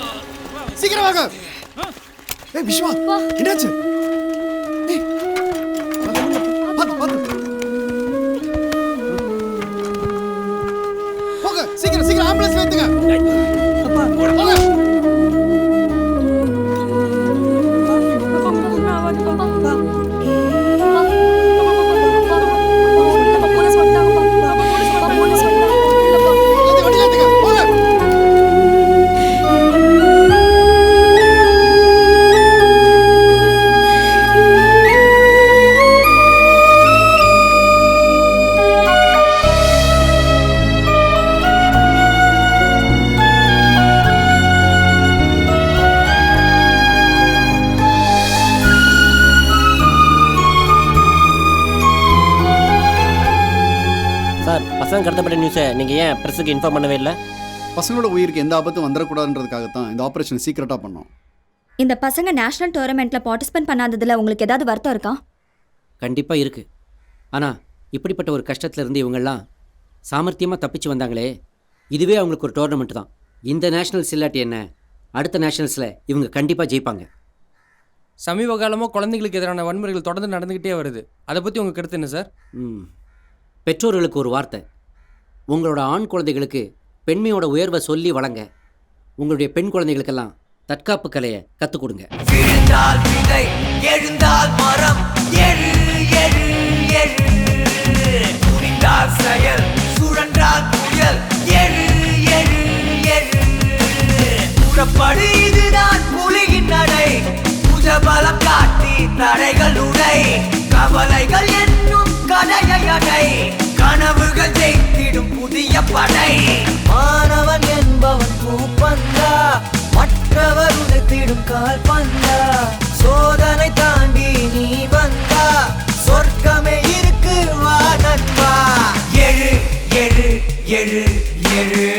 சீக்கிரம் வாங்க. ஏய் விஸ்வா, என்னாச்சு? ஏய், பாத்து பாத்து. போங்க, சீக்கிரம் சீக்கிரம் ஆம்புலன்ஸ்ல ஏத்துங்க. அப்பா, போங்க. பசங்க கடத்தப்பட்ட நியூஸை நீங்கள் ஏன் ப்ரெஸ்ஸுக்கு இன்ஃபார்ம் பண்ணவே இல்லை? பசங்களோட உயிருக்கு எந்த ஆபத்தும் வந்துடக்கூடாதுன்றதுக்காக தான் இந்த ஆப்ரேஷன் சீக்கிரட்டாக பண்ணோம். இந்த பசங்க நேஷனல் டோர்னமெண்ட்டில் பார்ட்டிசிபேட் பண்ணாததில் உங்களுக்கு ஏதாவது வருத்தம் இருக்கா? கண்டிப்பாக இருக்குது. ஆனால் இப்படிப்பட்ட ஒரு கஷ்டத்துலேருந்து இவங்கெல்லாம் சாமர்த்தியமாக தப்பிச்சு வந்தாங்களே, இதுவே அவங்களுக்கு ஒரு டோர்னமெண்ட் தான். இந்த நேஷனல்ஸ் இல்லாட்டி என்ன, அடுத்த நேஷனல்ஸில் இவங்க கண்டிப்பாக ஜெயிப்பாங்க. சமீப காலமாக குழந்தைங்களுக்கு எதிரான வன்முறைகள் தொடர்ந்து நடந்துக்கிட்டே வருது. அதை பற்றி உங்கள் கருத்து என்ன சார்? பெற்றோர்களுக்கு ஒரு வார்த்தை, உங்களோட ஆண் குழந்தைகளுக்கு பெண்மையோட உயர்வை சொல்லி வழங்க. உங்களுடைய பெண் குழந்தைகளுக்கெல்லாம் தற்காப்பு கலையை கற்றுக் கொடுங்க. விழுந்தால் விதை, எழுந்தால் மரம், எழு எழு எழு. துணிந்தால் செயல், சுழன்றால் புயல், எழு எழு எழு. புறப்படு, இதுதான் புலியின் நடை. புஜபலம் காட்டி தடைகள் உடை. கவலைகள் என்னும் கதையை அடை. கனவுகள் ஜெயித்திடும் புதிய படை. மாணவன் என்பவன் பூப்பந்தா, மற்றவர் உதைத்திடும் கால் பந்தா. சோதனை தாண்டி நீ வந்தா, சொர்க்கமே இருக்கு வா நண்பா. எழு எழு எழு எழு.